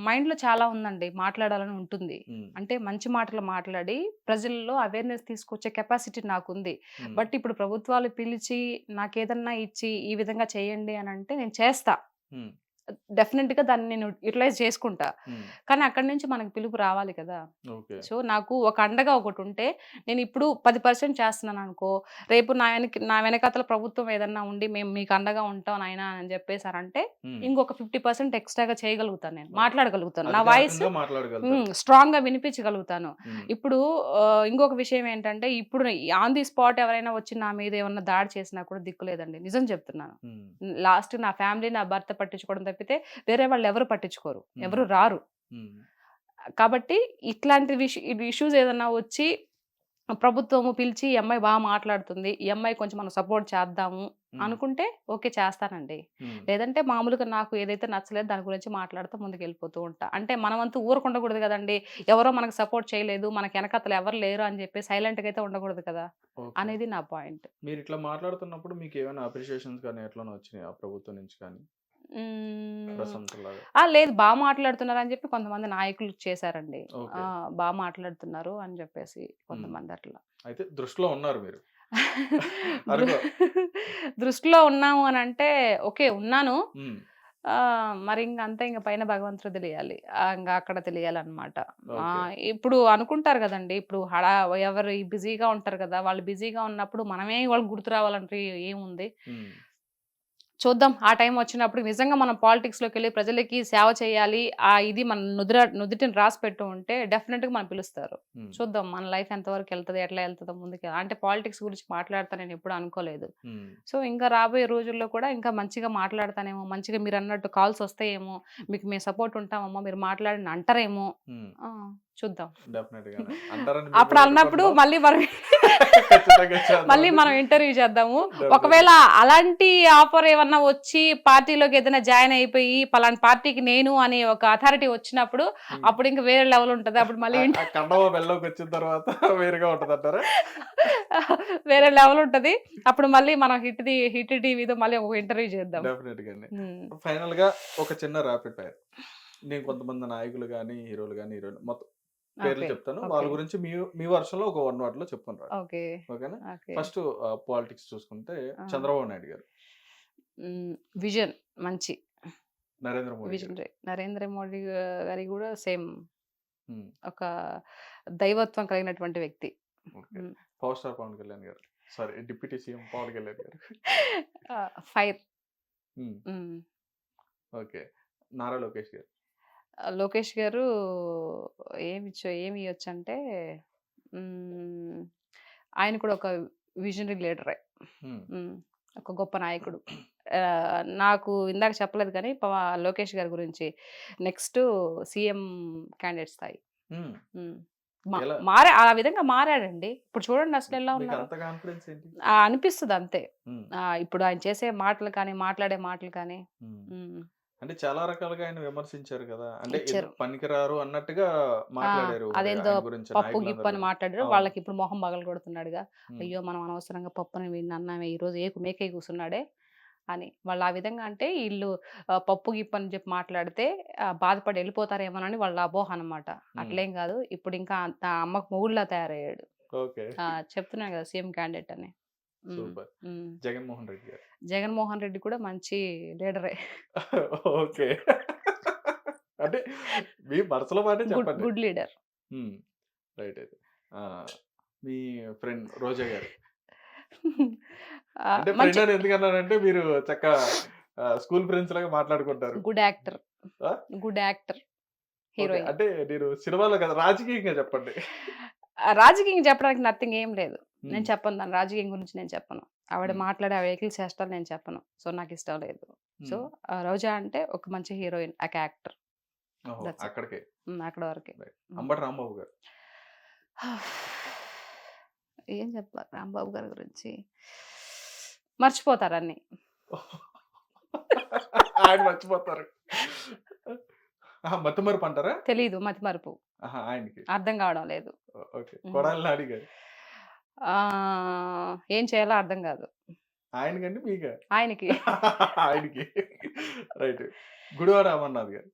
మైండ్‌లో చాలా ఉందండి. మాట్లాడాలని ఉంటుంది. హ్మ్. అంటే మంచి మాటలు మాట్లాడి ప్రజల్లో అవేర్‌నెస్ తీసుకొచ్చే కెపాసిటీ నాకుంది. హ్మ్. బట్ ఇప్పుడు ప్రభుత్వాలు పిలిచి నాకేదన్నా ఇచ్చి ఈ విధంగా చేయండి అనంటే నేను చేస్తా. హ్మ్. డెఫినిట్‌గా దాన్ని నేను యుటిలైజ్ చేసుకుంటా. హ్మ్. కానీ అక్కడి నుంచి మనకు పిలుపు రావాలి కదా! ఓకే. సో, నాకు ఒక అండగా ఒకటుంటే నేనిప్పుడు 10% చేస్తున్నాననుకో, రేపు నా వెనకాతల ప్రభుత్వం ఏదన్నా ఉండి మేము మీకు అండగా ఉంటాం నాయనా అని చెప్పేసారంటే, హ్మ్. ఇంకొక 50% ఎక్స్‌ట్రాగా చేయగలుగుతాను నేను. ఓకే. మాట్లాడగలుగుతాను. నా వాయిస్ అధికారికంగా మాట్లాడగలుగుతారు. స్ట్రాంగ్‌గా వినిపించగలుగుతాను. హ్మ్. ఇప్పుడు ఇంకొక విషయం ఏంటంటే, ఇప్పుడు ఆన్ ది స్పాట్ ఎవరైనా వచ్చి నా మీద ఏమన్నా దాడి చేసినా కూడా దిక్కు లేదండి. నిజం చెప్తున్నాను. హ్మ్. లాస్ట్ నా ఫ్యామిలీ, నా భర్త పట్టించుకోవడం తప్పితే వేరే వాళ్ళెవరు పట్టించుకోరు. ఎవరు రారు. హ్మ్. కాబట్టి ఇట్లాంటి ఇష్యూస్ ఏదన్నా వచ్చి ప్రభుత్వము పిలిచి ఈ అమ్మాయి బాగా మాట్లాడుతుంది. ఈ అమ్మాయి కొంచెం మనం సపోర్ట్ చేద్దాము అనుకుంటే ఓకే చేస్తానండి. హ్మ్. లేదంటే మామూలుగా నాకు ఏదైతే నచ్చలేదో దాని గురించి మాట్లాడుతూ ముందుకెళ్ళిపోతూ ఉంటా. అంటే మనమంతు ఊరకుండకూడదు గదండీ! ఎవరో మనకు సపోర్ట్ చేయలేదు, మనకి ఎనకాతల ఎవరు లేరు అని జెప్పి సైలెంట్‌గా అయితే ఉండకూడదు కదా! ఓకే. అనేది నా పాయింట్. మీరిట్లా మాట్లాడుతున్నప్పుడు మీకేమైనా అప్రిషియేషన్స్ గాని ఎట్లనో వచ్చినాయా ప్రభుత్వం నుంచి కానీ? హ్మ్. ప్రశంసలాగా? లేదు మాట్లాడుతున్నారని జెప్పి కొంతమంది నాయకులు చేశారండి. ఓకే. మాట్లాడుతున్నారు అని జెప్పేసి హ్మ్. కొంతమంది అట్లా. అయితే దృష్టిలో ఉన్నారు మీరు. దృ అనుకో దృష్టిలో ఉన్నాము అనంటే ఓకే. ఉన్నాను. హ్మ్. మరి ఇంక పైన భగవంతుడు తెలియాలి. ఇంగ అక్కడ తెలియాలనమాట. ఓకే. ఇప్పుడు అనుకుంటారు గదండీ! ఇప్పుడు ఎవరు బిజీగా ఉంటారు గదా! వాళ్ళు బిజీగా ఉన్నప్పుడు మనమే వాళ్ళకి గుర్తు రావాలంటే ఏముంది? హ్మ్. చూద్దాం. ఆ టైం వచ్చినప్పుడు నిజంగా మనం పాలిటిక్స్‌లోకెళ్ళి ప్రజలకి సేవ చేయాలి. ఇది మన నుదిటిన రాసి పెట్టు ఉంటే డెఫినిట్‌గా మనల్ని పిలుస్తారు. హ్మ్. చూద్దాం మన లైఫ్ ఎంతవరకు ఎళ్తది? ఎట్లా ఎళ్తదో ముందుకి. అంటే పాలిటిక్స్ గురించి మాట్లాడతా నేను ఎప్పుడు అనుకోలేదు. హ్మ్. సో, ఇంకా రాబోయే రోజుల్లో కూడా ఇంకా మంచిగా మాట్లాడతానేమో, మంచిగా మీరన్నట్టు కాల్స్ వస్తాయేమో, మీకు మేము సపోర్ట్ ఉంటామమ్మా, మీరు మాట్లాడండి అంటారేమో. హ్మ్. చూద్దాం. డెఫినెట్‌గానే. అంటారని మేము అప్పుడు కూడా అన్నప్పుడు అనుకుంటున్నాం. మళ్ళీ మనం ఖచ్చితంగా మళ్ళీ చేద్దామండి. మనం ఇంటర్వ్యూ చేద్దాము. డెఫినెట్‌గా. ఒకవేళ అలాంటి ఆఫర్ ఏమన్నా వచ్చి పార్టీలోకి ఏదైనా జాయిన్ అయిపోయి పలానా పార్టీకి నేను అనే ఒక అథారిటీ వచ్చినప్పుడు హ్మ్. అప్పుడు ఇంక వేరే లెవెల్ ఉంటది. అప్పుడు మళ్ళీ ఆ కండవ మెల్లోకొచ్చిన తర్వాత వేరుగా ఉంటదంటారా? వేరే లెవెల్ ఉంటది. అప్పుడు మళ్ళీ మనం హిట్ టీవీతో మళ్ళీ ఒక ఇంటర్వ్యూ చేద్దాం. డెఫినెట్‌గా అండి. హ్మ్. ఫైనల్‌గా ఒక చిన్న రాపిడ్ ఫైర్. నేను కొంతమంది నాయకులు గాని, హీరోలు గాని, హీరోయిన్లు మొత్తం పేర్లు ఓకే. చెప్తాను. వాళ్ళ ఓకే. గురించి మీ వర్షన్‌లో ఒక 1 వర్డ్‌లో చెప్పుకొని రండి. ఓకే. ఓకేనా? ఓకే. ఫస్ట్ పాలిటిక్స్ చూసుకుంటే ఆ! చంద్రబాబు నాయుడు గారు, విజన్ మంచి నరేంద్ర మోడీ గారు. విజనరీ. నరేంద్ర మోడీ గారి గూడా సేమ్ హ్మ్. ఒక దైవత్వం కలిగినటువంటి వ్యక్తి. ఓకే. హ్మ్. Power star Pawan Kalyan garu. Sorry deputy CM Pawan Kalyan garu. Fire. హ్మ్. హ్మ్. ఓకే. నారా లోకేష్ గారు. లోకేష్ గారు ఏమి ఇయ్యొచ్చంటే హ్మ్. ఆయన కూడా ఒక విజనరీ లీడరే. హ్మ్. హ్మ్. ఒక గొప్ప నాయకుడు. నాకు ఇందాక చెప్పలేదు కానీ లోకేష్ గారి గురించి నెక్స్ట్ సీఎం క్యాండిడేట్ స్థాయి. హ్మ్. హ్మ్. ఎలా ఆ విధంగా మారాడండి. ఇప్పుడు చూడండి అసలెలా మీకు ఉన్నారో. అంత కాన్ఫిడెన్స్ ఏంటి? అనిపిస్తది అంతే. హ్మ్. ఇప్పుడు ఆయన చేసే మాటలు కానీ, మాట్లాడే మాటలు కానీ. హ్మ్. హ్మ్. అంటే చాలా రకాలుగా ఆయన విమర్శించారు కదా! అంటే ఇచ్చారు. ఎందుకు పనికిరారు అన్నట్టుగా ఆ! మాట్లాడారు మరి అదేందో ఆయన గురించి పప్పు గిప్పు నాయకులందరూ అని కూడా. మాట్లాడారు. అవును. వాళ్ళకిప్పుడు మొహం పగలగొడుతున్నాడుగా. హ్మ్. అయ్యో! మనం అనవసరంగా పప్పుని వీడిని అన్నామే ఈరోజు మేకేయి కూసున్నాడే అని. వాళ్ళు ఆ విధంగా అంటే ఈళ్ళు పప్పు గిప్పు అని చెప్పి మాట్లాడితే బాధపడి ఎళ్ళిపోతారేమోనని వాళ్ళ అపోహ అనమాట. హ్మ్. అట్లేం గాదు. ఇప్పుడింకా అమ్మకు మొగుడులా తయారయ్యాడు. ఓకే. చెప్తున్నా గదా! సీఎం క్యాండిడేట్ అని. హ్మ్. సూపర్. హ్మ్. జగన్మోహన్ రెడ్డి గారు. జగన్మోహన్ రెడ్డి కూడా మంచి లీడరే. ఓకే. అంటే మీ మనసులో మాటే గుడ్ చెప్పండి. Good leader. హ్మ్. రైట్ అయితే. ఆ! మీ ఫ్రెండ్ రోజా గారు. అంటే ఫ్రెండ్ మంచి అని ఎందుకన్నానంటే మీరు చక్కగా స్కూల్ ఫ్రెండ్స్ లాగా మాట్లాడుకుంటారు. Good actor. ఆ! Good actor. ఓకే. హీరోయిన్. అంటే నేను సినిమాలో కాదు రాజకీయంగా చెప్పండి. రాజకీయం చెప్పడానికి నథింగ్ ఏం లేదు. నేను హ్మ్. చెప్పను దాని రాజకీయం గురించి నేను చెప్పను. ఆవిడ హ్మ్. మాట్లాడే ఆ వెహికల్ చేష్టలు నేను చెప్పను. సో, నాకిష్టం లేదు. సో, హ్మ్. రోజా అంటే ఒక మంచి హీరోయిన్. యాక్టర్. ఓహో! That's it. అక్కడికే. అక్కడి వరకే. రైట్. హ్మ్. అంబటి రాంబాబు గారు. ఏం చెప్పాలి రాంబాబు గారి గురించి? మర్చిపోతారన్నీ. ఆయన మర్చిపోతారు. ఆహా! మతిమరుపు అంటారా? తెలీదు మతిమరుపు. ఆహా! ఆయనకి. అర్థం కావడం లేదు. ఓకే. హ్మ్. కొడాలి నాని గారు. ఏం చేయాలో అర్థం కాదు. ఆయనకండి మీకా? ఆయనకి. ఆయనకి. రైట్. గుడివాడ అమర్నాథ్ గారు.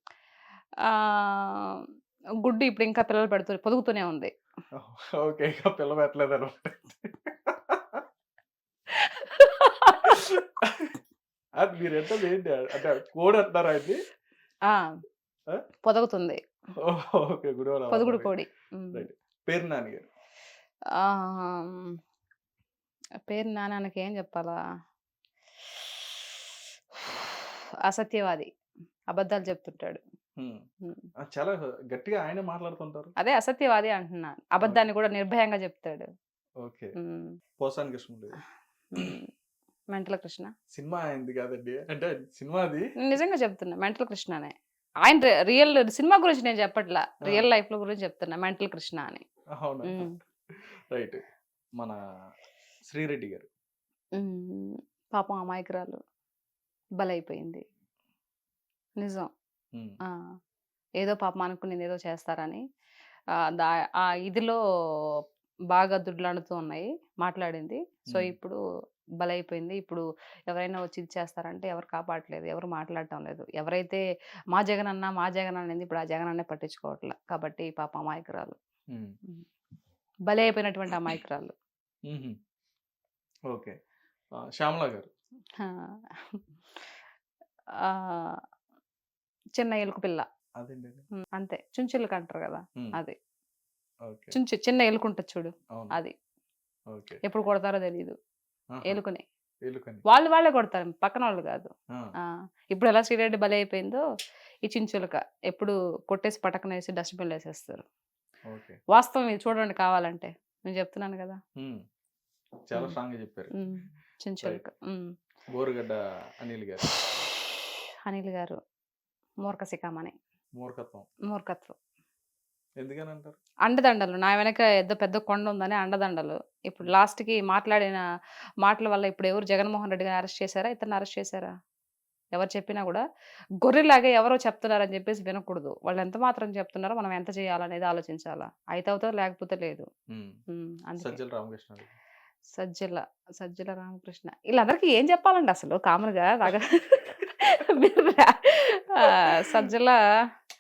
ఆహ్, గుడ్డు ఇప్పుడు ఇంకా పిల్లలు పొదుగుతూనే ఉంది. ఓకే. ఇక పిల్ల పెట్టలేదనమాట. అది మీరంటది ఏంటి? అంటే కోడి అంటారా ఆయన్ని? ఆ! ఆ! పొదుగుతుంది. ఓకే. గుడివాడ పొదుగుడు అమర్నాథ్ గారు. కోడి. హ్మ్. రైట్. పేరు నాని గారు. ఆహ్, పేరు నాన్నకి ఏం చెప్పాలా? అసత్యవాది. అబద్ధాలు చెప్తుంటాడు. హ్మ్. హ్మ్. చాలా గట్టిగా ఆయనే మాట్లాడుతుంటారు. అదే అసత్యవాది అంటున్నా. ఓకే. అబద్ధాన్ని కూడా నిర్భయంగా చెప్తాడు. ఓకే. హ్మ్. పోసాని కృష్ణమూర్తి గారు. హ్మ్. మెంటల్ కృష్ణ. సినిమా ఆయనది కాదండి. అంటే సినిమాది. నేను నిజంగా చెప్తున్నా. మెంటల్ కృష్ణనే. ఆయన రియల్ సినిమా గురించి నేను చెప్పట్లా. ఆ! రియల్ లైఫ్‌లో గురించి చెప్తున్నా. మెంటల్ కృష్ణ అని. అవునా? హ్మ్. రైట్. మన శ్రీరెడ్డి గారు. హ్మ్. పాపం అమాయకురాలు. బలైపోయింది. నిజం. హ్మ్. ఆ! ఏదో పాపం అనుకునిందేదో చేస్తారని ఆహ్, దా ఆ ఇదిలో బాగా దుడ్లాడుతూ ఉన్నాయి. మాట్లాడింది. సో, హ్మ్. ఇప్పుడు బలైపోయింది. ఇప్పుడు ఎవరైనా వచ్చి ఇది చేస్తారంటే ఎవరు కాపాడట్లేదు. ఎవరు మాట్లాడటం లేదు. ఎవరైతే మా జగనన్న, మా జగనన్న అనింది ఇప్పుడు ఆ జగనన్నే పట్టించుకోవట్ల. కాబట్టి పాపం అమాయకురాలు. హ్మ్. హ్మ్. బలైపోయినటువంటి అమాయకురాలు. హుహు. ఓకే. శ్యామల గారు. ఆ! ఆహ్, చిన్న ఎలుక పిల్ల. అదేంటండి? అంతే. చుంచులక అంటారు గదా! హ్మ్. అది. ఓకే. చిన్న ఎలుకుంటది చూడు. అవును. అది. ఓకే. ఎప్పుడు కొడతారో తెలీదు. ఆహా! ఎలుకని. ఎలుకని. వాళ్ళే కొడతారు. పక్కనోళ్ళు గాదు. ఆ! ఆ! ఇప్పుడెలా శ్రీరెడ్డి బలైపోయిందో, ఈ చించులక. ఎప్పుడు కొట్టేసి పటకనేసి డస్ట్‌బిన్‌లో ఏసేస్తారు. ఓకే. వాస్తవం ఇది చూడండి కావాలంటే. నేను చెప్తున్నాను గదా! హ్మ్. చాలా హ్మ్. స్ట్రాంగ్‌గా చెప్పారు. హ్మ్. చించులక. రైట్. హ్మ్. బోరుగడ్డ అనిల్ గారు. అనిల్ గారు. మూర్ఖ శిఖామణి. మూర్ఖత్వం. మూర్ఖత్వం. ఎందుకనంటారు? అండదండలు. నా వెనక ఏదో పెద్ద కొండుందని అండదండలు. ఇప్పుడు లాస్ట్‌కి మాట్లాడిన మాటల వల్ల ఇప్పుడు జగన్మోహన్ రెడ్డి గారిని అరెస్ట్ చేసారా? ఇతన్ని అరెస్ట్ చేసారా? ఎవరు చెప్పినా గూడా గొర్రెలాగా ఎవరో చెప్తున్నారని జెప్పేసి వినకూడదు. వాళ్ళెంత మాత్రం చెప్తున్నారో మనం ఎంత చేయాలనేది ఆలోచించాలా. అయితే అవుతది లేకపోతే లేదు. హ్మ్. అందుకే. సజ్జల రామకృష్ణారెడ్డి. సజ్జల, సజ్జల రామకృష్ణ ఈళ్ళందరికీ ఏం చెప్పాలండి అసలు కామన్‌గా మీరు సజ్జల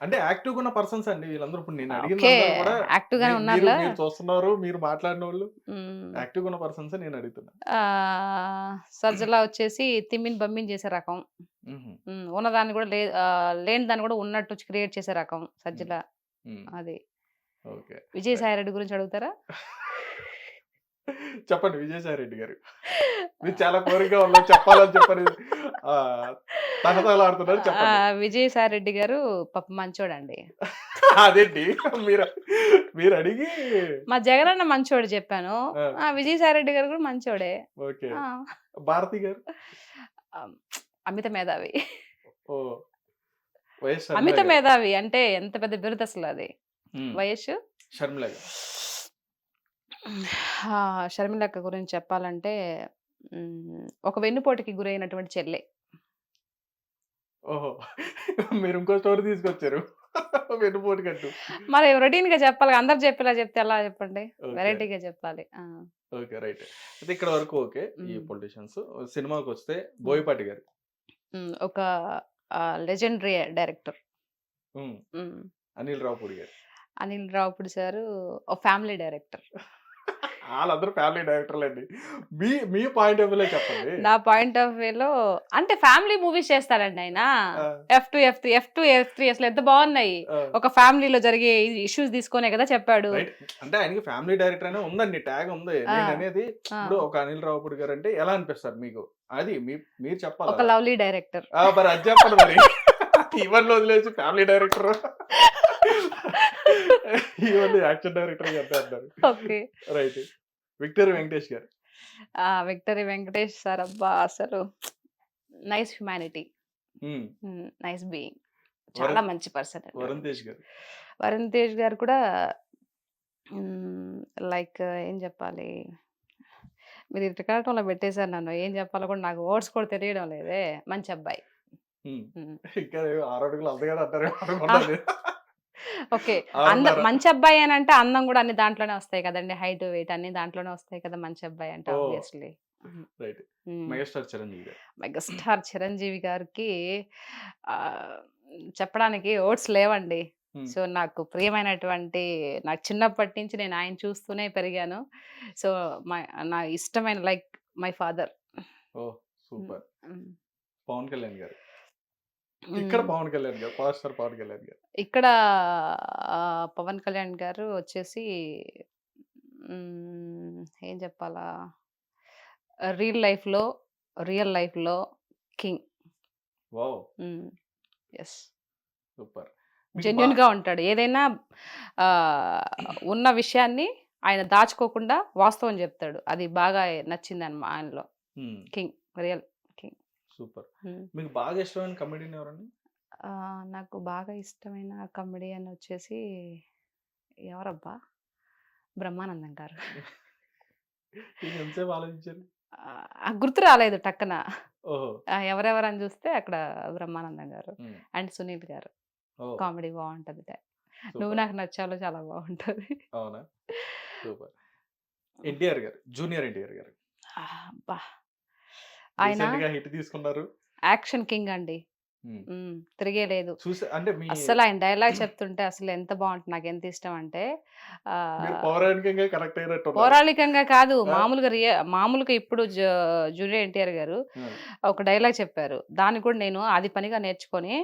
అంటే యాక్టివ్‌గా ఉన్న పర్సన్స్ అండి వీళ్ళందరూ. ఇప్పుడు నేను ఓకే. అడిగిందందరూ కూడా యాక్టివ్‌గానే మీరు ఉన్నారులా? మీరు చూస్తున్నారు, మీరు మాట్లాడినోళ్ళు హ్మ్. యాక్టివ్‌గా ఉన్న పర్సన్సే నేను అడుగుతున్నా. సజ్జల వచ్చేసి తిమ్మిని బమ్మిని చేసే రకం. హుహు. ఉన్నదాన్ని కూడా లేని దాన్ని కూడా ఉన్నట్టు క్రియేట్ చేసే రకం హ్మ్. సజ్జల. హ్మ్. అది. ఓకే. విజయసాయి రెడ్డి గురించి అడుగుతారా? చెప్పండి విజయసాయి రెడ్డి గారు. మీరు చాలా కోరికగా ఉన్నారు చెప్పాలని చెప్పని తహతహలాడుతున్నారు చెప్పండి. విజయసాయి రెడ్డి గారు పాపం మంచోడండి. అదేంటి మీరు మీరు అడిగి మా జగనన్న మంచోడు చెప్పాను. ఆ! విజయసాయి రెడ్డి గారు కూడా మంచోడే. ఓకే. ఆ! భారతి గారు? ఆహ్, అమిత మేధావి. ఓహ్! వైఎస్ షర్మిల అమిత గారు. మేధావి అంటే ఎంత పెద్ద బిరుదసలది. హ్మ్. వయస్సు షర్మిల గారు. షర్మిలక్క గురించి చెప్పాలంటే ఒక వెన్నుపోటుకి గురైనటువంటి చెల్లె. ఓహో! మీరు ఇంకో స్టోరీ తీసుకొచ్చారు. వెన్నుపోటుకంటూ. మరి రొటీన్‌గా చెప్పాలిగా. అందరూ చెప్పేలా చెప్తే ఎలా చెప్పండి? ఓకే. వెరైటీగా చెప్పాలి. ఆ! ఓకే. రైట్. అయితే ఇక్కడ వరకు ఓకే. ఈ హ్మ్. పొలిటీషియన్స్. సినిమాకొస్తే హ్మ్. బోయపాటి గారు. ఒక లెజెండరీ డైరెక్టర్. హ్మ్. హ్మ్. అనిల్ రావుపూడి గారు. అనిల్ రావిపూడి సారు ఒక ఫ్యామిలీ డైరెక్టర్. ఆళ్ళందరూ ఫ్యామిలీ డైరెక్టర్‌లండి. మీ మీ పాయింట్ ఆఫ్ వ్యూలో చెప్పండి. నా పాయింట్ ఆఫ్ వ్యూలో అంటే ఫ్యామిలీ మూవీస్ చేస్తాడండి ఆయన. ఆ! ఎఫ్2, ఎఫ్3 అసలు ఎంత బాగున్నాయి. ఆ! ఒక ఫ్యామిలీలో జరిగే ఇష్యూస్ తీసుకొనే కదా చెప్పాడు. రైట్. అంటే ఆయనకి ఫ్యామిలీ డైరెక్టర్ అనే ఉందండి. ట్యాగ్ ఉంది. ఆ! నేననేది ఆ! ఇప్పుడు ఒక అనిల్ రావుపూడి గారంటే ఎలా అనిపిస్తారు మీకు? అది మీరు చెప్పాలి ఒక అలా. Lovely director. మరి అది చెప్పండి మరి. ఇవన్నీ వదిలేసి ఫ్యామిలీ డైరెక్టర్. ఇవన్నీ యాక్షన్ డైరెక్టర్ అంతే అంటారు. ఓకే. రైట్. విక్టరీ వెంకటేష్ గారు. విక్టరీ వెంకటేష్ సార్ అబ్బా! అసలు నైస్ హ్యుమానిటీ. హ్మ్. Nice being. చాలా వరుణ్ మంచి పర్సన్ అండి వరుణ్ వరుణ్ తేజ్ తేజ్. గారు. వరుణ్ తేజ్ గారు కూడా హ్మ్. లైక్ ఏం చెప్పాలి? మీరు ఇరకాటంలో పెట్టేసారు నన్ను. ఏం చెప్పాలో కూడా నాకు వర్డ్స్ కూడా తెలియడం లేదే. మంచి అబ్బాయి. హ్మ్. హ్మ్. ఇంకా 6 అడుగులు అందగాడు అంటారేమో ఆ! అనుకున్నాను నేను. ఓకే. అందం 6:30. మంచి అబ్బాయి అనంటే అందం కూడా అన్ని దాంట్లోనే వస్తాయి కదండీ. హైట్, వెయిట్ అన్ని దాంట్లోనే వస్తాయి కదా! మంచి అబ్బాయి అంటే ఓహ్! ఆబ్వియస్‌లీ. హ్మ్. రైట్. హ్మ్. మెగాస్టార్ చిరంజీవి గారు. మెగాస్టార్ చిరంజీవి గారికి ఆహ్, చెప్పడానికి వర్డ్స్ లేవండి. హ్మ్. సో, నాకు ప్రియమైనటువంటి నాకు చిన్నప్పటి నుంచి నేను ఆయన చూస్తూనే పెరిగాను. సో, మై నా ఇష్టమైన లైక్ మై ఫాదర్. ఓహ్! హ్మ్. సూపర్. హ్మ్. పవన్ కళ్యాణ్ గారు. ఇక్కడ హ్మ్. పవన్ కళ్యాణ్ గారు. పవర్ స్టార్ పవన్ కళ్యాణ్ గారు. ఇక్కడ పవన్ కళ్యాణ్ గారు వచ్చేసి ఏం చెప్పాలా? రీల్ లైఫ్‌లో, రియల్ లైఫ్‌లో కింగ్. వావ్! హ్మ్. యెస్. సూపర్. మీకు జెన్యూన్‌గా ఉంటాడు. ఏదైనా ఉన్న విషయాన్ని ఆయన దాచుకోకుండా వాస్తవం జెప్తాడు. అది బాగా నచ్చిందనమా ఆయనలో. హ్మ్. కింగ్. Real king. సూపర్. హ్మ్. మీకు బాగా ఇష్టమైన కమెడియన్ ఎవరండి? నాకు బాగా ఇష్టమైన కమెడియన్ వచ్చేసి ఎవరబ్బా! బ్రహ్మానందం గారు. ఎంతసేపు ఆలోచించారు? గుర్తు రాలేదు టక్కున. ఓహో! ఎవరెవరని జూస్తే అక్కడ బ్రహ్మానందం గారు. హ్మ్. అండ్ సునీల్ గారు. ఓహ్! కామెడీ బావుంటది. 'నువ్వు సూపర్. నాకు నచ్చావులో' చాలా బావుంటది. అవునా? సూపర్. ఎన్టీఆర్ గారు. జూనియర్ ఎన్టీఆర్ గారు. అబ్బా! ఆయన రీసెంట్‌గా హిట్ తీసుకున్నారు. యాక్షన్ కింగ్ అండి. హ్మ్. తిరిగే లేదు. అంటే మీ అస్సలాయన డైలాగ్ చెప్తుంటే అసలు ఎంత బావుంటుంది. నాకెంత ఇష్టం అంటే మీరు ఆహ్, పౌరాణికంగా కనెక్ట్ అయినట్టున్నారు. పౌరాణికంగా కాదు. ఆ! మామూలుగా ఇప్పుడు జూనియర్ ఎన్టీఆర్ గారు ఆ! ఒక డైలాగ్ చెప్పారు. దాన్ని కూడా నేను అది పనిగా నేర్చుకొని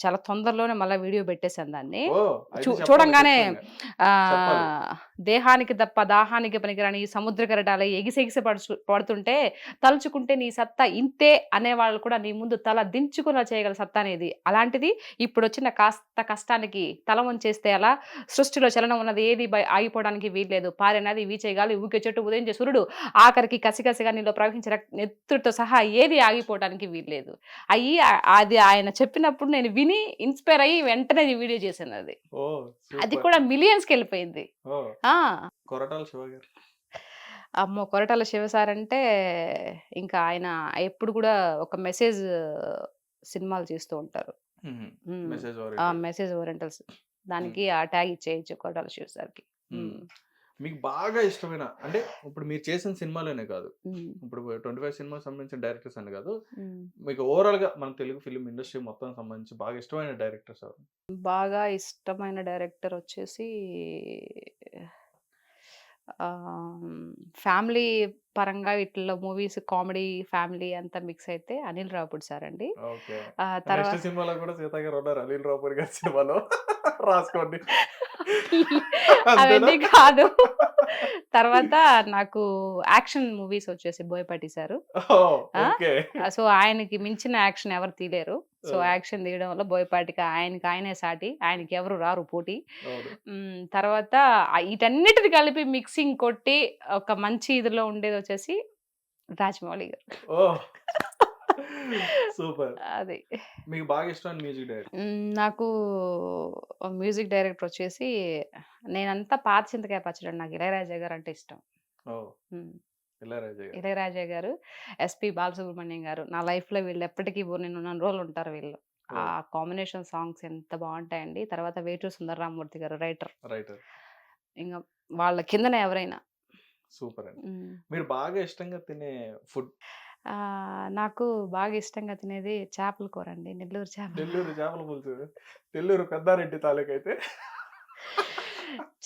చాలా తొందరలోనే మళ్ళా వీడియో పెట్టేసాను దాన్ని. ఓహ్! అయితే చెప్పాలి చూడంగానే ఖచ్చితంగా. చెప్పాలి. ఆహ్, దేహానికి తప్ప దాహానికి పనికిరాని ఈ సముద్ర కెరటాలై ఎగిసెగిసి పడుతుంటే తలుచుకుంటే నీ సత్తా ఇంతే అనేవాళ్ళు కూడా నీ ముందు తల దించుకునేలా చేయగల సత్తా నీది. అలాంటిది ఇప్పుడొచ్చిన కాస్త కష్టానికి తల వంచేస్తే ఎలా? సృష్టిలో చలనం ఉన్నది ఏది ఆగిపోవడానికి వీల్లేదు. పారే నది, వీచే గాలి, ఊగే చెట్టు, ఉదయించే సూర్యుడు, ఆఖరికి కసికసిగా నీలో ప్రవహించే నెత్తురుతో సహా ఏది ఆగిపోవడానికి వీల్లేదు. అది ఆయన చెప్పినప్పుడు నేను విని ఇన్‌స్పైర్ అయ్యి వెంటనే ఈ వీడియో చేశానది. ఓహ్! అది సూపర్. కూడా మిలియన్స్‌కెళ్ళిపోయింది. ఓహ్! ఆ! కొరటాల శివ గారు. అమ్మో! కొరటాల శివ సార్ అంటే ఇంకా ఆయన ఎప్పుడు కూడా ఒక మెసేజ్ సినిమాలు తీస్తూ ఉంటారు. హుహు. హ్మ్. Message oriented. Message orientals. హ్మ్. దానికి ఆ ట్యాగ్ ఇచ్చేయొచ్చు కొరటాల శివ సార్‌కి. హ్మ్. హ్మ్. మీకు బాగా ఇష్టమైన అంటే ఇప్పుడు మీరు చేసిన సినిమాలోనే కాదు. హ్మ్. ఇప్పుడు 25 సినిమాకి సంబంధించిన డైరెక్టర్స్ అని కాదు. హ్మ్. మీకు ఓవరాల్‌గా మన తెలుగు ఫిల్మ్ ఇండస్ట్రీ మొత్తం సంబంధించి బాగా ఇష్టమైన డైరెక్టర్స్ ఎవరు? బాగా ఇష్టమైన డైరెక్టర్ వచ్చేసి ఆహ్, ఫ్యామిలీ పరంగా ఇట్లా మూవీస్ కామెడీ, ఫ్యామిలీ అంతా మిక్స్ అయితే అనిల్ రావిపూడి సార్ అండి. ఓకే. నెక్స్ట్ తర్వాత సినిమాలో కూడా సీత గారు ఉన్నారు. అనిల్ రావిపూడి గారి సినిమాలో. రాసుకోండి. అంతేనా? అవన్నీ కాదు. తర్వాత నాకు యాక్షన్ మూవీస్ వచ్చేసి బోయపాటి సారు. ఓహ్! ఆ! ఓకే. సో, ఆయనకి మించిన యాక్షన్ ఎవరు తీయలేరు. సో, ఆ! యాక్షన్ తీయడం వల్ల బోయపాటికి ఆయనకి ఆయనే సాటి. ఆయనకి ఎవరు రారు పోటీ. అవును. తర్వాత ఈటన్నిటిని కలిపి మిక్సింగ్ కొట్టి ఒక మంచి ఇదిలో ఉండేదొచ్చేసి రాజమౌళి గారు. ఓహ్! సూపర్. అది. మీకు బాగా ఇష్టమైన మ్యూజిక్ డైరెక్టర్? నాకు మ్యూజిక్ డైరెక్టర్ వచ్చేసి నేనంతా పాత చింతకాయ పచ్చడండి. నాకు ఇళయరాజా గారంటే ఇష్టం. ఓహ్! హ్మ్. ఇళయరాజా గారు. ఇళయరాజా గారు, ఎస్‌పి బాలసుబ్రహ్మణ్యం గారు. నా లైఫ్‌లో వీళ్ళు ఎప్పటికి నేనున్నన్ని రోజులు ఉంటారు వీళ్ళు. ఆ ఓహ్! కాంబినేషన్ సాంగ్స్ ఎంత బావుంటాయండి. తర్వాత వేటూరి సుందరరామూర్తి గారు రైటర్. రైటర్. ఇంగ వాళ్ళ కిందనే ఎవరైనా. సూపర్ అండి. హ్మ్. మీరు బాగా ఇష్టంగా తినే ఫుడ్? నాకు బాగా ఇష్టంగా తినేది చేపల కూరండి. నెల్లూరు చేపల నెల్లూరు చేపల పులుసు. నెల్లూరు పెద్దారెడ్డి తాలూకైతే.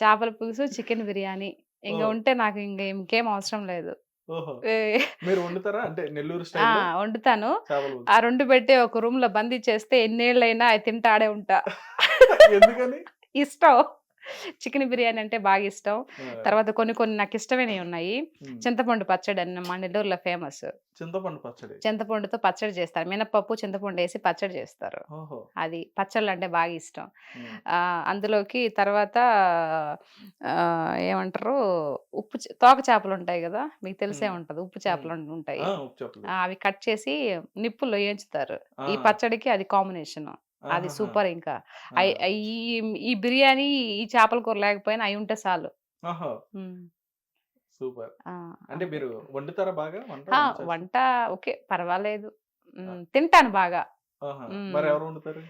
చేపల పులుసు, చికెన్ బిర్యానీ. ఇంగ ఓహ్! ఉంటే నాకు ఇంకేం అవసరం లేదు. ఓహో! ఏ మీరు వండుతారా? అంటే నెల్లూరు ఆ! స్టైల్‌లో వండుతాను. చేపల ఆ పులుసు. 2 పెట్టి ఒక రూమ్‌లో బంధించేస్తే ఎన్నేళ్లైనా అయి తింటా ఆడే ఉంటా. ఎందుకని? ఇష్టం. చికెన్ బిర్యానీ అంటే బాగా ఇష్టం. ఆ! తర్వాత కొన్ని నాకిష్టమైనయి ఉన్నాయి. హ్మ్. చింతపండు పచ్చడని మా నెల్లూరులో ఫేమస్. చింతపండు పచ్చడి. చింతపండుతో పచ్చడి చేస్తారు. మినపప్పు, చింతపండేసి పచ్చడి చేస్తారు. ఓహో! అది పచ్చళ్ళంటే బాగా ఇష్టం. హ్మ్. అందులోకి తర్వాత ఏమంటారు తోక చేపలుంటాయి గదా! మీకు తెలిసే హ్మ్. ఉంటది. ఉప్పు హ్మ్. చేపలుంటాయి. ఆ! ఉప్పు చేపలు. అవి కట్ చేసి నిప్పుల్లో ఏంచుతారు. ఆ! ఈ పచ్చడికి అది కాంబినేషను. అది ఆహాహా! సూపర్ ఇంకా. ఆ! అయి అయి ఈ బిర్యానీ, ఈ చేపల కూర లేకపోయినా అయుంటే సాలు. ఓహో! హ్మ్. సూపర్. ఆ! అంటే అంతే. మీరు వండుతారా బాగా? ఆ! వంట చేస్తారా? వంట ఓకే. పర్వాలేదు. ఆ! తింటాను బాగా. ఆహా! హ్మ్. మరెవరు వండుతారు?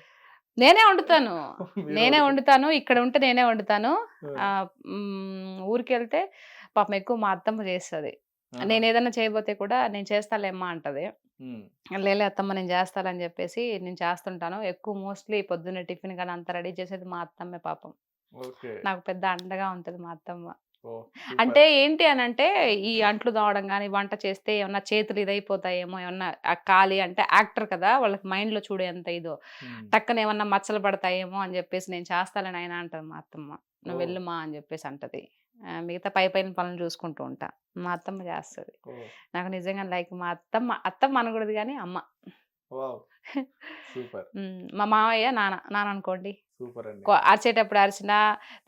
నేనే వండుతాను. మీరే నేనే వండుతారు. వండుతాను. ఇక్కడ ఉంటే నేనే వండుతాను. ఆ! ఊరికెళ్తే పాపం ఎక్కువ మా అత్తమ్మ చేస్తది. ఆహా! నేనేదన్నా చేయబోతే కూడా "నేను చేస్తాలేమ్మా" అంటది. హ్మ్. లేలే అత్తమ్మ నేను చేస్తాలని చెప్పేసి నేను చేస్తుంటాను. ఎక్కువ మోస్ట్‌లీ పొద్దున్నే టిఫిన్ గాని అంతా రెడీ చేసేది మా అత్తమ్మే పాపం. ఓకే. నాకు పెద్ద అండగా ఉంటది మా అత్తమ్మ. ఓహ్! అంటే సూపర్. ఏంటి అనంటే, ఈ అంట్లు తోమడం గాని, వంట చేస్తే ఏమన్నా చేతులు ఇదైపోతాయేమో, ఏమన్నా కాలి అంటే యాక్టర్ కదా! వాళ్ళకి మైండ్‌లో చూడు ఎంత ఇదో. హ్మ్. టక్కన ఏమన్నా మచ్చలు పడతాయేమో అని జెప్పేసి, నేను చేస్తాలే నాయనా అంటది మా అత్తమ్మ. ఓహ్! "నువ్వెళ్ళుమా" అని జెప్పేసి అంటది. మిగతా పైపైన పనులు చూసుకుంటూ ఉంటా. మా అత్తమ్మ చేస్తది. ఓహ్! నాకు నిజంగా లైక్ మా అత్తమ్మ, అత్తమ్మ అనకూడదు గానీ అమ్మ. వావ్! సూపర్. మా మావయ్య నాన్న. నాన్న అనుకోండి. సూపర్ అండి. అరిచేటప్పుడు అరిచినా,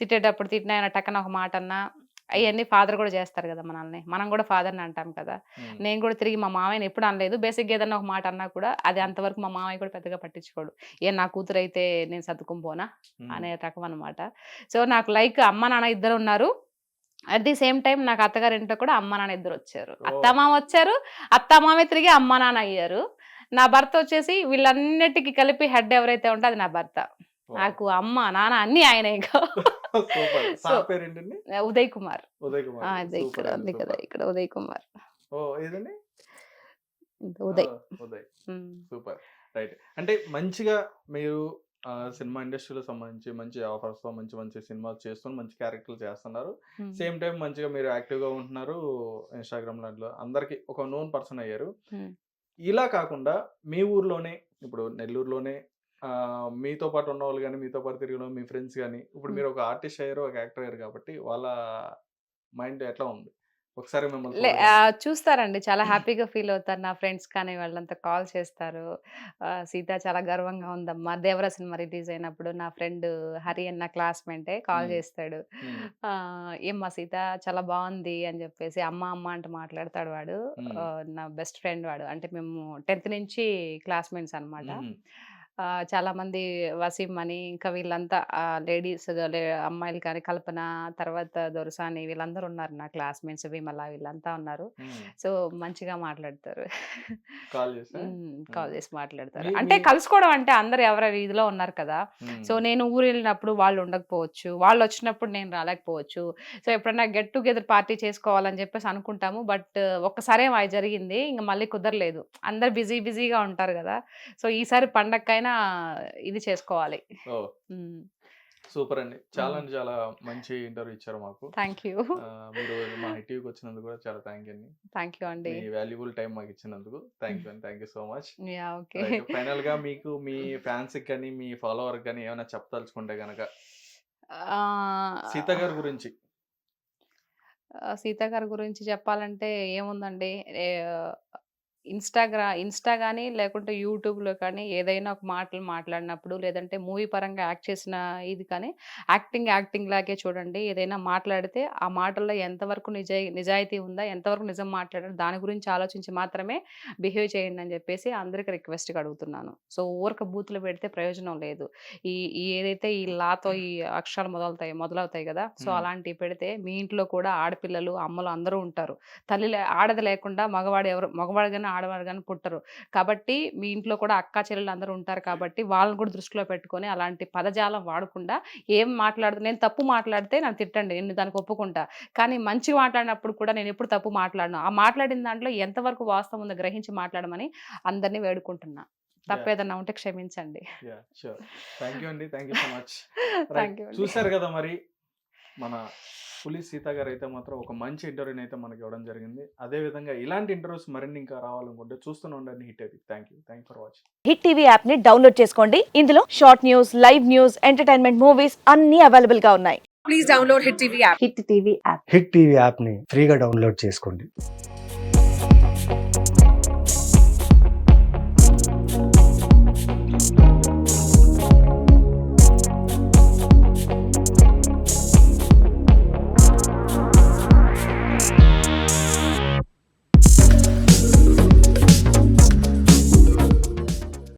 తిట్టేటప్పుడు తిట్టినా, ఏమైనా టక్కన ఒక మాటన్నా, హ్మ్. అయన్నీ ఫాదర్ గూడా జేస్తారు గదా మనల్ని. మనం గూడా ఫాదర్‌ని అంటాం కదా! హ్మ్. నేను గూడా తిరిగి మా మామయ్యని ఎప్పుడు అనలేదు. బేసిక్‌గా ఏదన్నా ఒక మాట అన్నా కూడా, అది అంతవరకు మా మామయ్య కూడా పెద్దగా పట్టించుకోడు. నా కూతురైతే నేను సర్దుకొని పోనా? హ్మ్. అనే రకం అనమాట. సో, నాకు లైక్ అమ్మ, నాన్న ఇద్దరున్నారు. అట్ ది సేమ్ టైమ్ నాకు అత్తగారింట్లో కూడా అమ్మ, నాన్న ఇద్దరొచ్చారు. ఓహ్! అత్తామామ వచ్చారు. అత్తామామే తిరిగి అమ్మ, నాన్న అయ్యారు. నా భర్త వచ్చేసి వీళ్ళన్నిటికి కలిపి హెడ్ ఎవరైతే ఉంటే అది నా భర్త. వావ్! నాకు అమ్మ, నాన్న అన్నీ ఆయనే ఇంక. సూపర్. సో, సార్ పేరేంటండి? ఉదయ్ కుమార్. ఉదయ్ కుమార్ గారు. అదే ఇక్కడ సూపర్ అండి. ఉంది కదా! సూపర్. ఇక్కడ ఉదయ్ కుమార్. ఓహ్! ఏదండి? ఉదయ్. ఉదయ్. హ్మ్. సూపర్. రైట్. అంటే మంచిగా మీరు సినిమా ఇండస్ట్రీలో సంబంధించి మంచి ఆఫర్స్‌తో మంచి మంచి సినిమాలు చేస్తూ మంచి క్యారెక్టర్‌లు చేస్తున్నారు. హ్మ్. సేమ్ టైమ్ మంచిగా మీరు యాక్టివ్‌గా ఉంటున్నారు. ఇన్‌స్టాగ్రామ్ దాంట్లో అందరికి ఒక నోన్ పర్సన్ అయ్యారు. హ్మ్. ఇలా కాకుండా మీ ఊర్లోనే ఇప్పుడు నెల్లూరులోనే మీతో పాటు ఉన్నవాళ్ళు గాని, మీతో పాటు తిరిగిన మీ ఫ్రెండ్స్ గాని, ఇప్పుడు హ్మ్. మీరు ఒక ఆర్టిస్ట్ అయ్యారు, ఒక యాక్టర్ అయ్యారు కాబట్టి వాళ్ళ మైండ్ ఎట్లా ఉంది? ఒకసారి మిమ్మల్ని చూస్తారండి. చాలా హ్యాపీగా ఫీల్ అవుతారు. నా ఫ్రెండ్స్ కానీ వాళ్ళంతా కాల్ చేస్తారు. "సీత చాలా గర్వంగా ఉందమ్మా." 'దేవర' సినిమా రిలీజ్ అయినప్పుడు నా ఫ్రెండ్ హరి అని నా క్లాస్‌మేటే కాల్ హ్మ్. చేస్తాడు. హ్మ్. "ఏమ్మా సీత చాలా బావుంది" అని చెప్పేసి అమ్మ, అమ్మ అంటూ మాట్లాడతాడు వాడు. హ్మ్. నా బెస్ట్ ఫ్రెండ్ వాడు. అంటే మేము 10థ్ నుంచి క్లాస్‌మేట్స్ అనమాట. హుహు. చాలా మంది వసీం అని ఇంకా వీళ్ళంతా లేడీస్ అమ్మాయిలు కానీ కల్పన, తర్వాత దొరసాని వీళ్ళందరూ ఉన్నారు నా క్లాస్మేట్స్, విమల వీళ్ళంతా ఉన్నారు. సో మంచిగా మాట్లాడతారు. కాల్ చేసా కాల్ చేసి మాట్లాడతారు. మీ- అంటే మీ- కలుసుకోవడం అంటే అందరు ఎవరి ఇదిలో ఉన్నారు కదా. సో నేను ఊరు వెళ్ళినప్పుడు వాళ్ళు ఉండకపోవచ్చు, వాళ్ళు వచ్చినప్పుడు నేను రాలేకపోవచ్చు. సో ఎప్పుడైనా గెట్ టుగెదర్ పార్టీ చేసుకోవాలని చెప్పేసి అనుకుంటాము. బట్ ఒక్కసారే అది జరిగింది, ఇంకా మళ్ళీ కుదరలేదు. అందరు బిజీగా ఉంటారు కదా. సో ఈసారి పండగకైనా ఇది చేసుకోవాలి. ఓ సూపర్ అండి, చాలా అంటే చాలా మంచి ఇంటర్వ్యూ ఇచ్చారు మాకు. Thank you. మీరు మా హిట్ టీవీకి వచ్చినందుకు కూడా చాలా థ్యాంక్ యూ అండి. థ్యాంక్ యూ అండి. మీ వాల్యుబుల్ టైం మాకు ఇచ్చినందుకు థ్యాంక్ యూ అండి, thank you so much. Yeah okay. Final గా మీకు మీ ఫ్యాన్స్ కానీ మీ ఫాలోవర్ కానీ ఏమైనా చెప్పదలుచుకుంటే గనక సీత గారి గురించి. సీత గారి గురించి చెప్పాలంటే ఏముందండి, ఇన్స్టా కానీ లేకుంటే యూట్యూబ్లో కానీ ఏదైనా ఒక మాటలు మాట్లాడినప్పుడు, లేదంటే మూవీ పరంగా యాక్ట్ చేసిన ఇది కానీ యాక్టింగ్ లాగే చూడండి. ఏదైనా మాట్లాడితే ఆ మాటల్లో ఎంతవరకు నిజాయితీ ఉందా, ఎంతవరకు నిజం మాట్లాడారు, దాని గురించి ఆలోచించి మాత్రమే బిహేవ్ చేయండి అని చెప్పేసి అందరికి రిక్వెస్ట్గా అడుగుతున్నాను. సో ఊరక బూతులు పెడితే ప్రయోజనం లేదు. ఈ ఏదైతే ఈ లాతో ఈ అక్షరాలు మొదలవుతాయి కదా. సో అలాంటివి పెడితే మీ ఇంట్లో కూడా ఆడపిల్లలు అమ్మలు అందరూ ఉంటారు. ఆడది లేకుండా మగవాడు కానీ ఆడవాడు కానీ పుట్టరు. కాబట్టి మీ ఇంట్లో కూడా అక్కా చెల్లెలు అందరూ ఉంటారు. కాబట్టి వాళ్ళని కూడా దృష్టిలో పెట్టుకొని అలాంటి పదజాలం వాడకుండా ఏం నేను తప్పు మాట్లాడితే నన్ను తిట్టండి, నేను దానికి ఒప్పుకుంటా. కానీ మంచి మాట్లాడినప్పుడు కూడా నేను ఎప్పుడు తప్పు మాట్లాడను. ఆ మాట్లాడిన దాంట్లో ఎంతవరకు వాస్తవం ఉందో గ్రహించి మాట్లాడమని అందరినీ వేడుకుంటున్నా. తప్పేదన్నా ఉంటే క్షమించండి. థ్యాంక్ యూ అండి, thank you so much. Thank you. చూసారు కదా మరి మన పులి సీత గారు అయితే మాత్రం ఒక మంచి ఇంటర్వ్యూని అయితే మనకి ఇవ్వడం జరిగింది. అదే విధంగా ఇలాంటి ఇంటర్వ్యూస్ మరిన్ని ఇంకా రావాలనుకుంటే చూస్తూనే ఉండండి hit TV. Thank you for watching. Hit TV app ని డౌన్లోడ్ చేసుకోండి. ఇందులో short news, live news, entertainment movies అన్ని అవైలబుల్ గా ఉన్నాయి. Please download Hit TV app. Hit TV app hit TV యాప్ని ఫ్రీగా డౌన్లోడ్ చేసుకోండి.